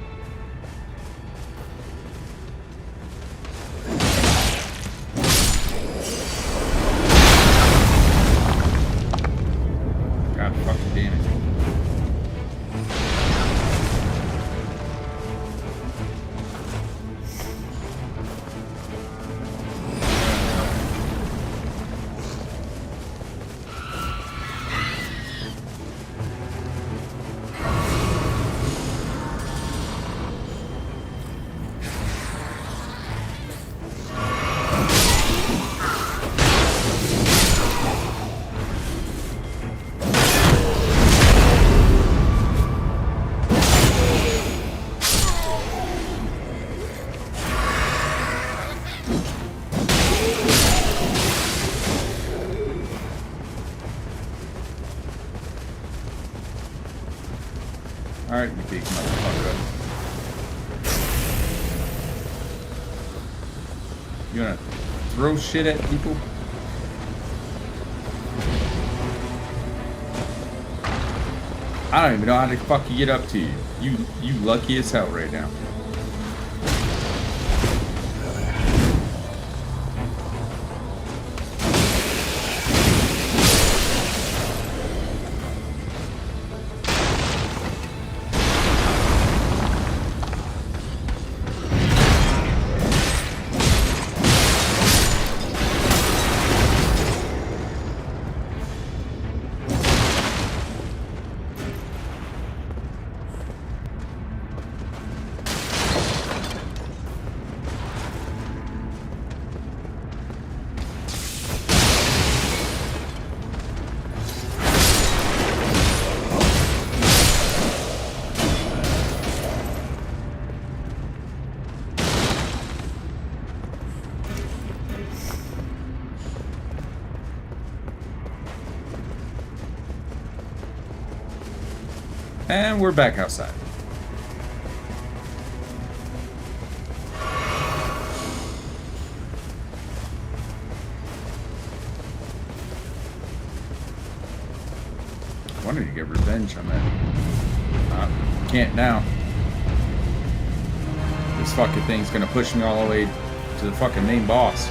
God fucking damn it. Alright, you big motherfucker. You wanna throw shit at people? I don't even know how to fucking get up to you. You lucky as hell right now. And we're back outside. I wanted to get revenge on that. Can't now. This fucking thing's gonna push me all the way to the fucking main boss.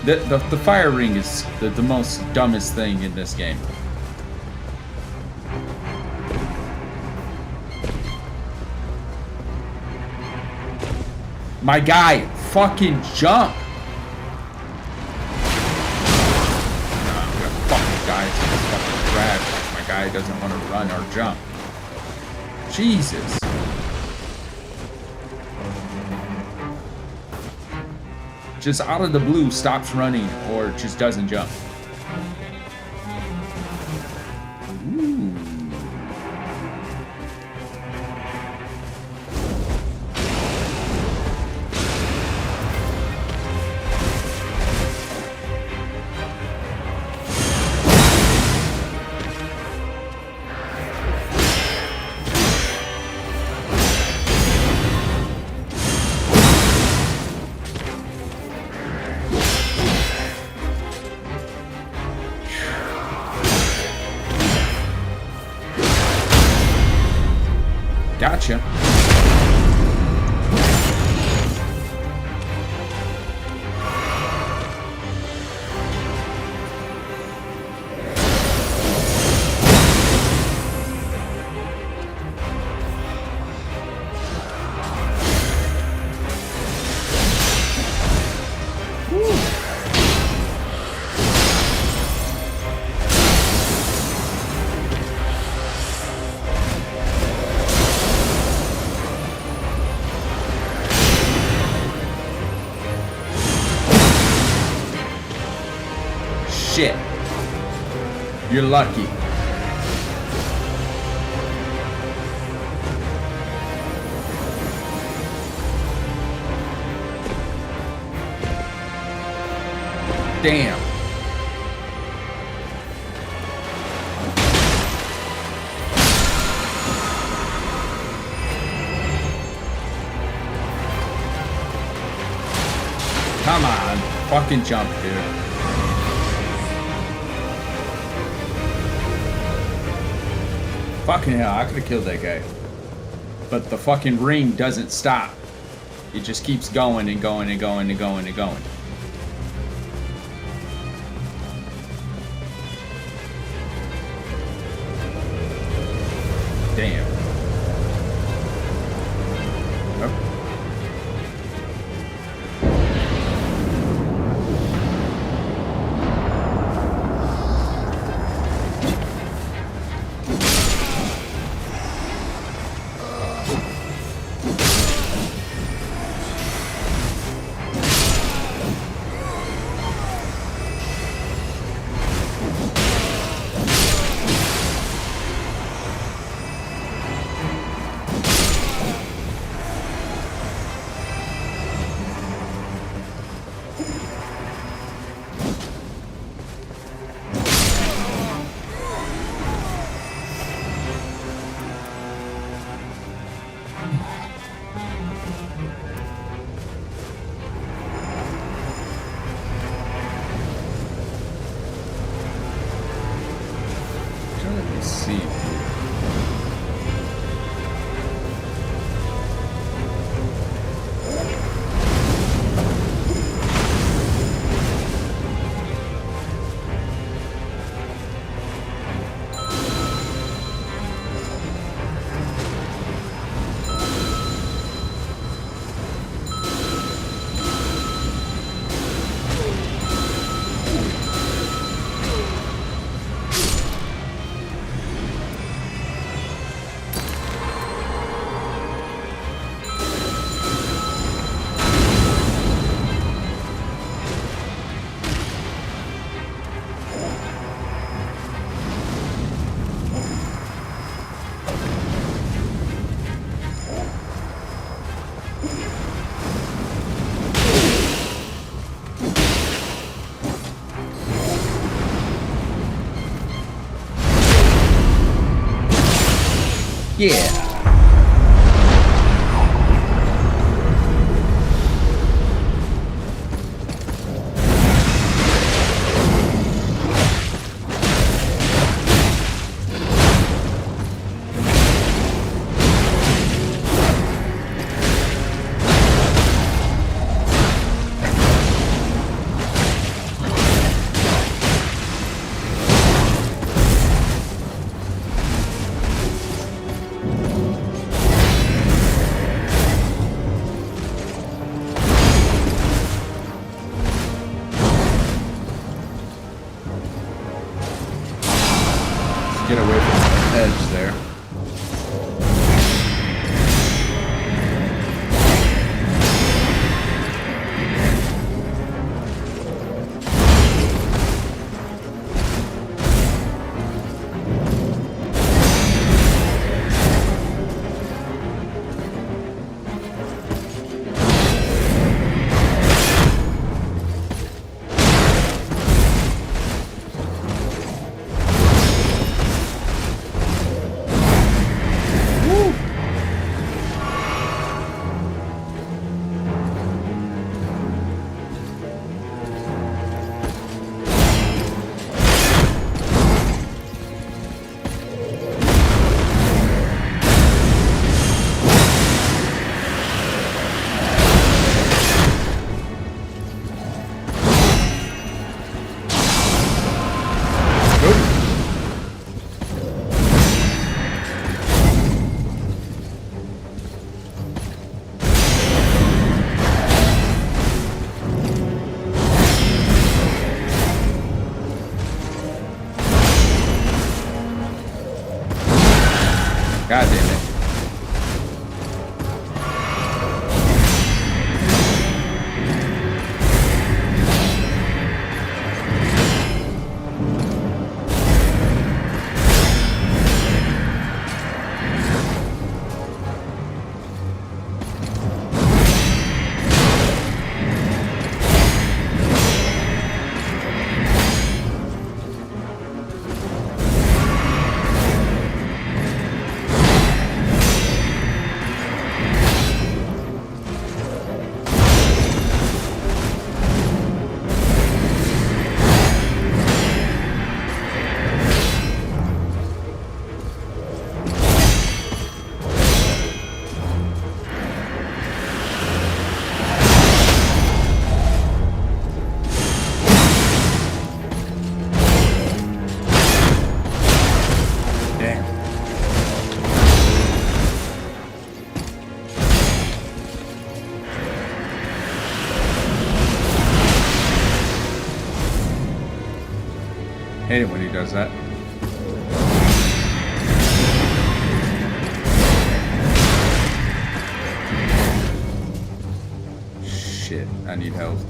The fire ring is the most dumbest thing in this game. My guy, fucking jump! Nah, I'm gonna fucking die to this fucking crash. My guy doesn't want to run or jump. Jesus. Just out of the blue stops running or just doesn't jump. Ooh. Gotcha. Shit. You're lucky. Damn. Come on. Fucking jump, dude. Fucking hell, I could have killed that guy. But the fucking ring doesn't stop. It just keeps going and going and going and going and going. Damn. Oh. Yeah. Get away from the edge there. God damn it. Hate it when he does that. Shit, I need health.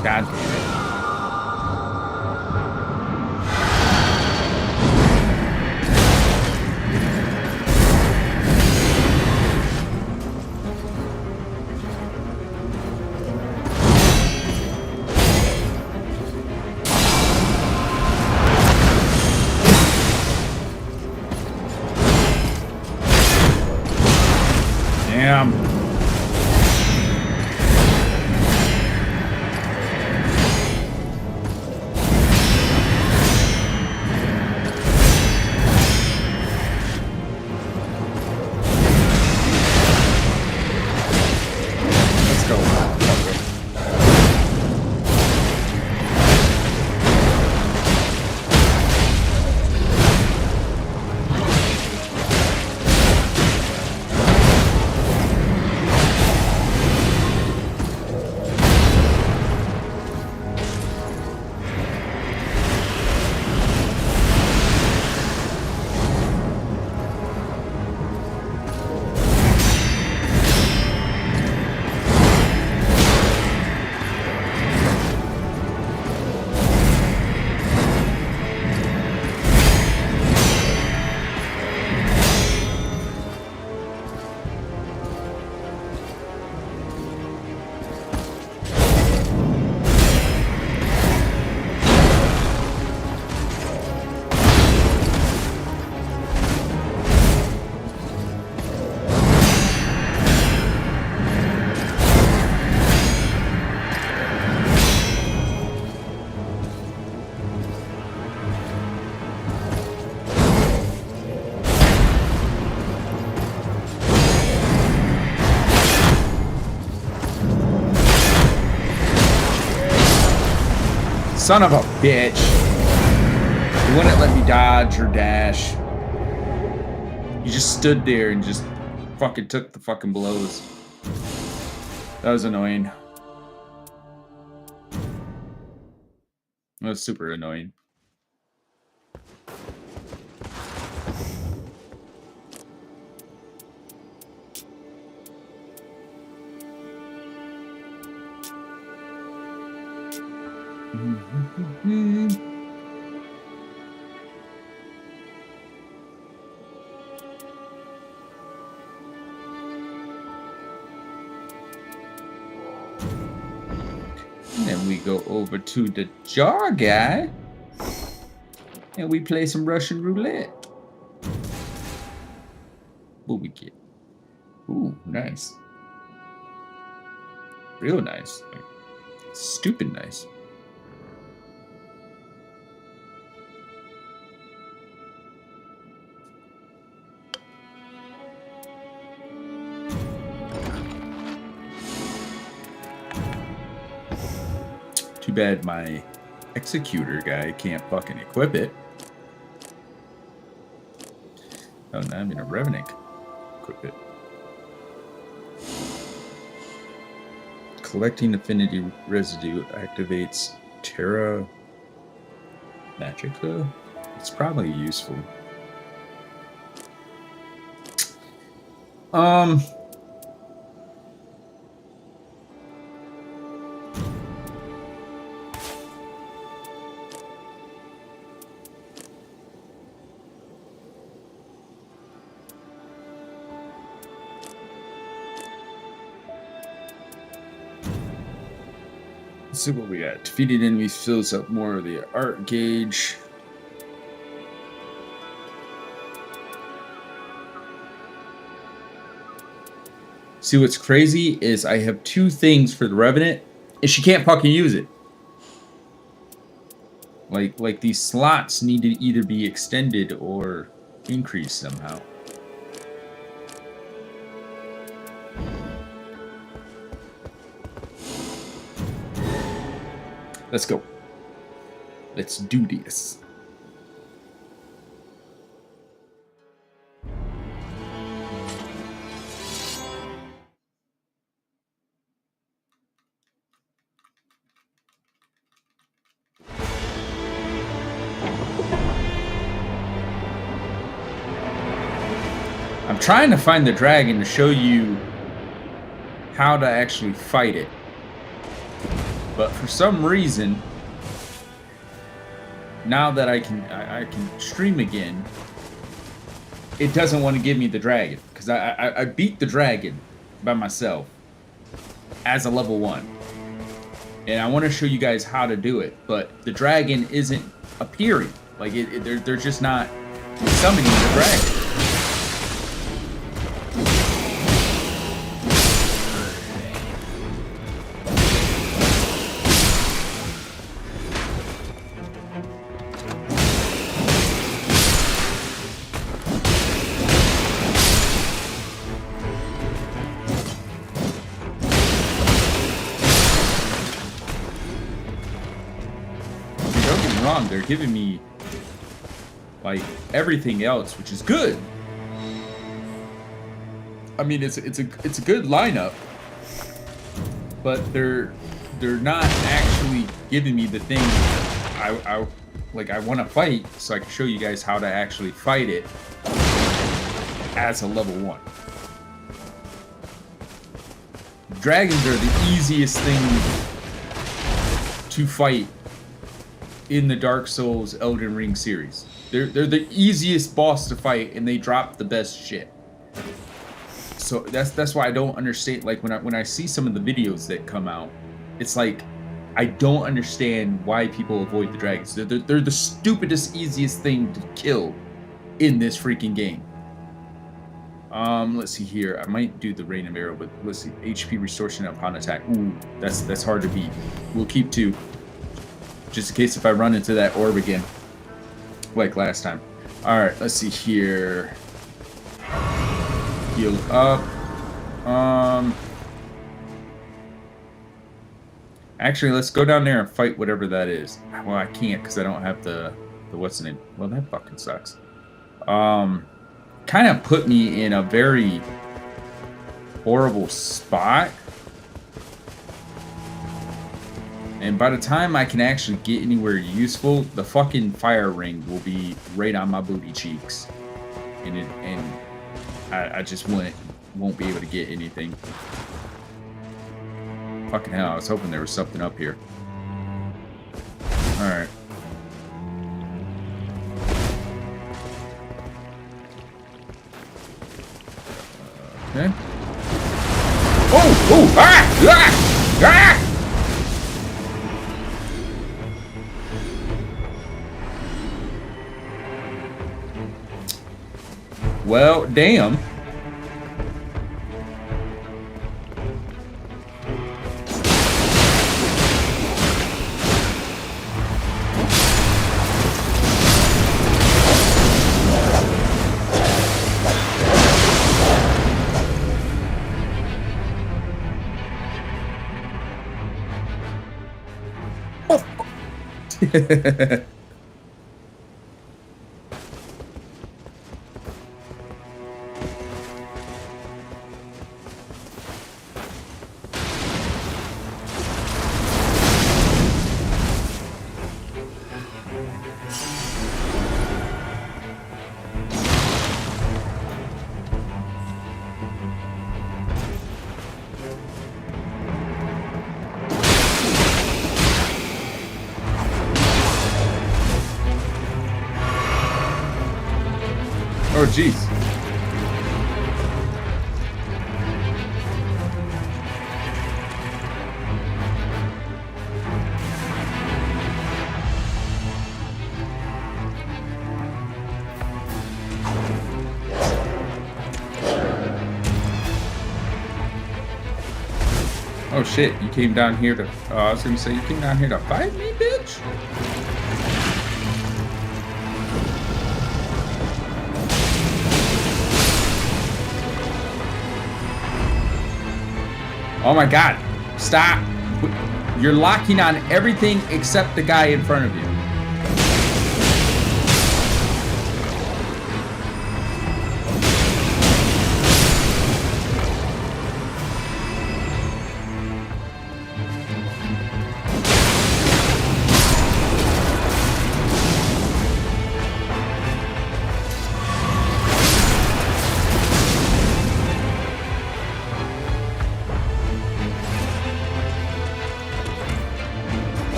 God damn it. Damn. Son of a bitch. You wouldn't let me dodge or dash. You just stood there and just fucking took the fucking blows. That was annoying. That was super annoying. And then we go over to the jar guy and we play some Russian roulette. What we get? Ooh, nice. Real nice. Like, stupid nice. Too bad my executor guy can't fucking equip it. Oh, now I'm in a Revenant equip it. Collecting affinity residue activates Terra Magica. It's probably useful. Let's see what we got. Defeated enemies fills up more of the art gauge. See, what's crazy is I have 2 things for the Revenant, and she can't fucking use it. Like these slots need to either be extended or increased somehow. Let's go. Let's do this. I'm trying to find the dragon to show you how to actually fight it. But for some reason, now that I can stream again, it doesn't want to give me the dragon. Because I beat the dragon by myself as a level 1. And I want to show you guys how to do it. But the dragon isn't appearing. Like, they're just not summoning the dragon. They're giving me like everything else, which is good. I mean, it's a good lineup, but they're not actually giving me the thing I want to fight, so I can show you guys how to actually fight it as a level 1. Dragons are the easiest thing to fight in the Dark Souls Elden Ring series. They're the easiest boss to fight, and they drop the best shit. So that's why I don't understand. Like when I see some of the videos that come out, it's like I don't understand why people avoid the dragons. They're the stupidest, easiest thing to kill in this freaking game. Let's see here. I might do the Rain of Arrow, but let's see. HP restoration upon attack. Ooh, that's hard to beat. We'll keep 2. Just in case if I run into that orb again. Like last time. Alright, let's see here. Heal up. Actually, let's go down there and fight whatever that is. Well, I can't because I don't have the what's the name? Well, that fucking sucks. Kind of put me in a very horrible spot. And by the time I can actually get anywhere useful, the fucking fire ring will be right on my booty cheeks. And I just won't be able to get anything. Fucking hell, I was hoping there was something up here. Alright. Okay. Oh! Oh! Ah! Ah! Ah! Well, damn. Oh, jeez. Oh shit, you came down here to... I was gonna say, you came down here to fight me, bitch? Oh my god, stop. You're locking on everything except the guy in front of you.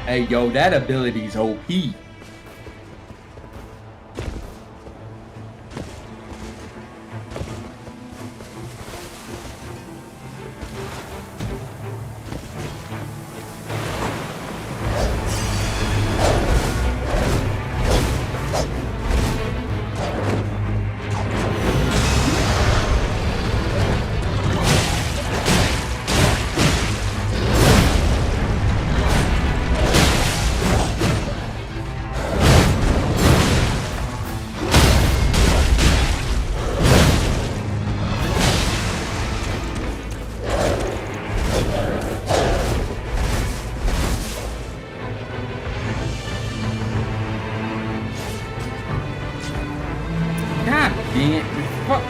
Hey, yo, that ability's OP.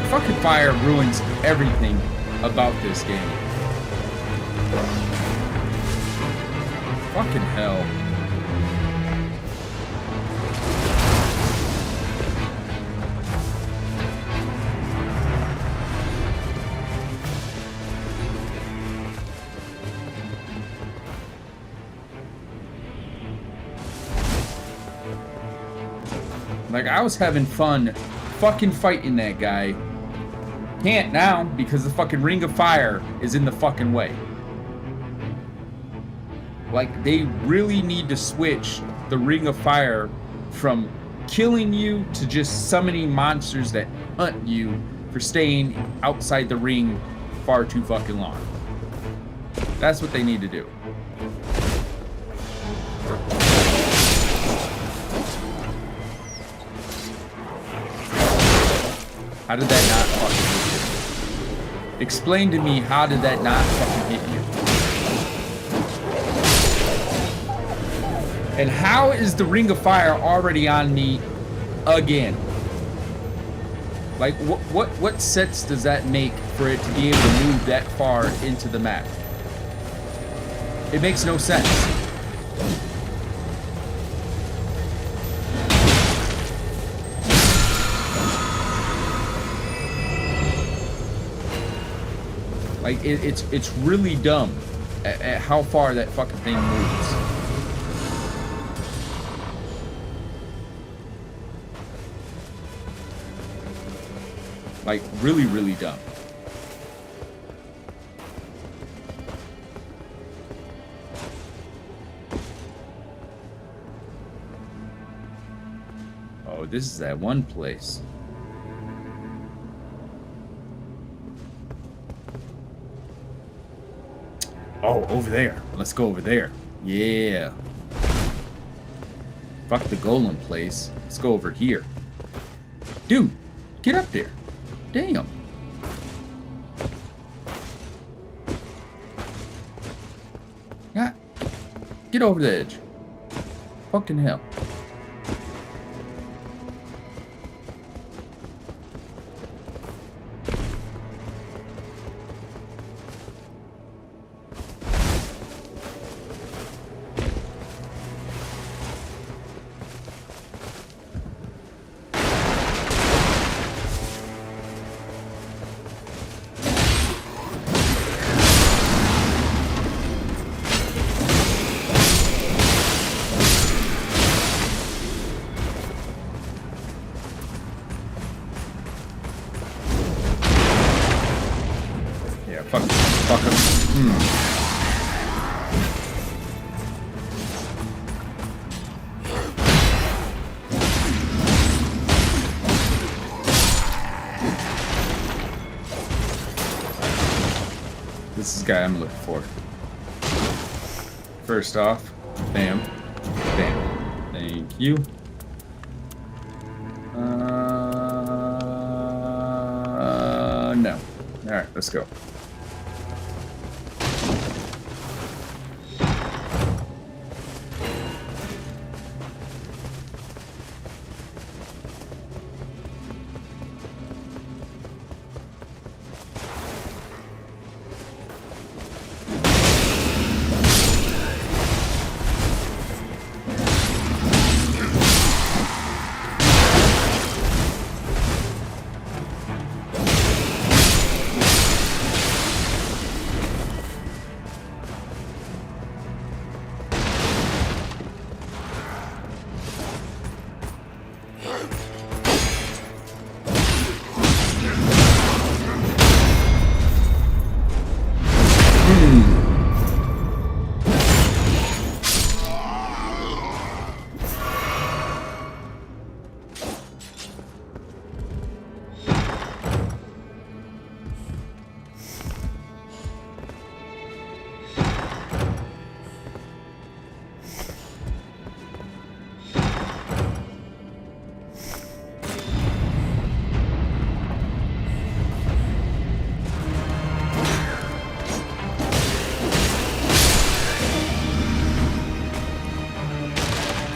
Fucking fire ruins everything about this game. Fucking hell. Like, I was having fun fucking fighting that guy. Can't now because the fucking ring of fire is in the fucking way. Like, they really need to switch the ring of fire from killing you to just summoning monsters that hunt you for staying outside the ring far too fucking long. That's what they need to do. How did that not fucking hit you? Explain to me, how did that not fucking hit you? And how is the Ring of Fire already on me again? Like, what sense does that make for it to be able to move that far into the map? It makes no sense. Like, it's really dumb at how far that fucking thing moves. Like, really, really dumb. Oh, this is that one place. Oh, over there. Let's go over there. Yeah. Fuck the golem place. Let's go over here. Dude, get up there. Damn. Yeah. Get over the edge. Fucking hell. Fuck him. This is the guy I'm looking for. First off, bam, bam. Thank you. No. Alright, let's go.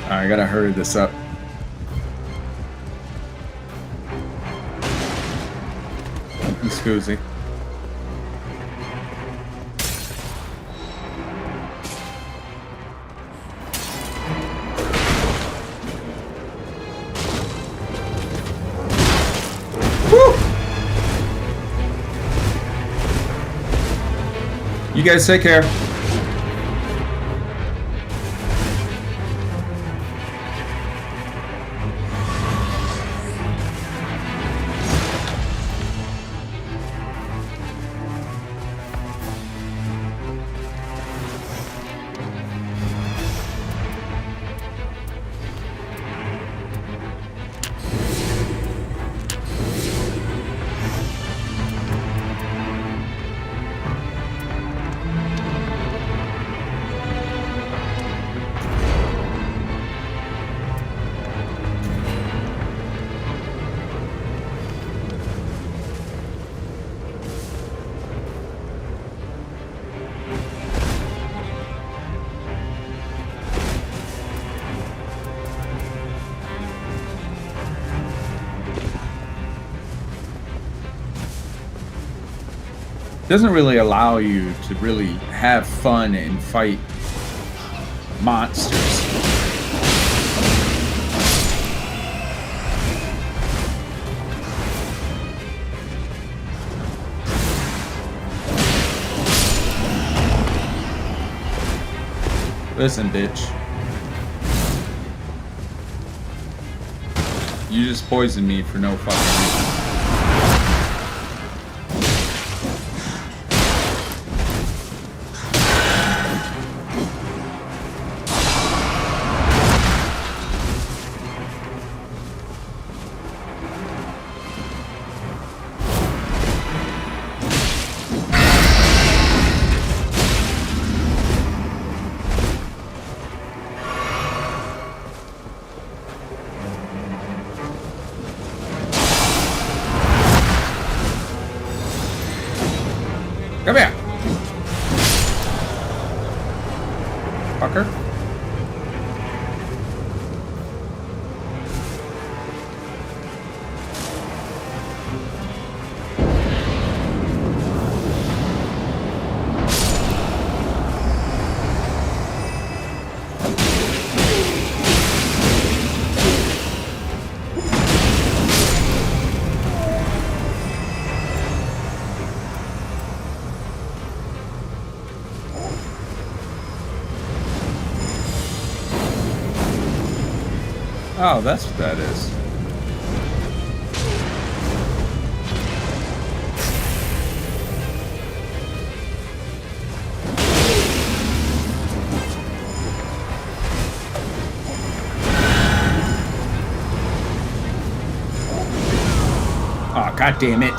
I gotta hurry this up. Scoozy. Woo! You guys take care. doesn't really allow you to really have fun and fight monsters. Listen, bitch. You just poisoned me for no fucking reason. Come here! Fucker. Oh, that's what that is. Oh, God damn it.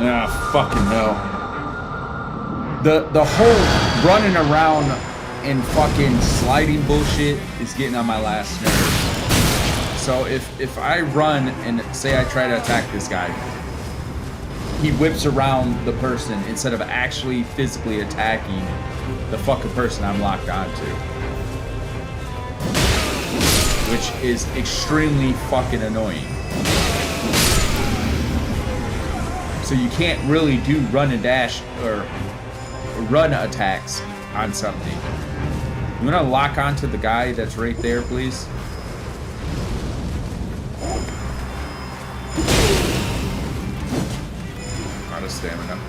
Ah, fucking hell. The whole running around and fucking sliding bullshit is getting on my last nerve. So if I run and say I try to attack this guy, he whips around the person instead of actually physically attacking the fucking person I'm locked onto. Which is extremely fucking annoying. So you can't really do run and dash or run attacks on something. I'm gonna lock onto the guy that's right there, please. Out of stamina.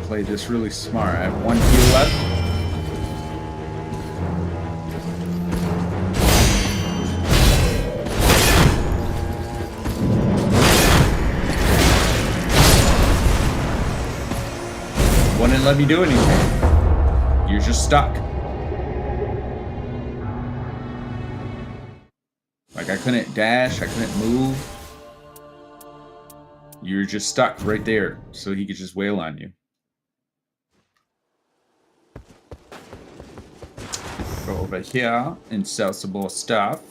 Play this really smart. I have 1 heal left. Wouldn't let me do anything. You're just stuck. Like I couldn't dash, I couldn't move. You're just stuck right there, so he could just wail on you. Go over here and sell some more stuff.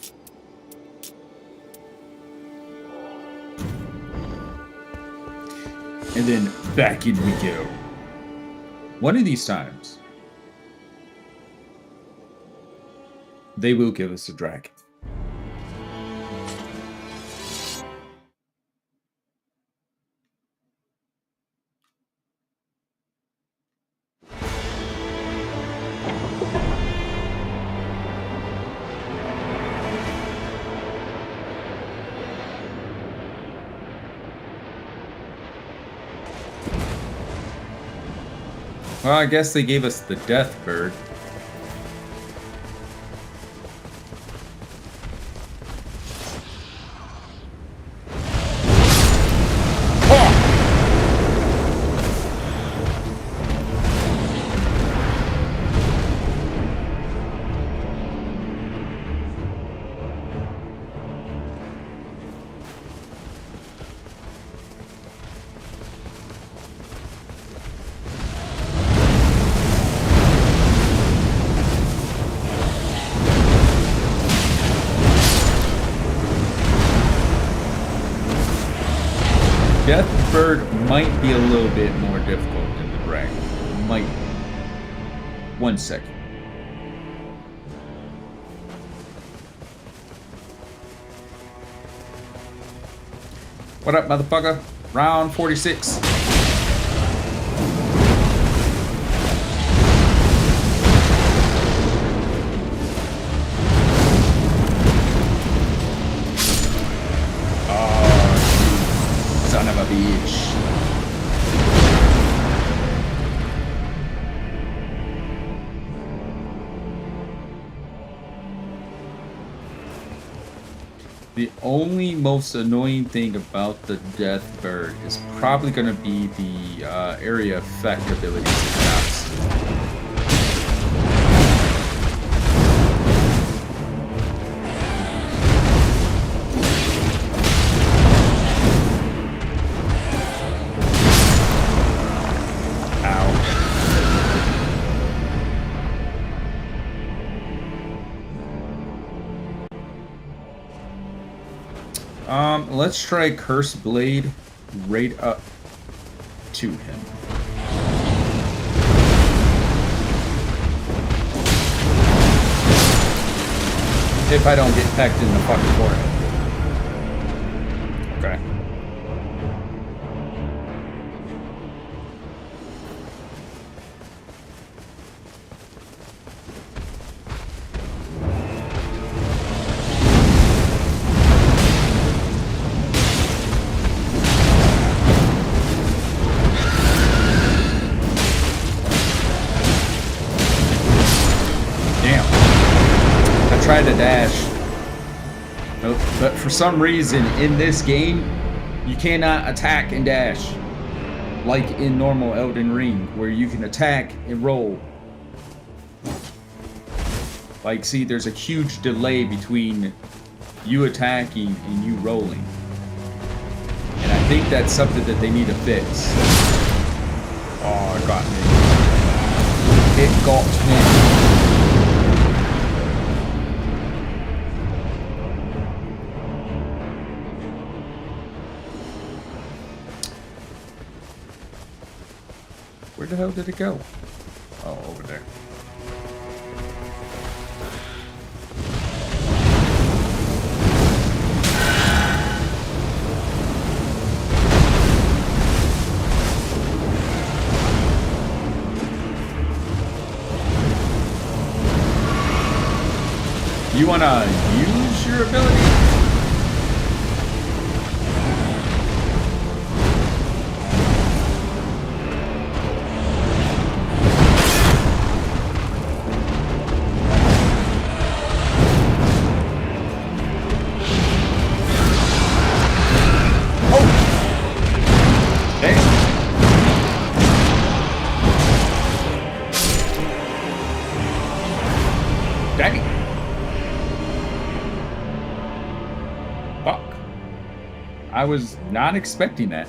And then back in we go. One of these times, they will give us a dragon. Well, I guess they gave us the death bird. Death bird might be a little bit more difficult than the dragon. Might. 1 second. What up, motherfucker? Round 46. Son of a bitch. The only most annoying thing about the death bird is probably going to be the area effect abilities it has. Let's try Curse Blade right up to him. If I don't get pecked in the fucking forehead. Okay. Try to dash. Nope. But for some reason in this game, you cannot attack and dash like in normal Elden Ring, where you can attack and roll. Like, see, there's a huge delay between you attacking and you rolling. And I think that's something that they need to fix. Oh, it got me. It got me. Where the hell did it go? Oh, over there. You want to use your ability? I was not expecting that.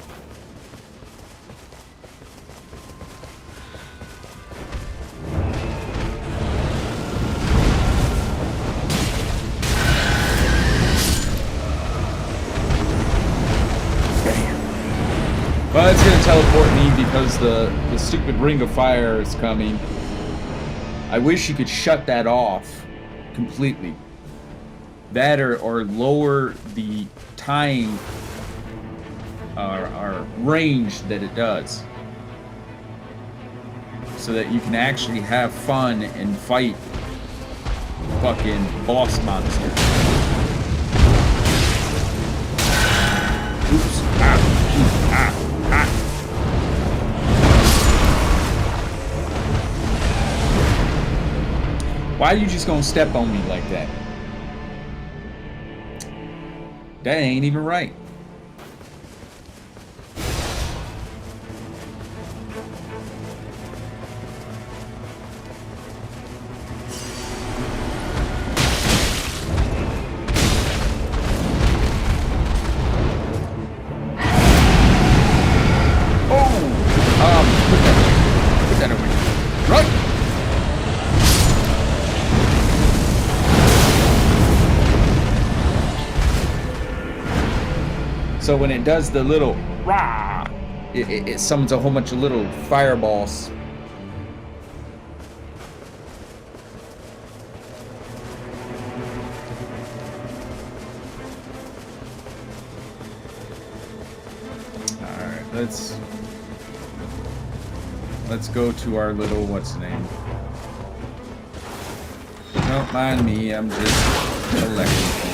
Well, it's gonna teleport me because the stupid ring of fire is coming. I wish you could shut that off completely. That or lower the time or range that it does. So that you can actually have fun and fight fucking boss monsters. Oops. Why are you just gonna step on me like that? That ain't even right. Put that over here. Right. So when it does the little rah, it summons a whole bunch of little fireballs. Alright, let's go to our little what's the name? Don't mind me, I'm just collecting things.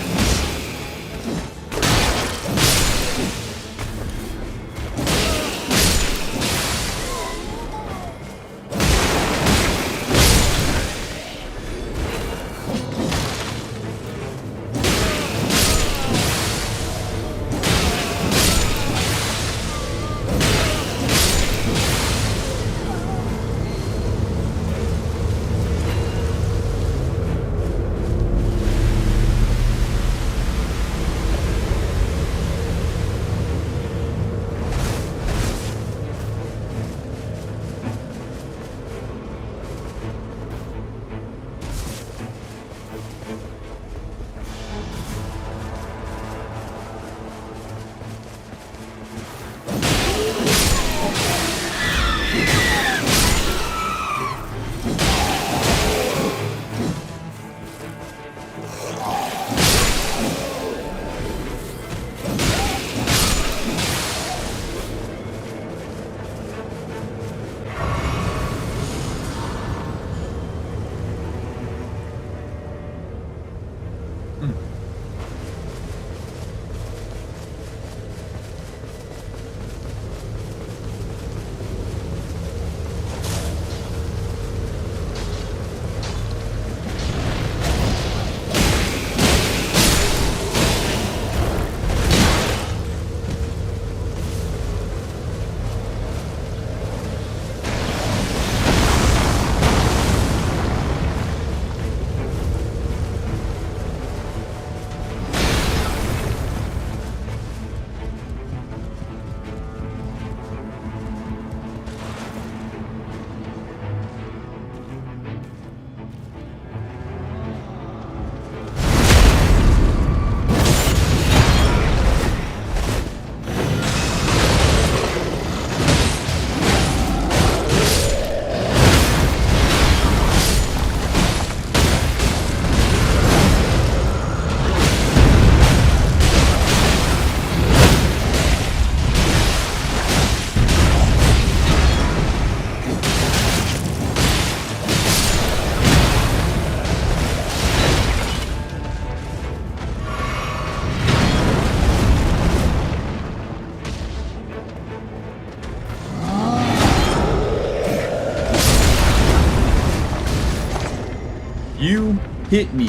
You hit me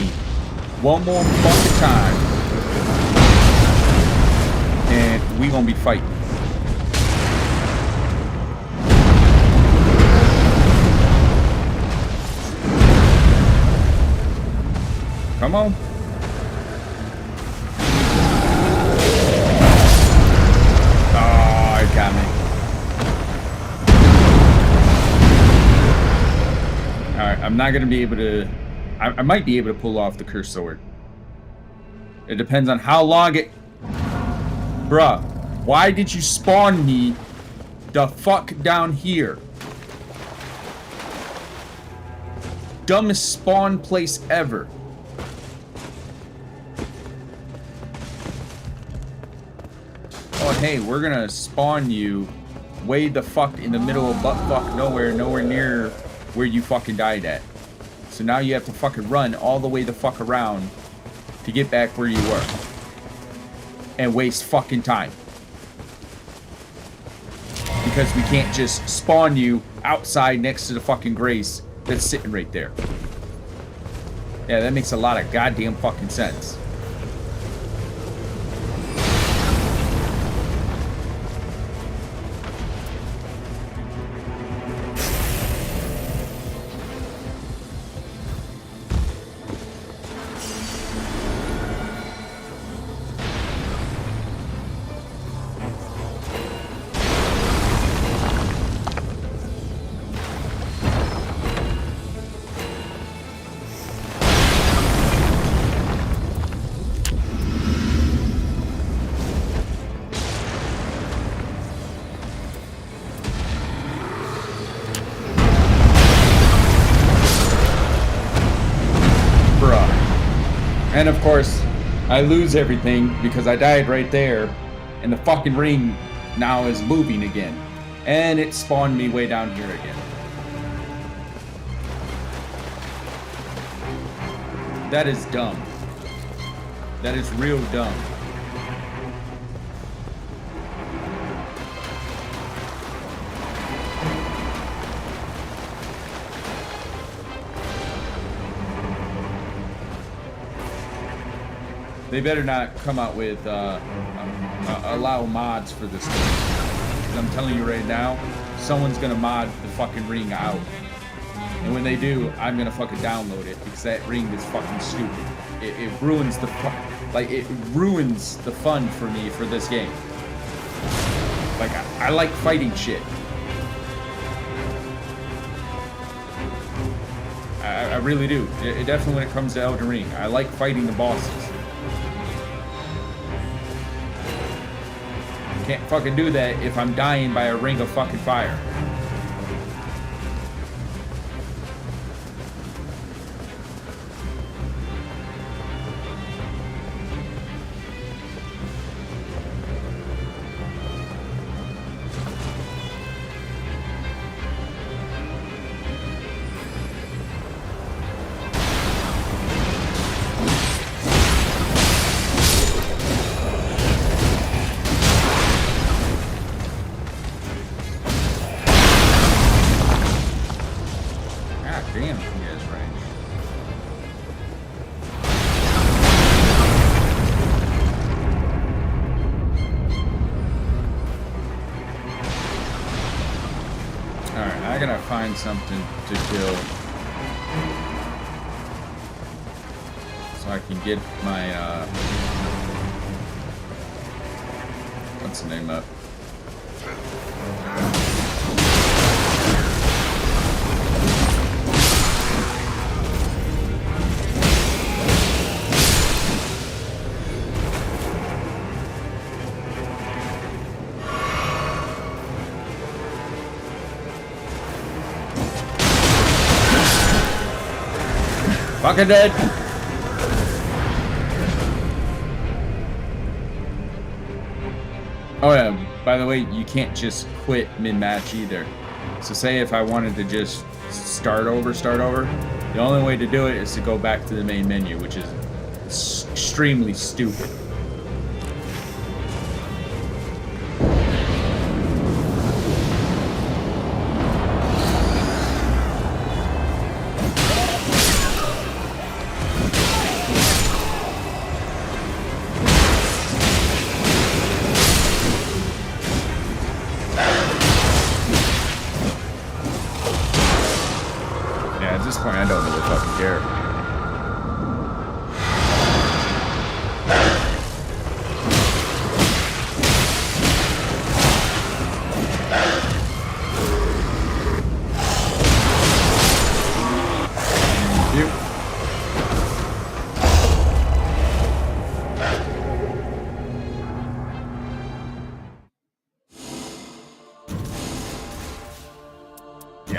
one more fucking time, and we gonna be fighting. Come on. Oh, it got me. Alright, I'm not gonna be able to... I might be able to pull off the cursed sword. It depends on how long it... Bruh, why did you spawn me the fuck down here. Dumbest spawn place ever. Oh, hey, we're gonna spawn you way the fuck in the middle of butt-fuck nowhere near where you fucking died at. So now you have to fucking run all the way the fuck around to get back where you were. And waste fucking time. Because we can't just spawn you outside next to the fucking Grace that's sitting right there. Yeah, that makes a lot of goddamn fucking sense. And of course, I lose everything because I died right there, and the fucking ring now is moving again. And it spawned me way down here again. That is dumb. That is real dumb. They better not come out with allow mods for this thing. 'Cause I'm telling you right now, someone's gonna mod the fucking ring out. And when they do, I'm gonna fucking download it because that ring is fucking stupid. It ruins the it ruins the fun for me for this game. Like I like fighting shit. I really do. It definitely when it comes to Elden Ring, I like fighting the bosses. Can't fucking do that if I'm dying by a ring of fucking fire. Something to kill so I can get my what's the name up? Fucking dead. Oh yeah, by the way, you can't just quit mid-match either. So say if I wanted to just start over, the only way to do it is to go back to the main menu, which is extremely stupid. I don't really fucking care.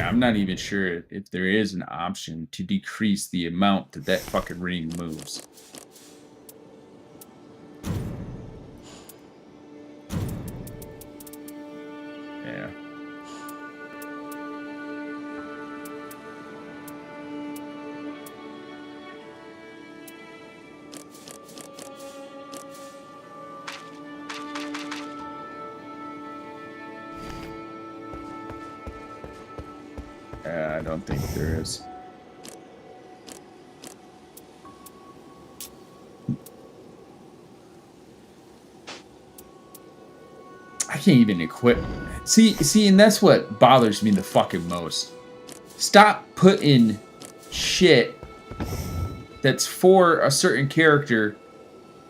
Yeah, I'm not even sure if there is an option to decrease the amount that fucking ring moves. Yeah. I don't think there is. I can't even equip. See, and that's what bothers me the fucking most. Stop putting shit that's for a certain character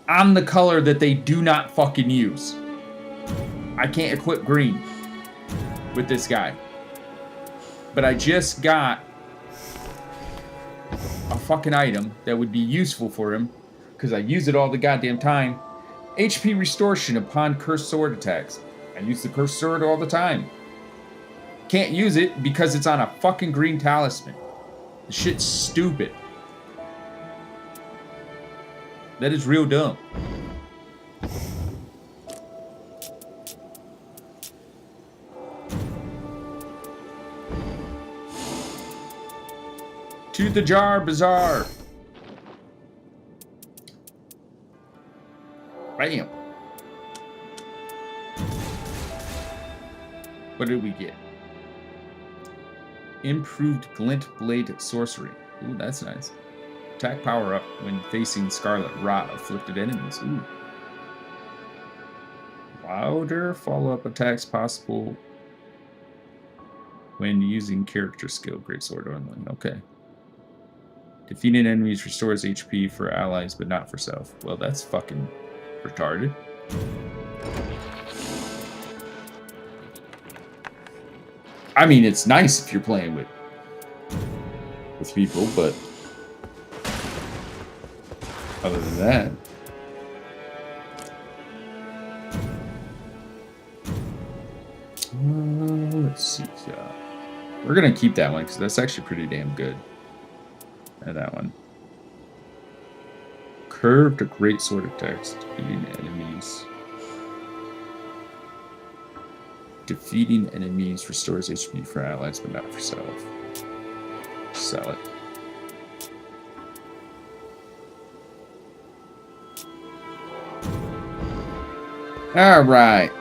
on the color that they do not fucking use. I can't equip green with this guy. But I just got a fucking item that would be useful for him because I use it all the goddamn time. HP restoration upon cursed sword attacks. I use the cursed sword all the time. Can't use it because it's on a fucking green talisman. The shit's stupid. That is real dumb. To the jar bazaar. Bam. What did we get? Improved glint blade sorcery. Ooh, that's nice. Attack power up when facing scarlet rot afflicted enemies. Ooh. Louder follow-up attacks possible when using character skill. Great sword only. Okay. Defeating enemies restores HP for allies, but not for self. Well, that's fucking retarded. I mean, it's nice if you're playing with people, but other than that, let's see. We're gonna keep that one because that's actually pretty damn good. That one. Curved great sword attacks, defeating enemies. Defeating enemies restores HP for allies, but not for self. Sell it. All right.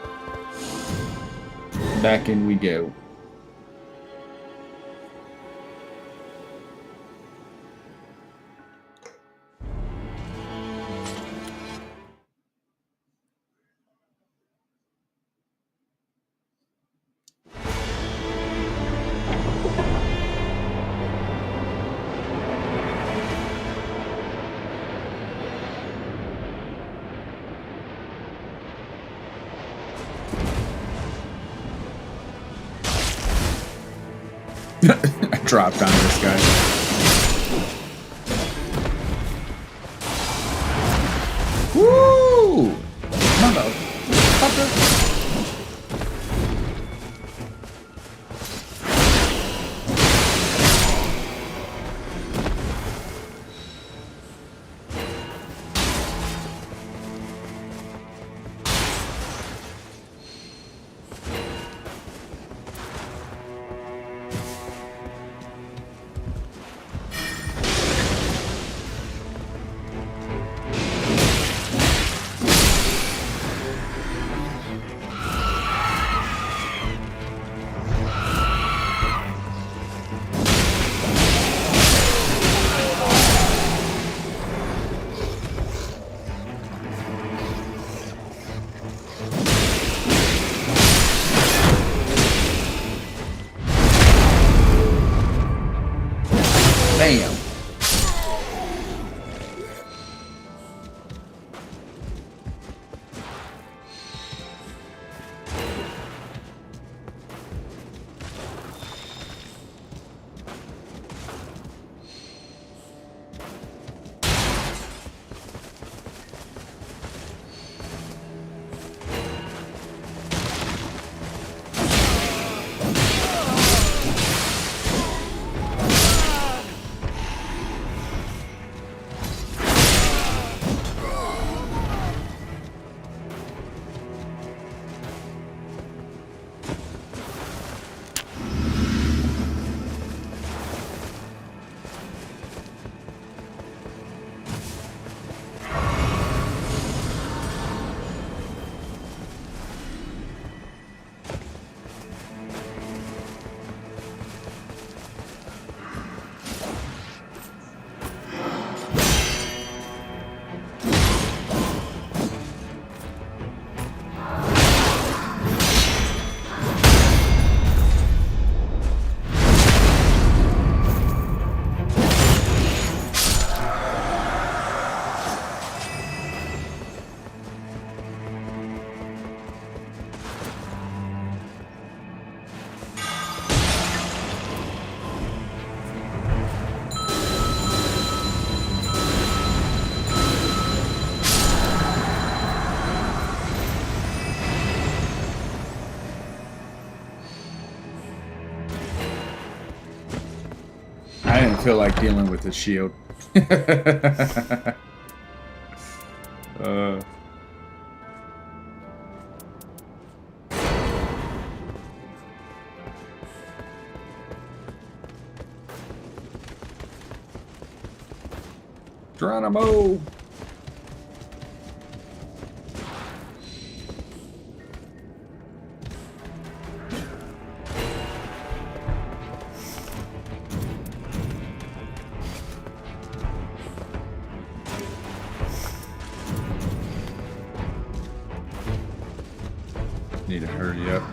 Back in we go. I dropped on this guy. Woo! Motherfucker. I didn't feel like dealing with the shield. Geronimo! Need to hurry up.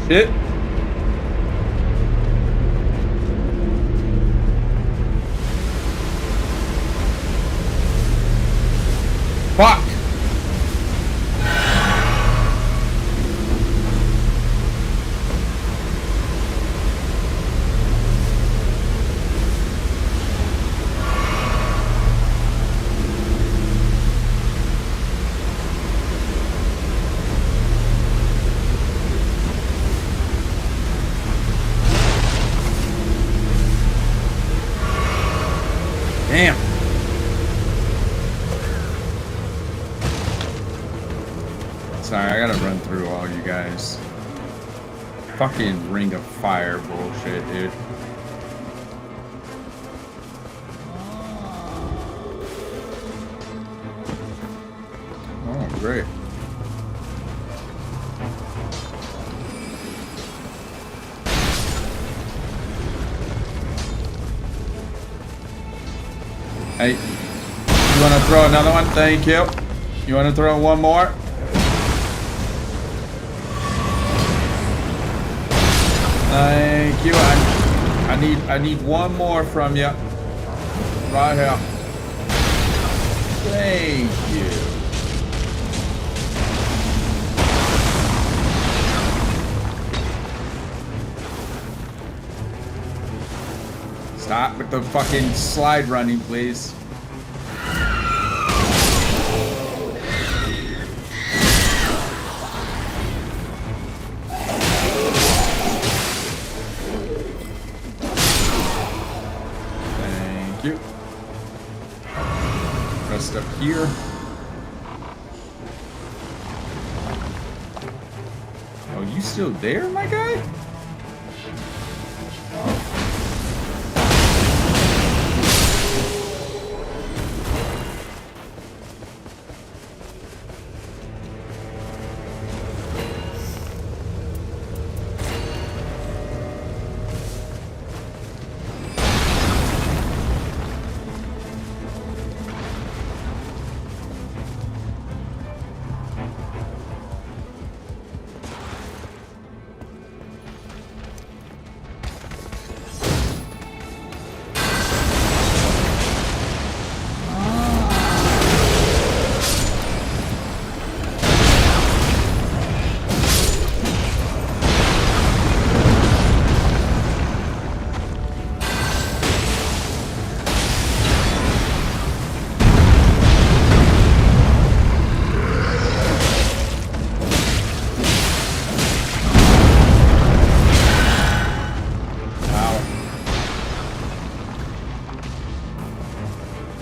Shit. Fuck. Damn. Sorry, I gotta run through all you guys. Fucking Ring of Fire bullshit, dude. Oh, great. Hey, you want to throw another one? Thank you. You want to throw one more? Thank you. I need one more from you. Right here. Thank you. Stop with the fucking slide running, please. Thank you. Rest up here. still there, my guy?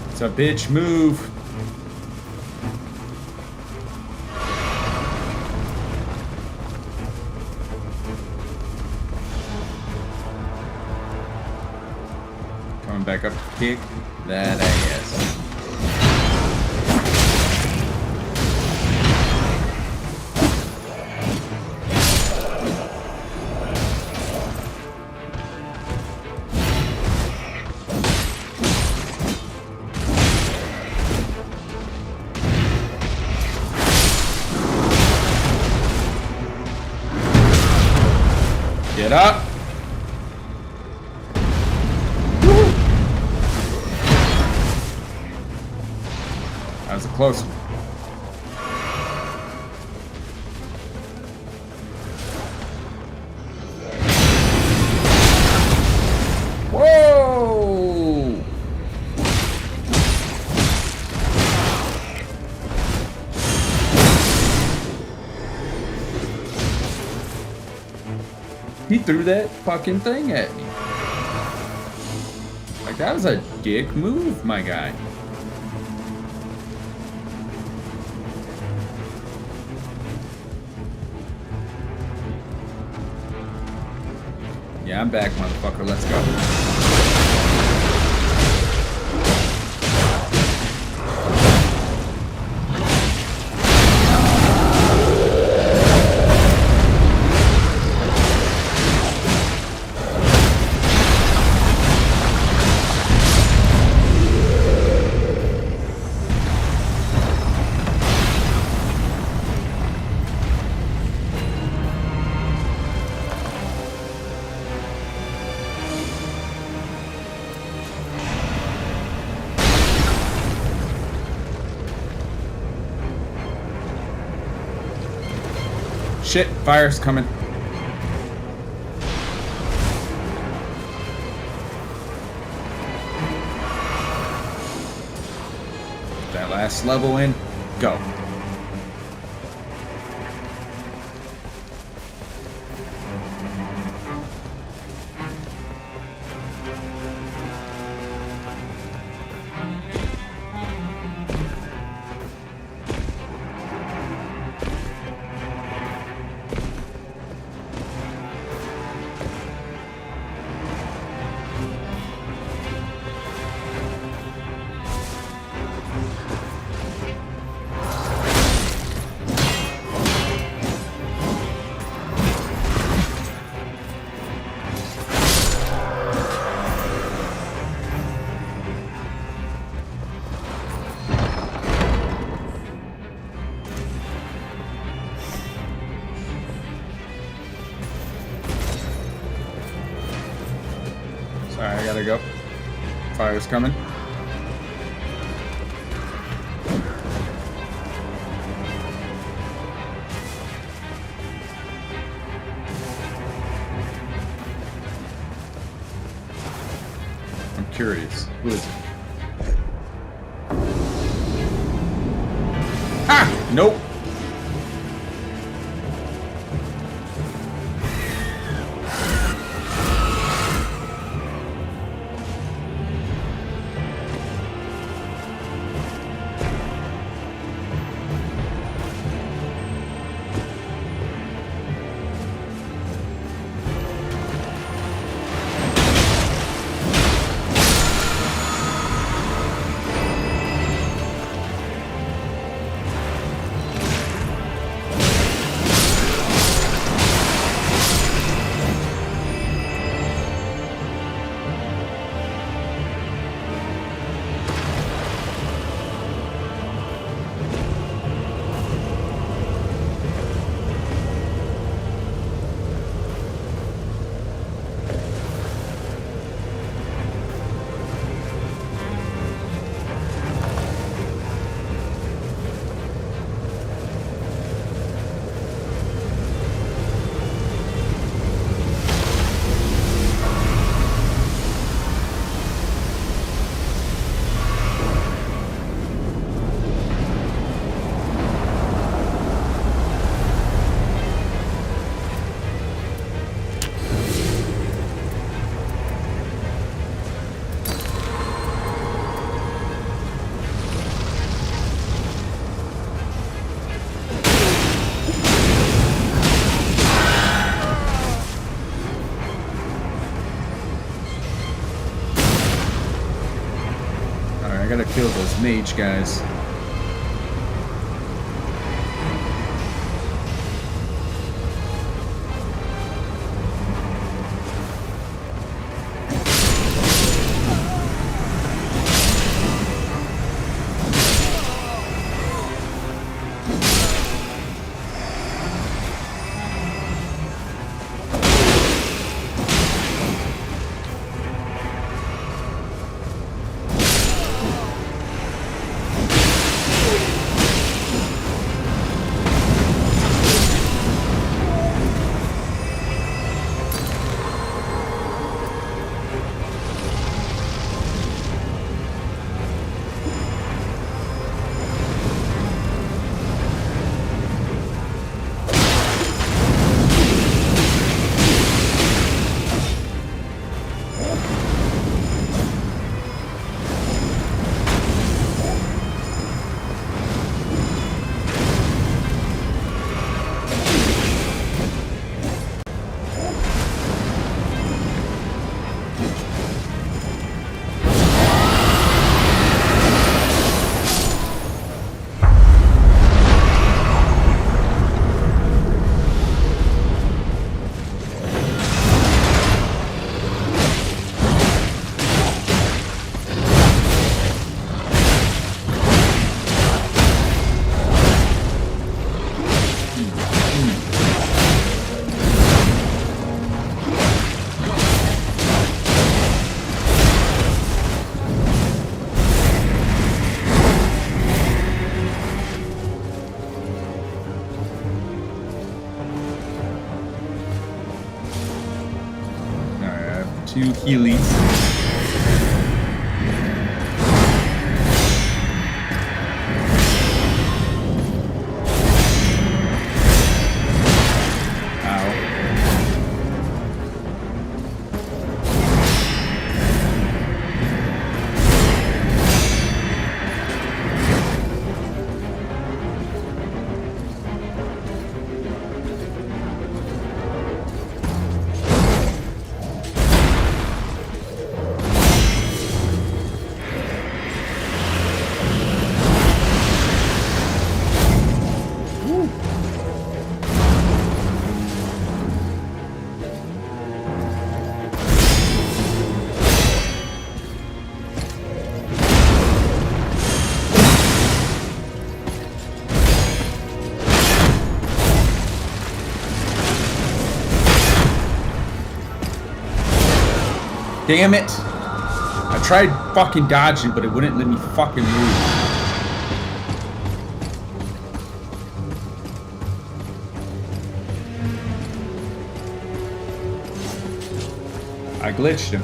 It's a bitch move. Coming back up to kick that ass. Get up! Woo. That was a close one. Whoa! He threw that fucking thing at me. Like, that was a dick move, my guy. Yeah, I'm back, motherfucker. Let's go. Shit, fire's coming. That last level in, go. Sorry, I gotta go. Fire's coming. I'm curious. Who is it? Ah! Nope. I gotta kill those mage guys. Two Heelys. Damn it! I tried fucking dodging, but it wouldn't let me fucking move. I glitched him.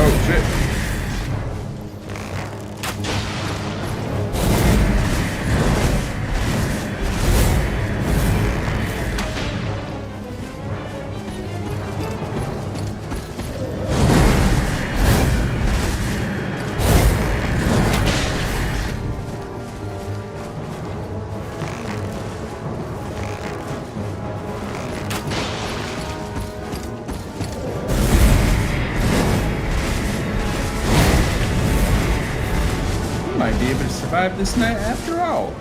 Oh shit. Might be able to survive this night after all.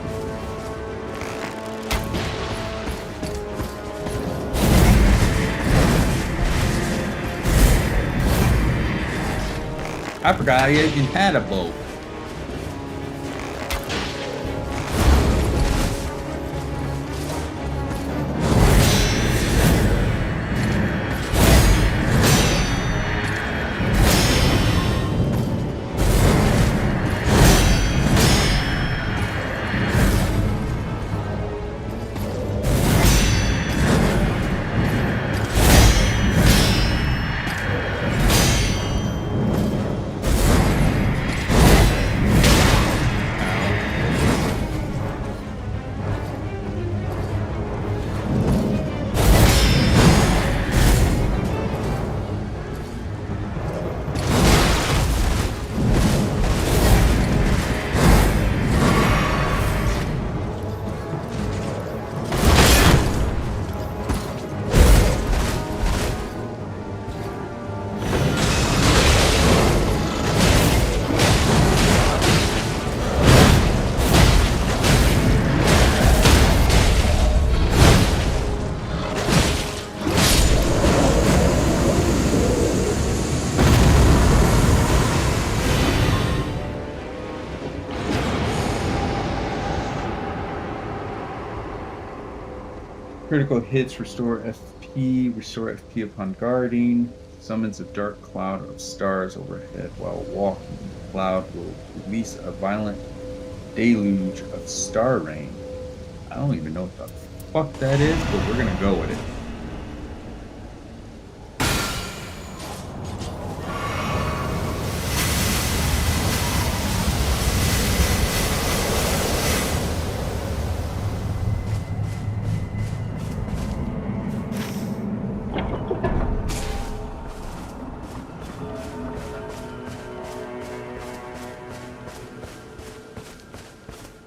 I forgot I even had a bow. Critical hits restore FP, restore FP upon guarding, summons a dark cloud of stars overhead while walking. The cloud will release a violent deluge of star rain. I don't even know what the fuck that is, but we're gonna go with it.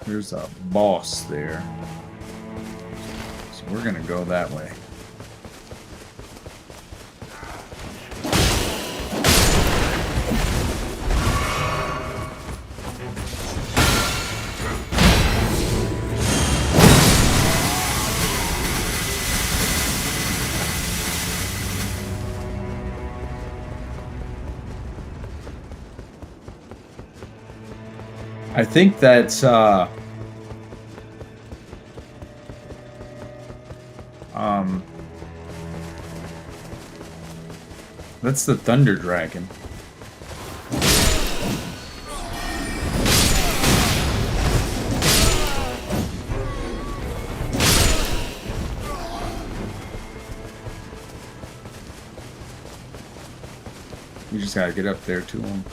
There's a boss there. So we're gonna go that way. I think that's that's the Thunder Dragon. We just gotta get up there to him.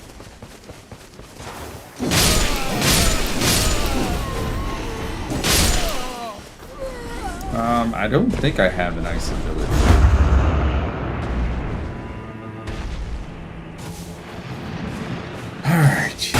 I don't think I have an ice ability. Alright.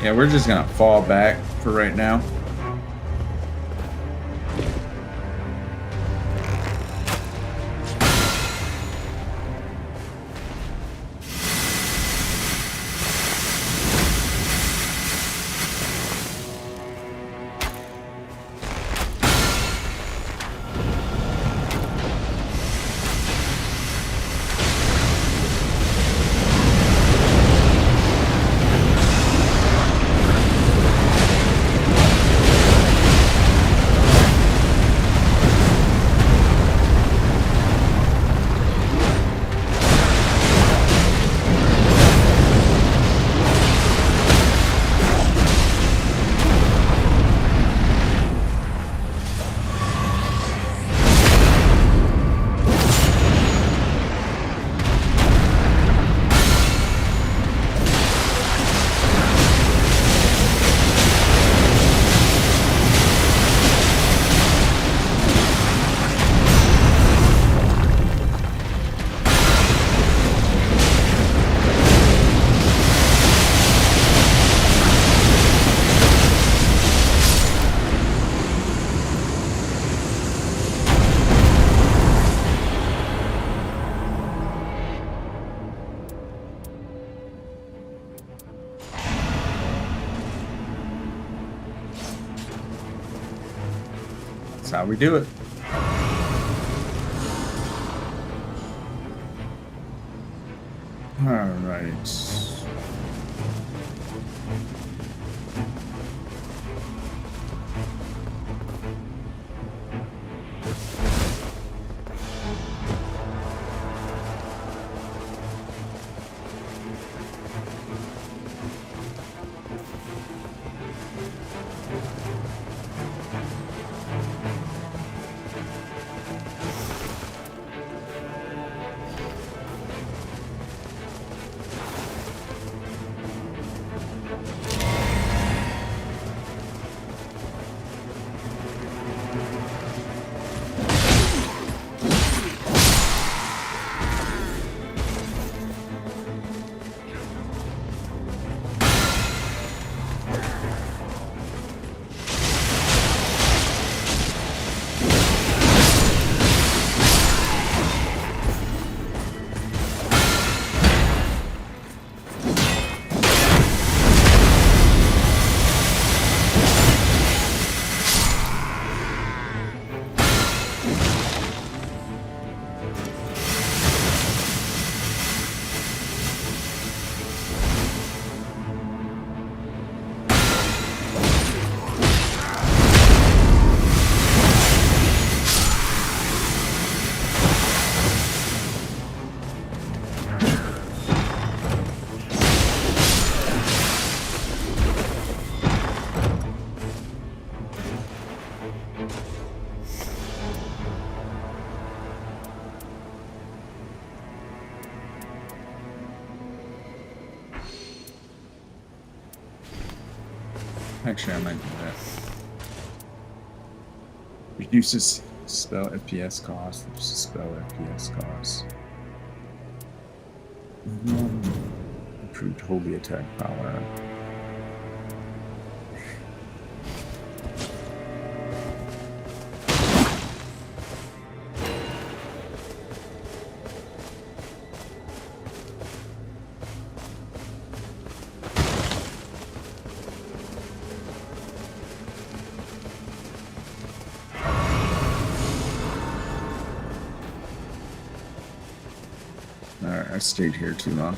Yeah, we're just gonna fall back for right now. how we do it. All right. Actually, I might do that. Reduces spell FPS cost. Reduces spell FPS cost. Improved holy attack power. Alright, I stayed here too long.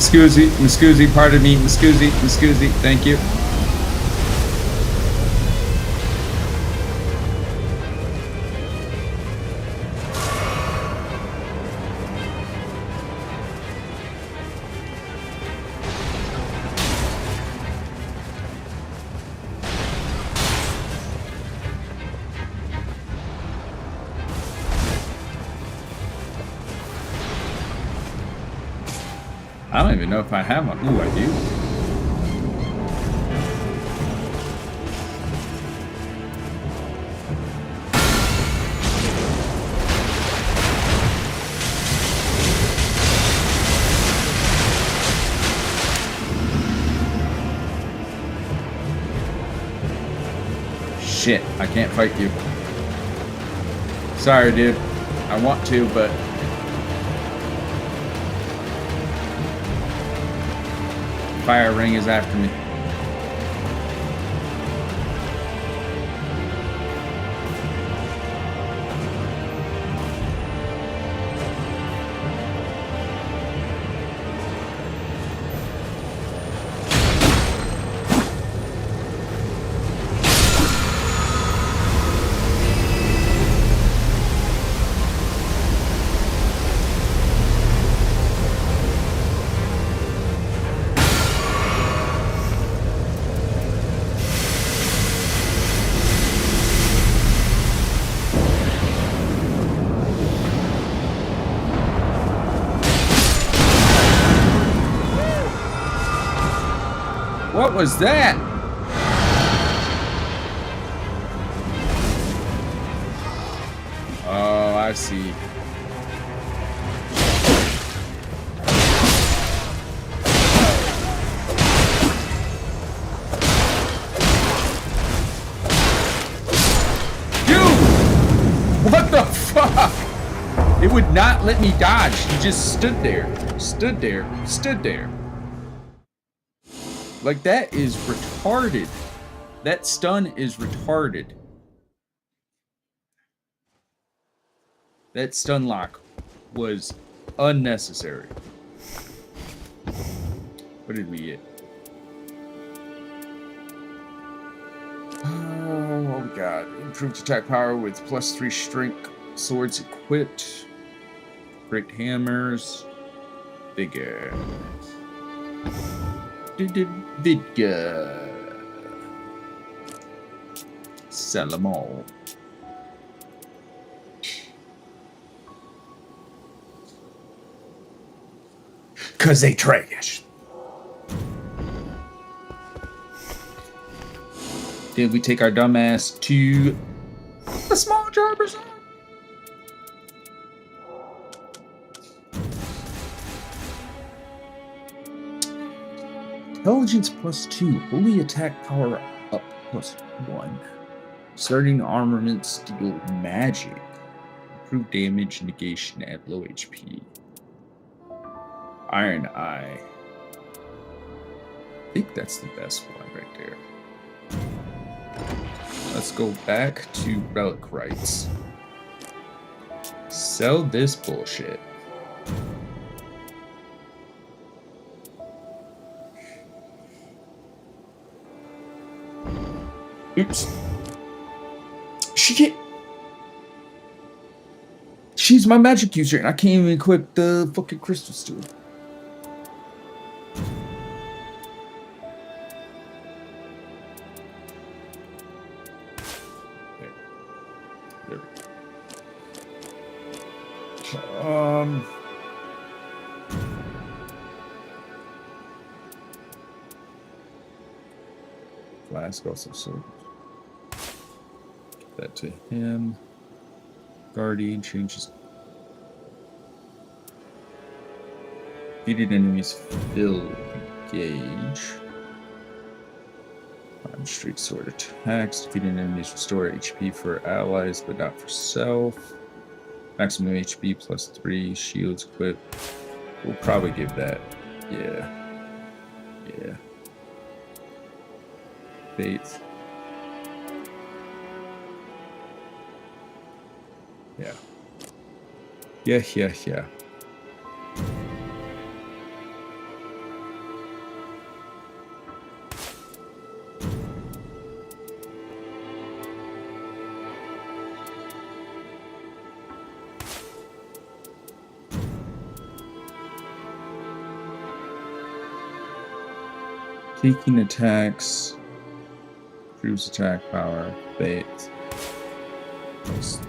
Muscusi, pardon me, Muscusi, thank you. I don't even know if I have one. Ooh, I do. Shit, I can't fight you. Sorry, dude. I want to, but... Fire ring is after me. What was that? Oh, I see. Dude! What the fuck? It would not let me dodge. He just stood there. Stood there. Stood there. Like, that is retarded. That stun is retarded. That stun lock was unnecessary. What did we get? Oh, what we got? Improved attack power with +3 strength. Swords equipped. Great hammers. Bigger. Vidga. Sell them all. Cause they trash. Did we take our dumbass to the small jar bazaar? Intelligence +2, holy attack power up +1. Starting armament steel magic. Improved damage negation at low HP. Iron Eye. I think that's the best one right there. Let's go back to Relic Rights. Sell this bullshit. Oops. She's my magic user and I can't even equip the fucking crystals to her. There. Flask also sold. Give that to him. Guardian changes. Defeated enemies fill gauge. Straight sword attacks. Defeated enemies restore HP for allies, but not for self. Maximum HP +3. Shields equipped. We'll probably give that. Yeah. Yeah. Faith. Yeah. Yeah. Taking attacks. Improves attack power. Fate. +3.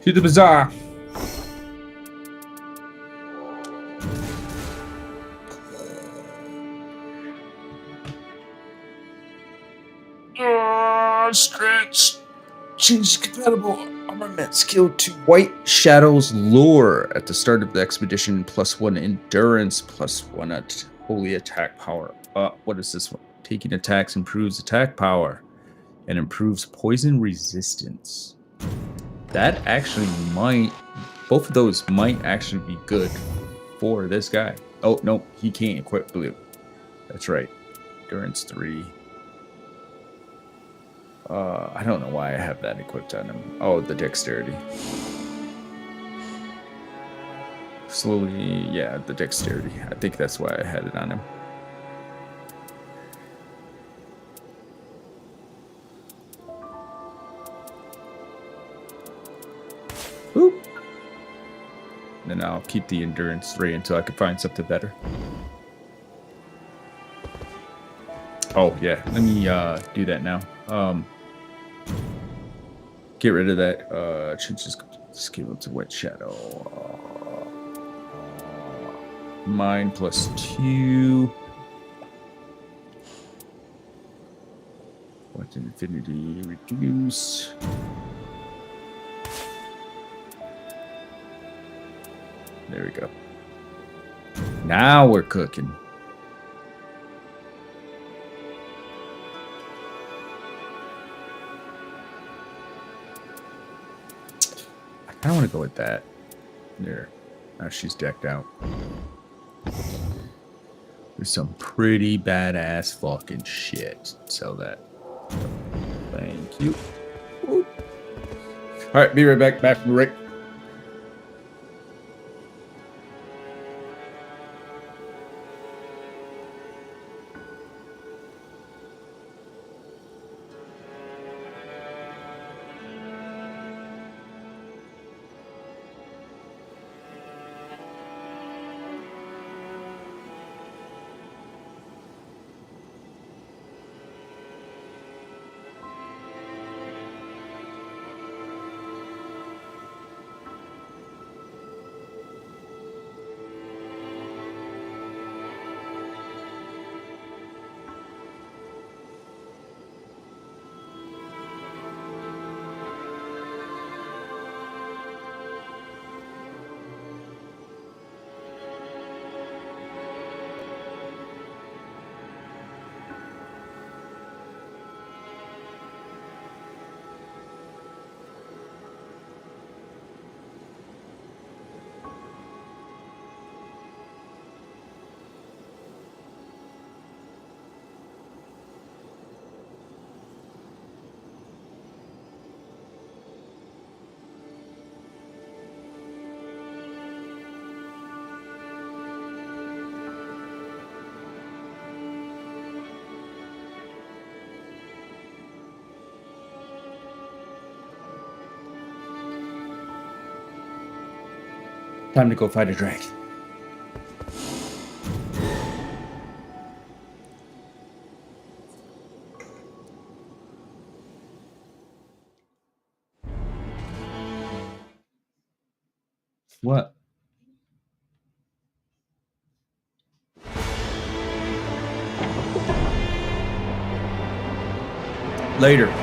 To the bazaar. Stretch. Change compatible armament skill to White Shadow's Lure at the start of the expedition. +1 endurance, +1 holy attack power. What is this one? Taking attacks improves attack power and improves poison resistance. That actually might, both of those might actually be good for this guy. Oh, no, he can't equip blue. That's right. Endurance 3. I don't know why I have that equipped on him. Oh, the dexterity. Slowly, yeah, the dexterity. I think that's why I had it on him. Boop. Then I'll keep the endurance 3 until I can find something better. Oh, yeah, let me do that now. Get rid of that. Should just skill to Wet Shadow. Mine +2. What infinity reduce? There we go. Now we're cooking. I don't want to go with that. There. Now she's decked out. There's some pretty badass fucking shit. Sell that. Thank you. Woo. All right, be right back. Back from the break. Time to go fight a dragon. What? Later.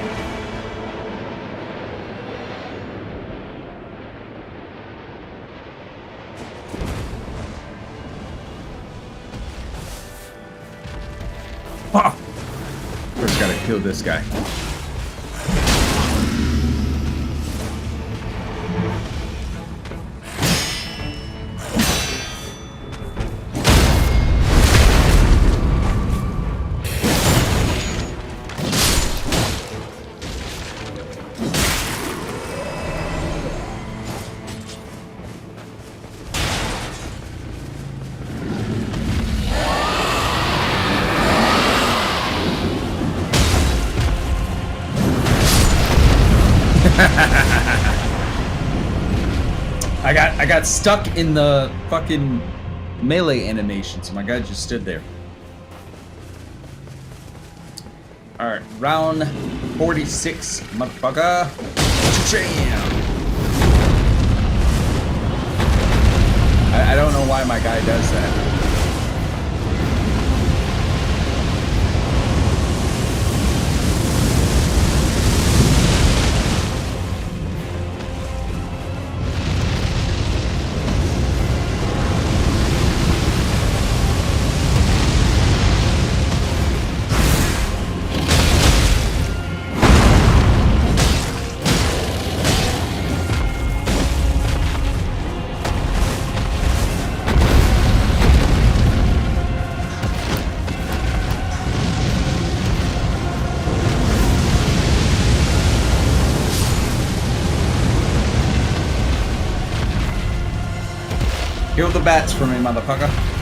Ah! First gotta kill this guy. I got stuck in the fucking melee animation, so my guy just stood there. Alright, round 46, motherfucker. Cha-cham! I don't know why my guy does that. Kill the bats for me, motherfucker.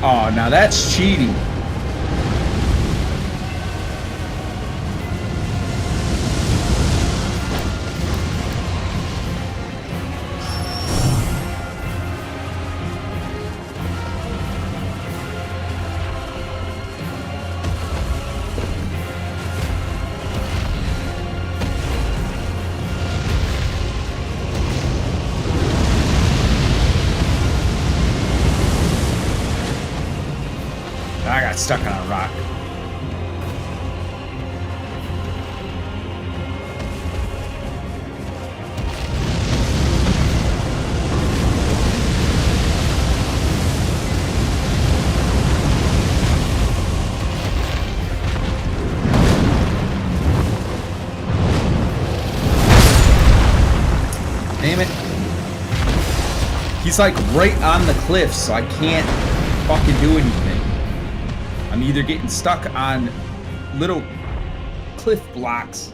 Oh, now that's cheating. I got stuck on a rock. Damn it. He's like right on the cliff, so I can't fucking do anything. I'm either getting stuck on little cliff blocks.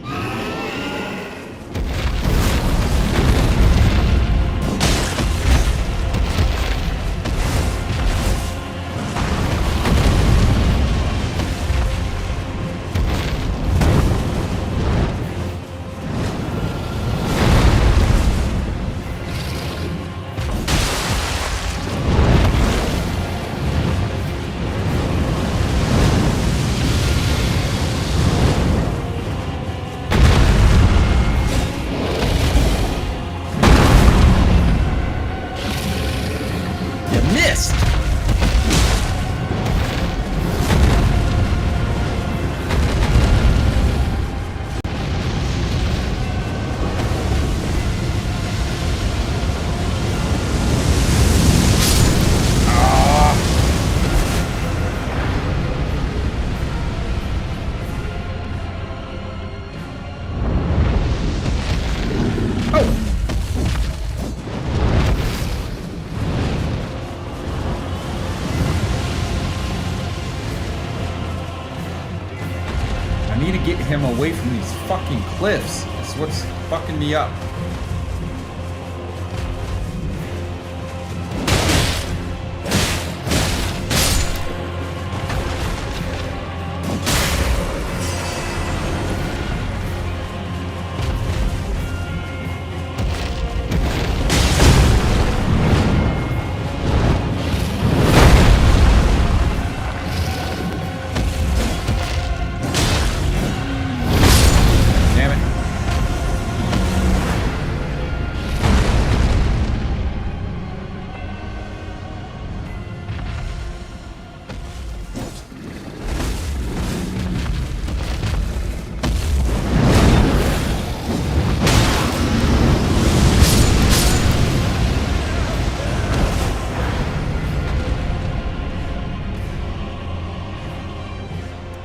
Get him away from these fucking cliffs. That's what's fucking me up.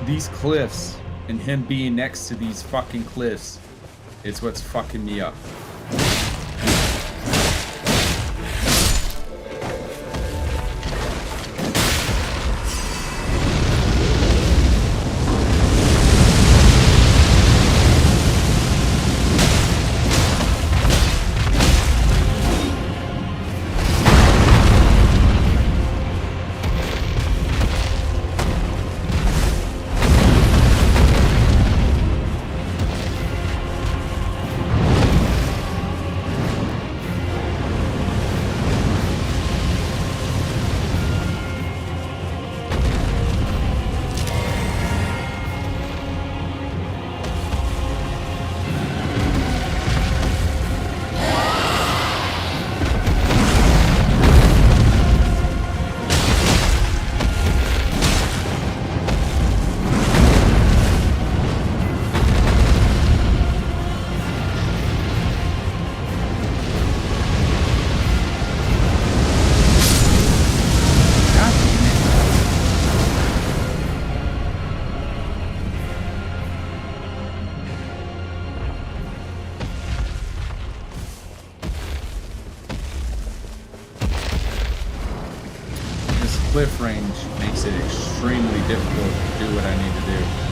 these cliffs and him being next to these fucking cliffs is what's fucking me up. Cliff range makes it extremely difficult to do what I need to do.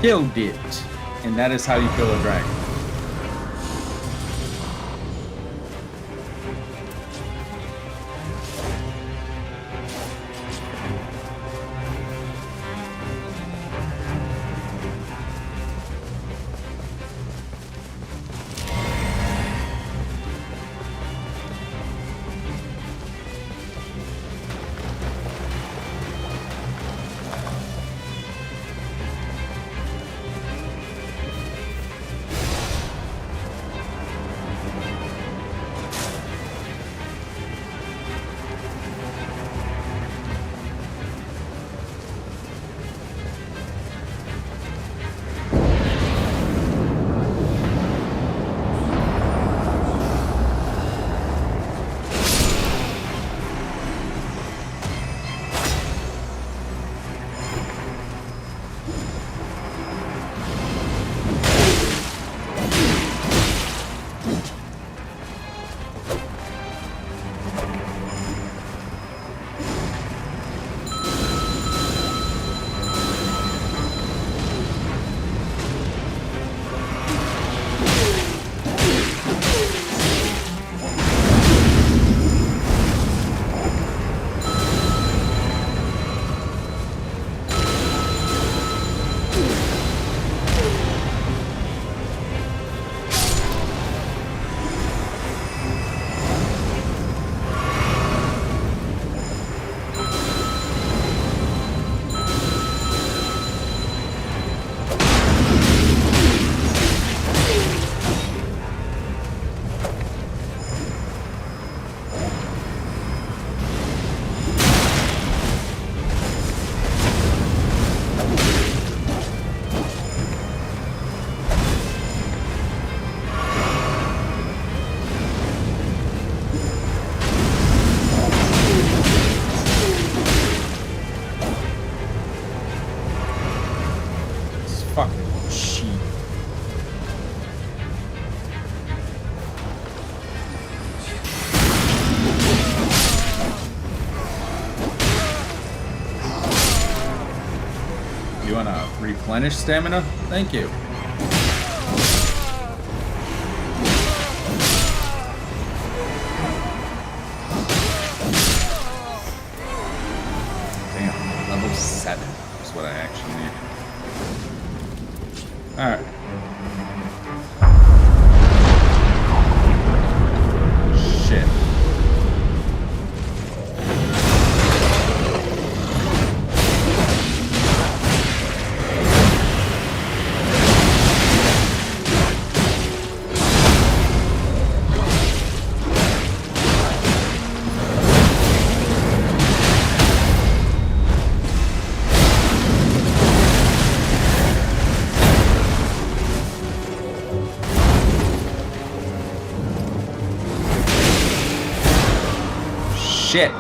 killed it. And that is how you kill a dragon. Fucking cheap. You wanna replenish stamina? Thank you. Damn, level 7 is what I actually need. Alright. Shit. Shit.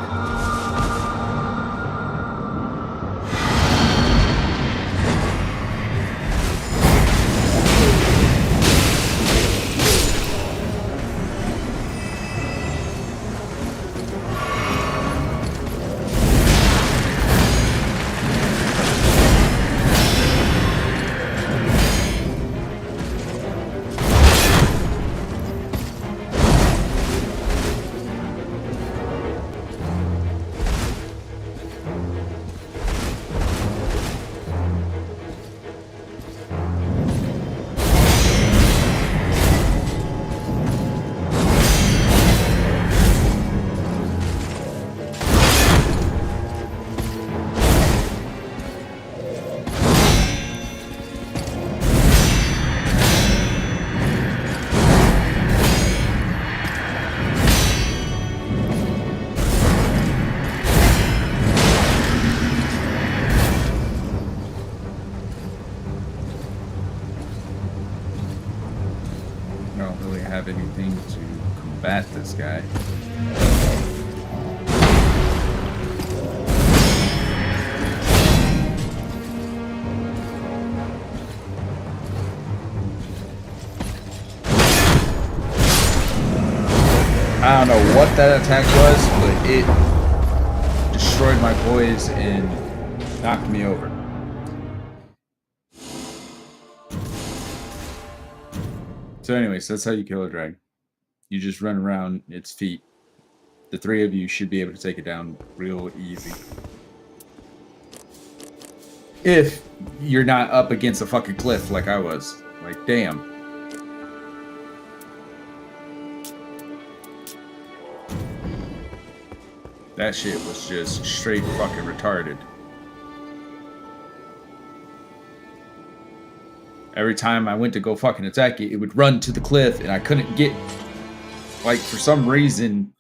Have anything to combat this guy. I don't know what that attack was, but it destroyed my poise and knocked me over. So anyways, that's how you kill a dragon. You just run around its feet. The three of you should be able to take it down real easy. If you're not up against a fucking cliff like I was. Like, damn. That shit was just straight fucking retarded. Every time I went to go fucking attack it, it would run to the cliff and I couldn't get... Like, for some reason,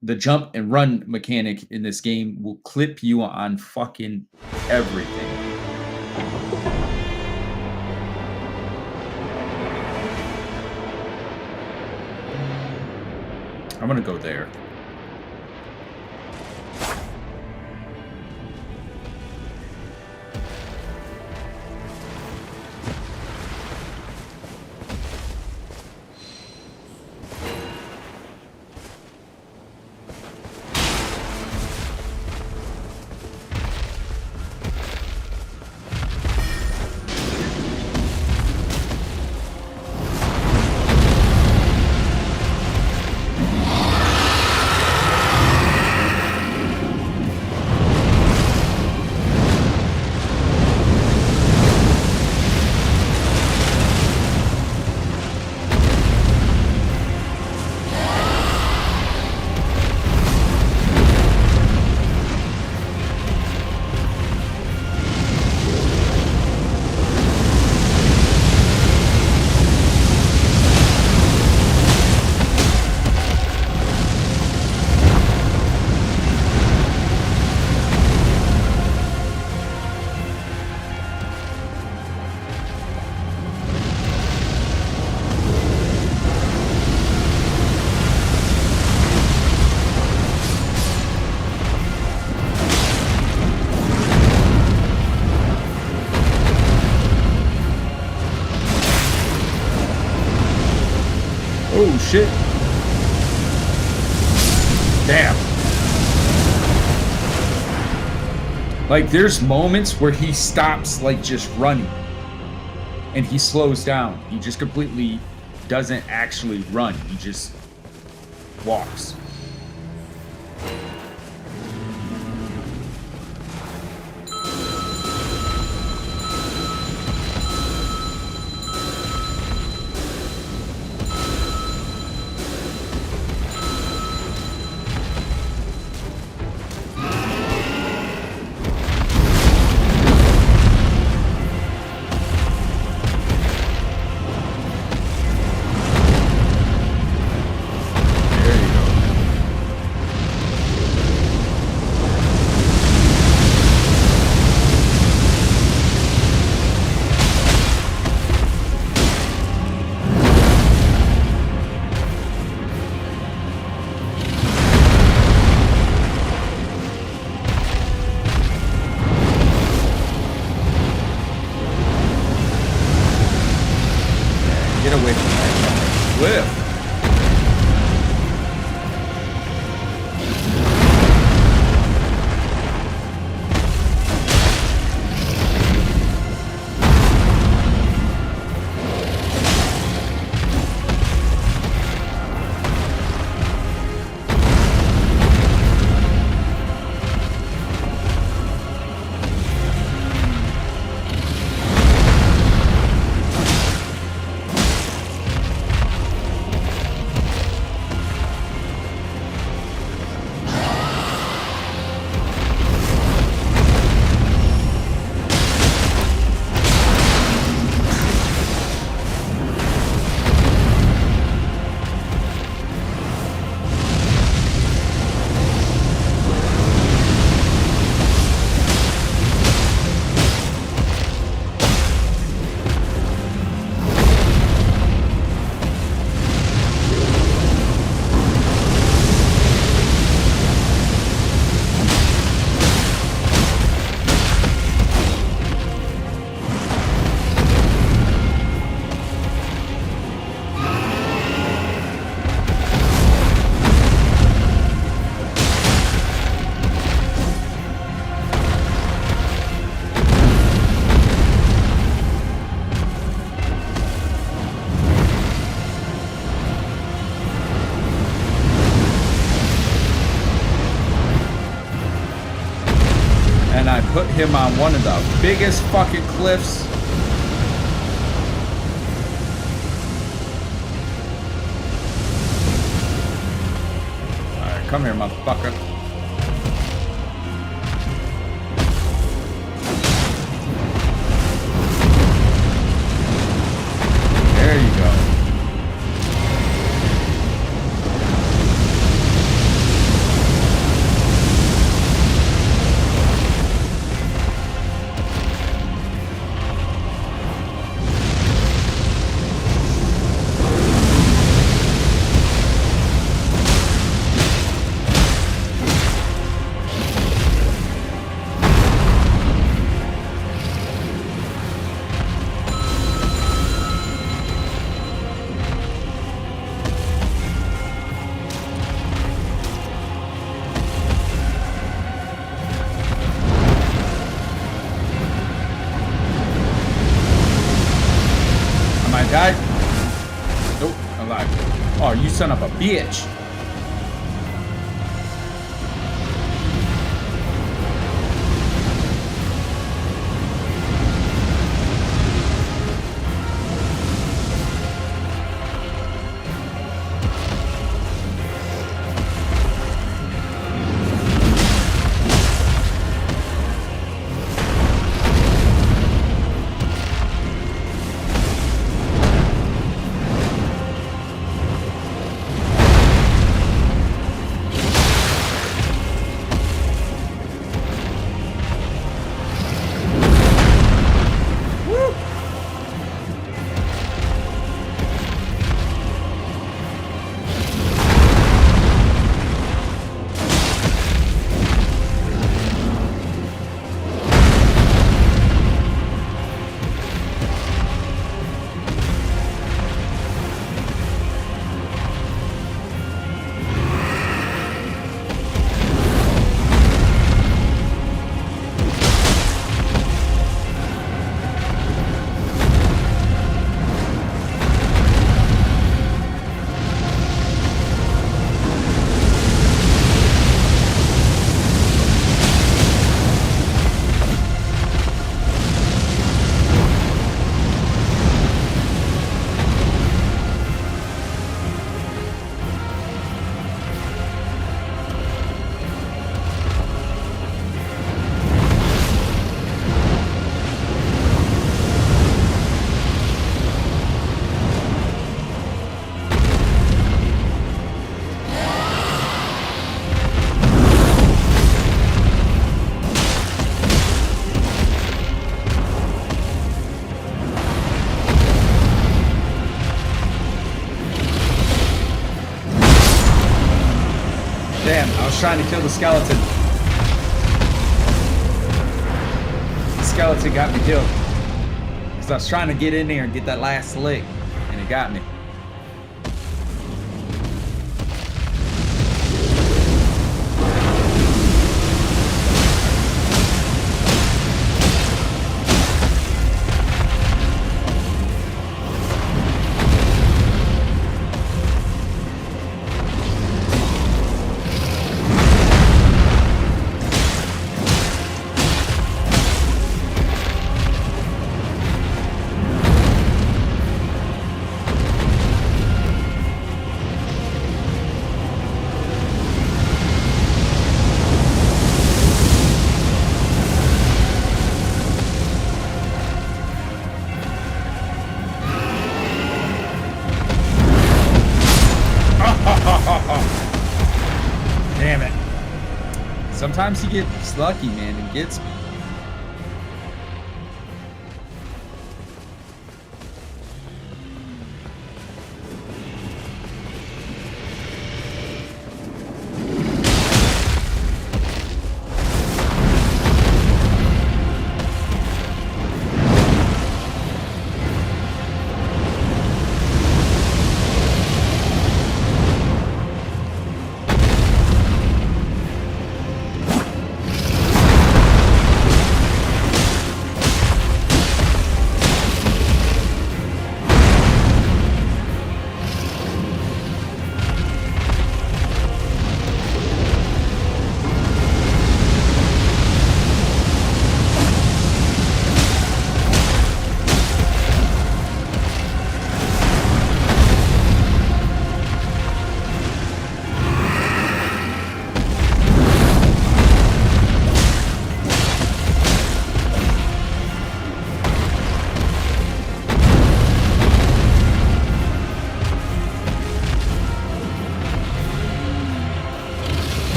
the jump and run mechanic in this game will clip you on fucking everything. I'm gonna go there. Oh shit. Damn. Like, there's moments where he stops, like, just running. And he slows down. He just completely doesn't actually run. He just walks. There you go. and I put him on one of the biggest fucking cliffs. Alright, come here, motherfucker. There you go. Died? Nope, alive. Oh, you son of a bitch. Damn, I was trying to kill the skeleton. The skeleton got me killed. Because I was trying to get in there and get that last lick, and it got me. Damn it. Sometimes he gets lucky, man, and gets me.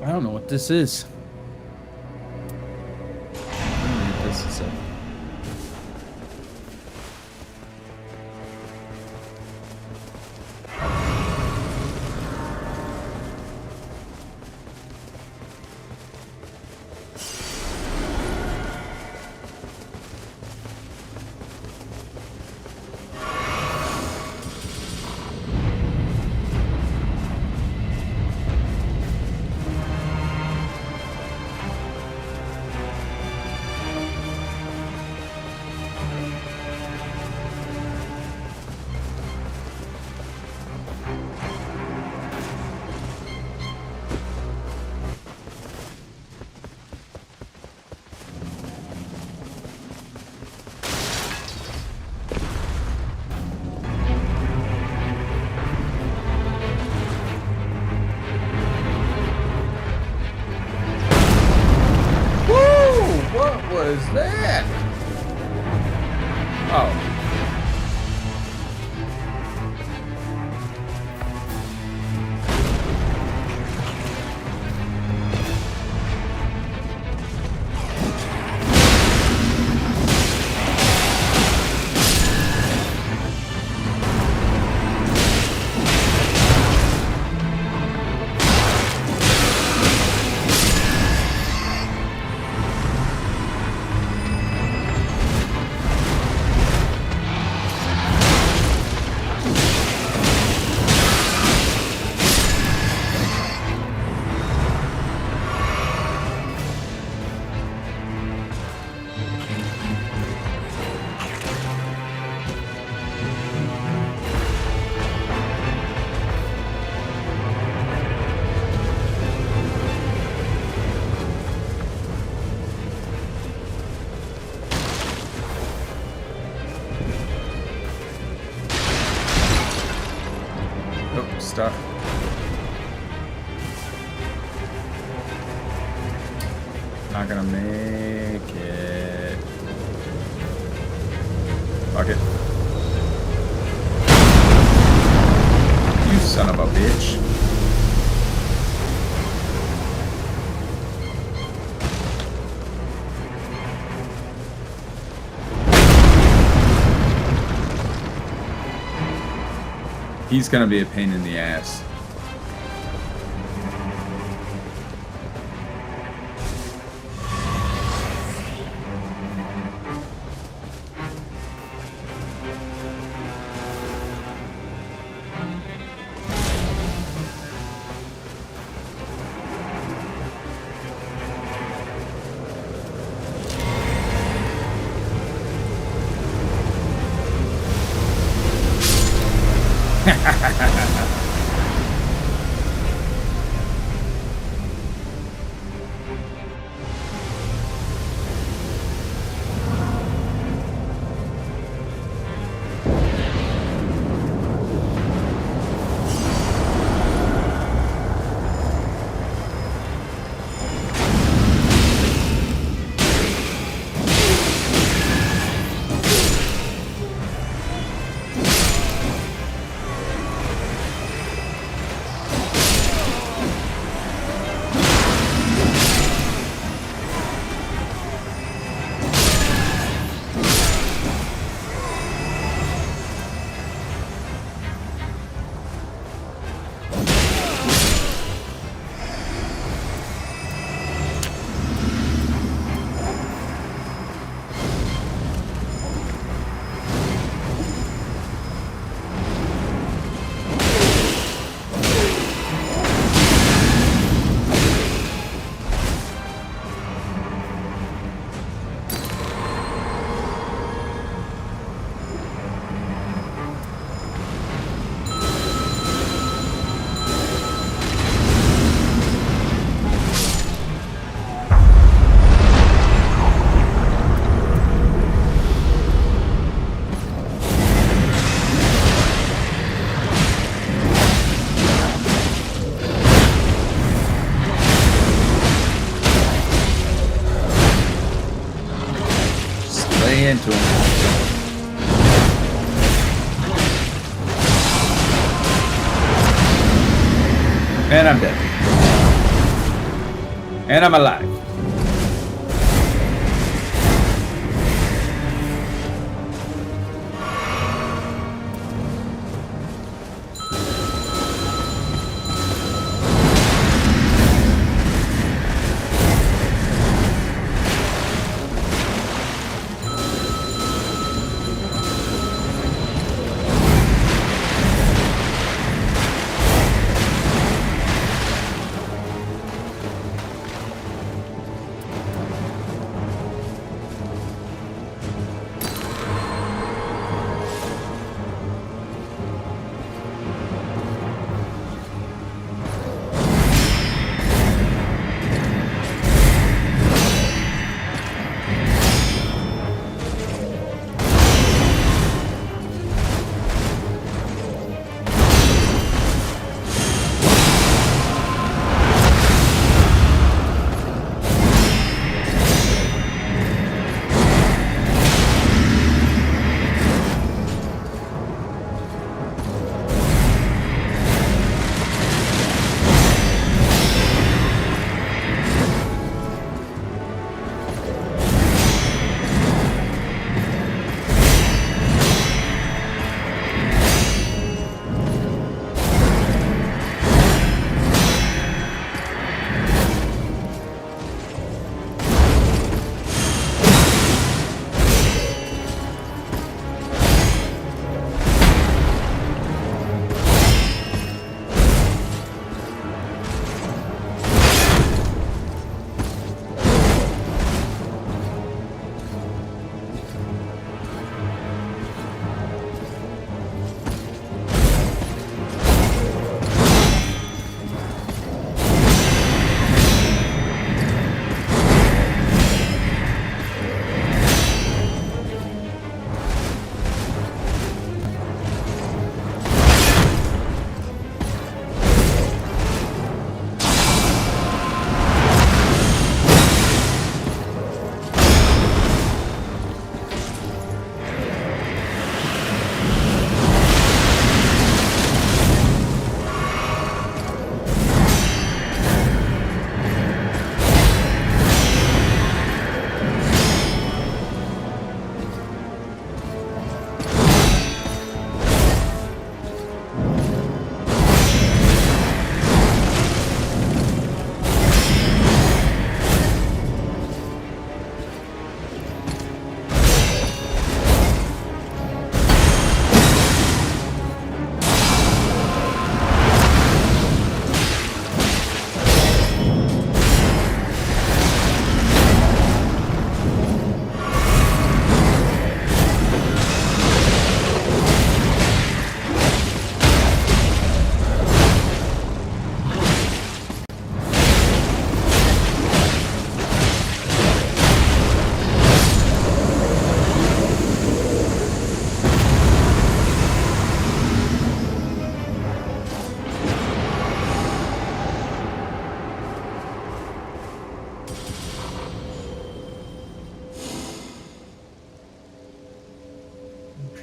I don't know what this is. I don't know what this is. What was that? Oh. Stuff. Not gonna make it. Fuck it. You son of a bitch. He's gonna be a pain in the ass. Into him. And I'm dead. And I'm alive.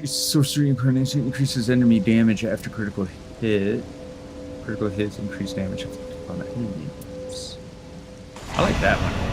Sorcery incarnation increases enemy damage after critical hit. Critical hits increase damage on enemies. I like that one.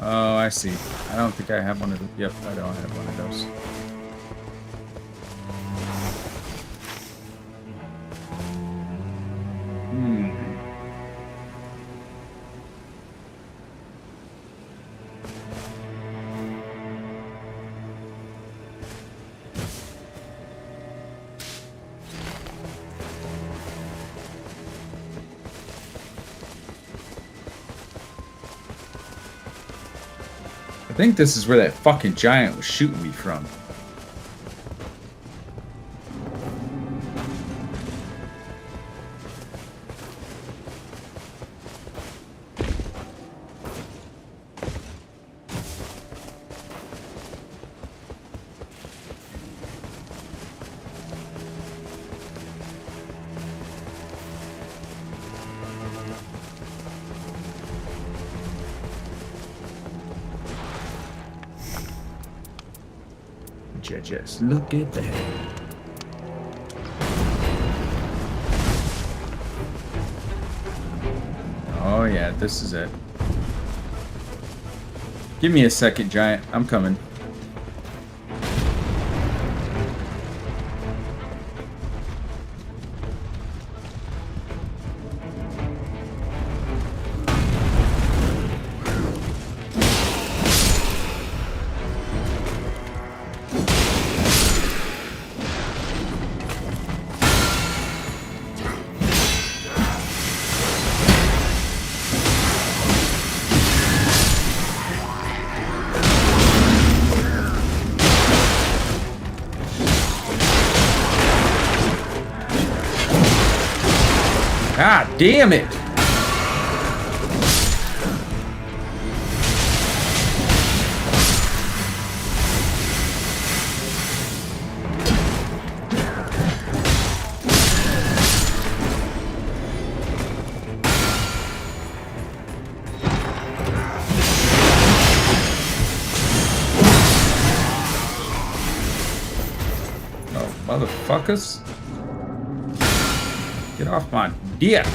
Oh, I see. I don't think I have one of those. Yep, I don't have one of those. I think this is where that fucking giant was shooting me from. Just look at that. Oh yeah, this is it. Give me a second, Giant. I'm coming. God damn it! Oh, motherfuckers. Get off my dick.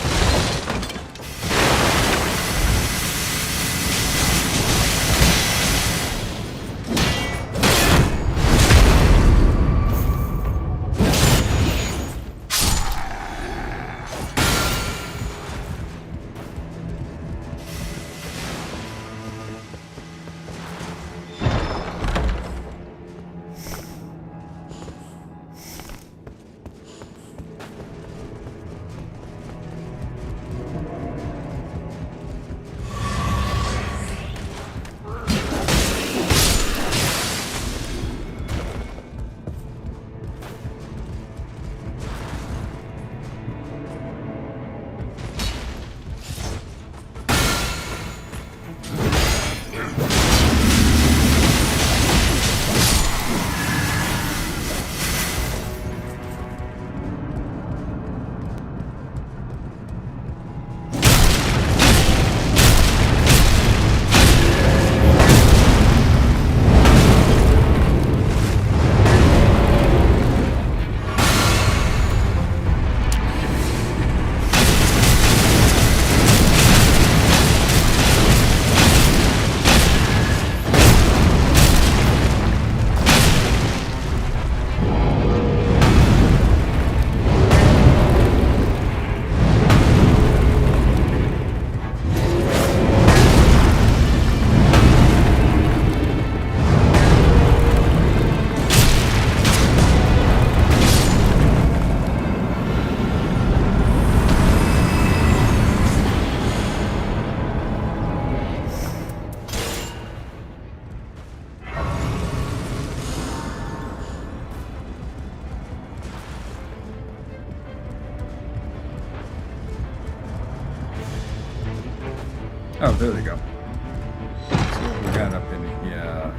Oh, there we go. So what we got up in here.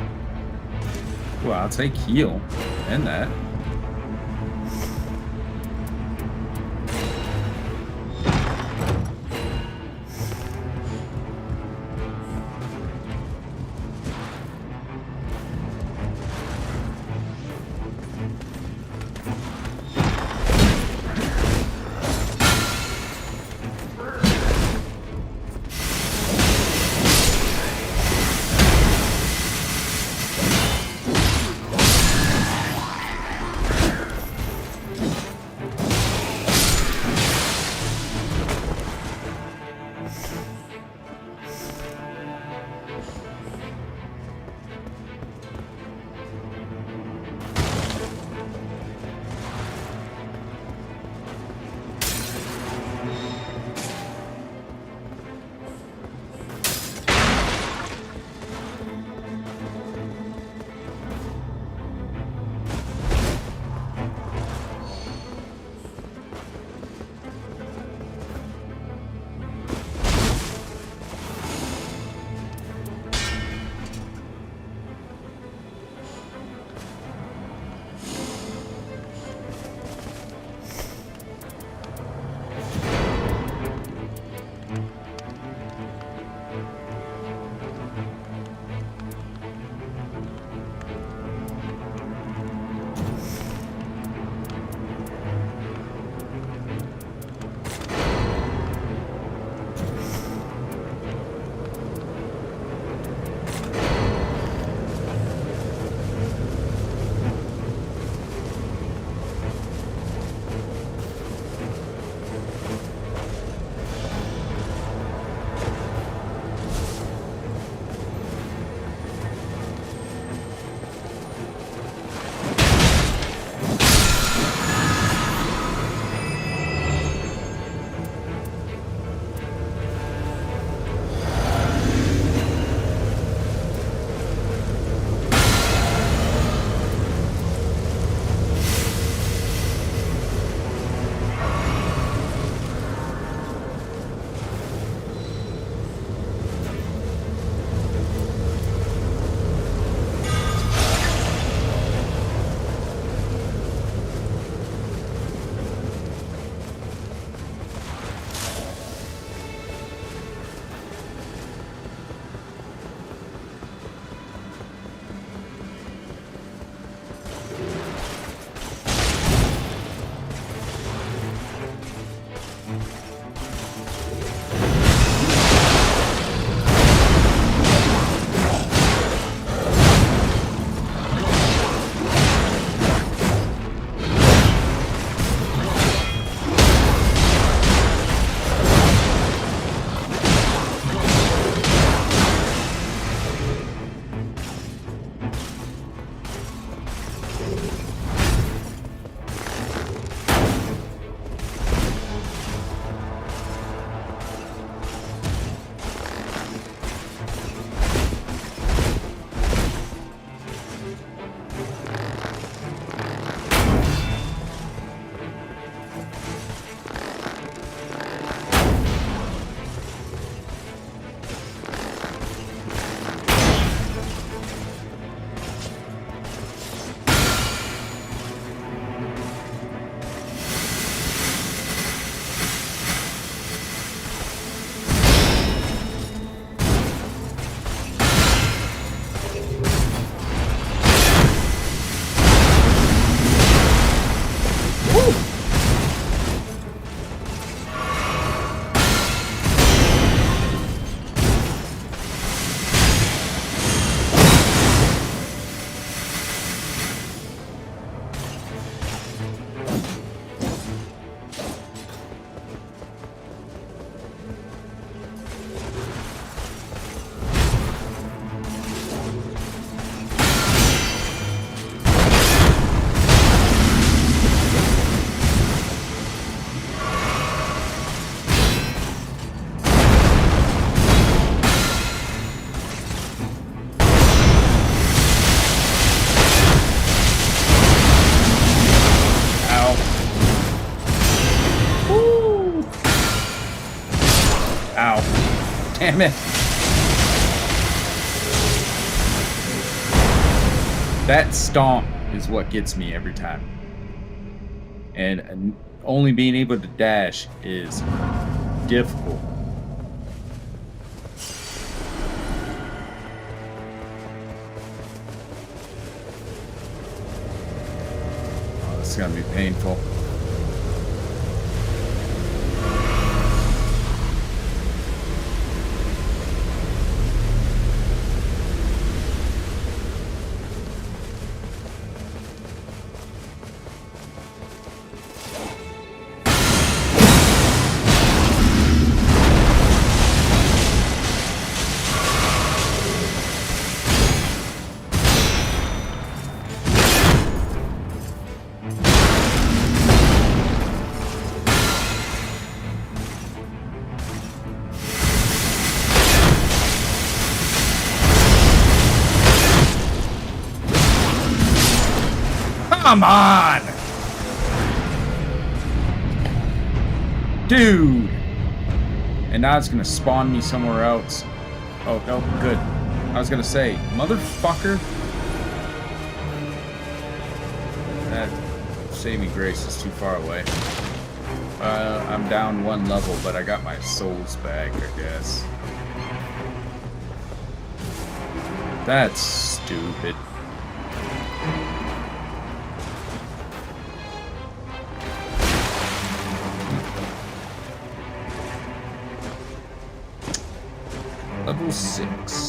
Well, I'll take heal and that. Ow. Damn it. That stomp is what gets me every time. And only being able to dash is difficult. Oh, this is gonna be painful. Come on! Dude! And now it's gonna spawn me somewhere else. Oh, no, good. I was gonna say, motherfucker. That saving grace is too far away. I'm down one level, but I got my souls back, I guess. That's stupid. Level 6.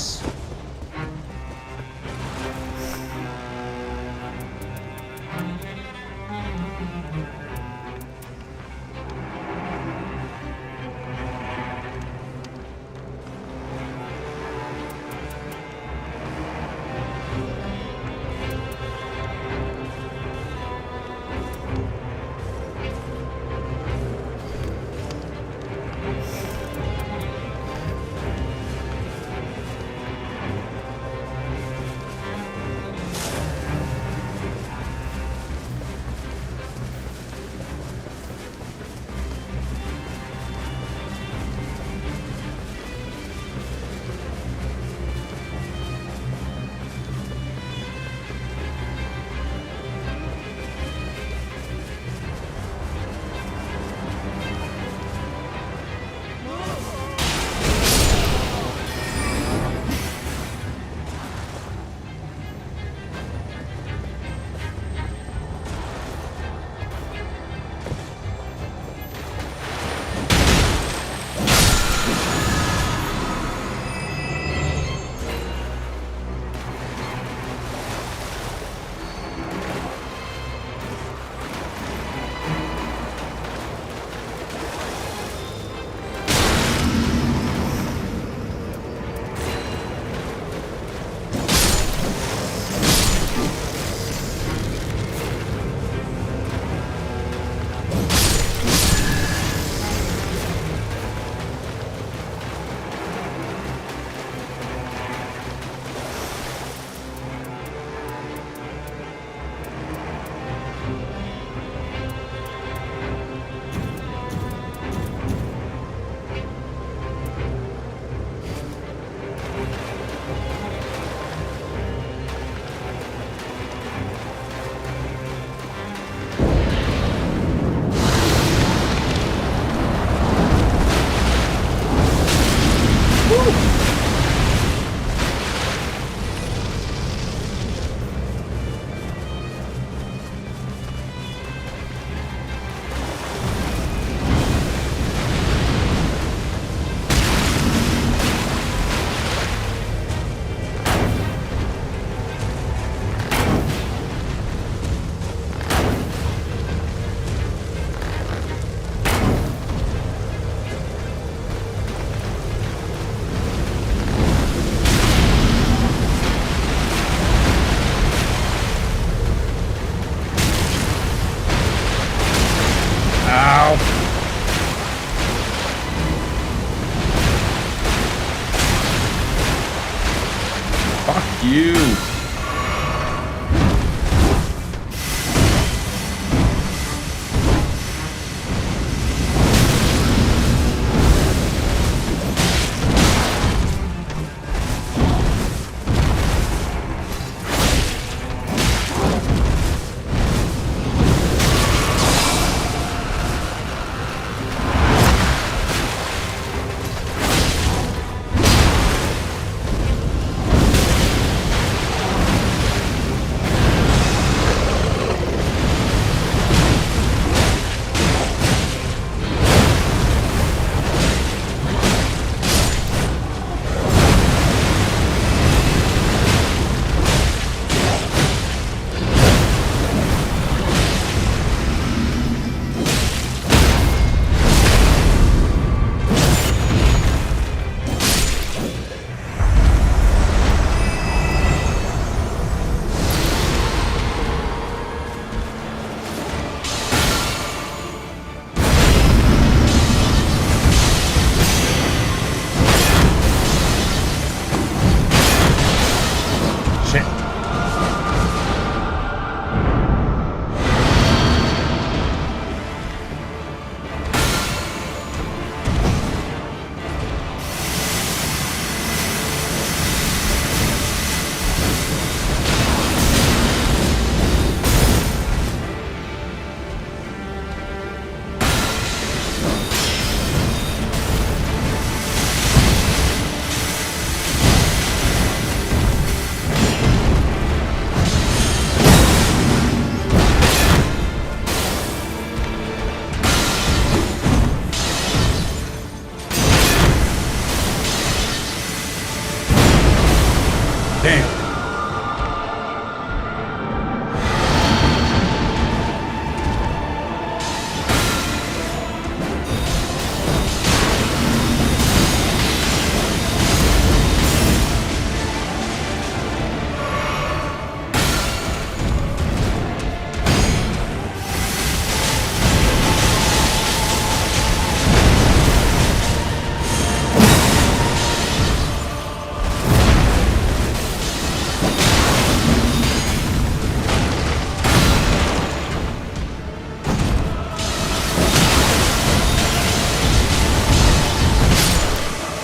you.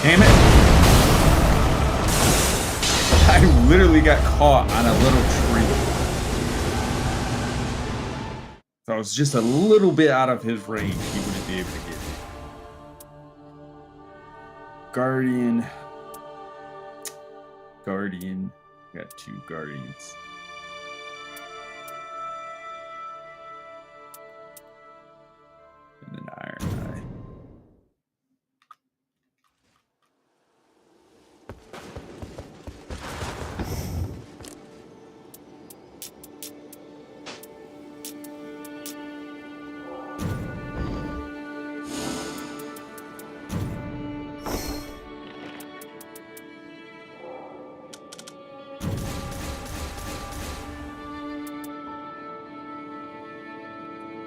Damn it. I literally got caught on a little tree. So I was just a little bit out of his range. He wouldn't be able to get me. Guardian. Got 2 guardians. And an iron eye.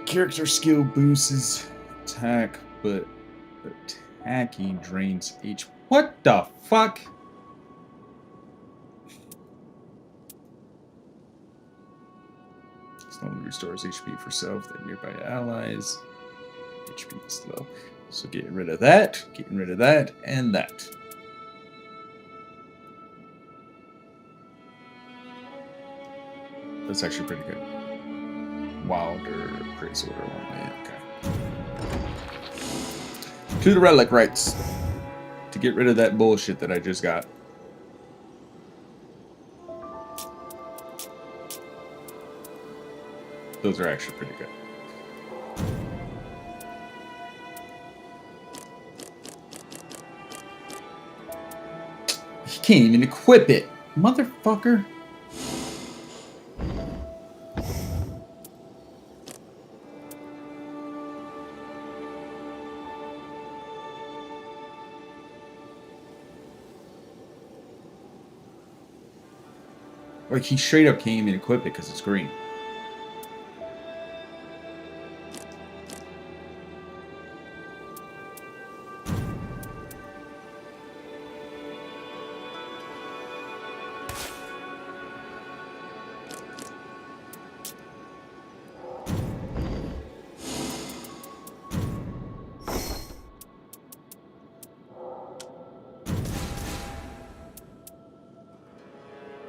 Character skill boosts attack, but attacking drains HP. What the fuck? Slowly restores HP for self and nearby allies. HP is low. So getting rid of that, and that. That's actually pretty good. Wilder, Praise Order only. Okay. To the Relic Rights. To get rid of that bullshit that I just got. Those are actually pretty good. He can't even equip it. Motherfucker. Like, he straight up can't even equip it because it's green.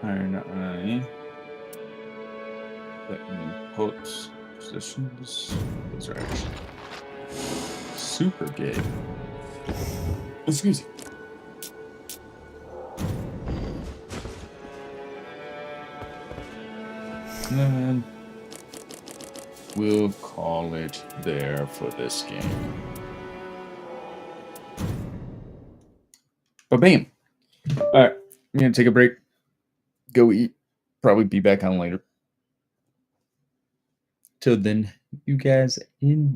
Iron Eye. Let me put positions. Those are actually super good. Excuse me. And we'll call it there for this game. But bam. Alright, I'm gonna take a break. Go eat. Probably be back on later. Till then, you guys enjoy.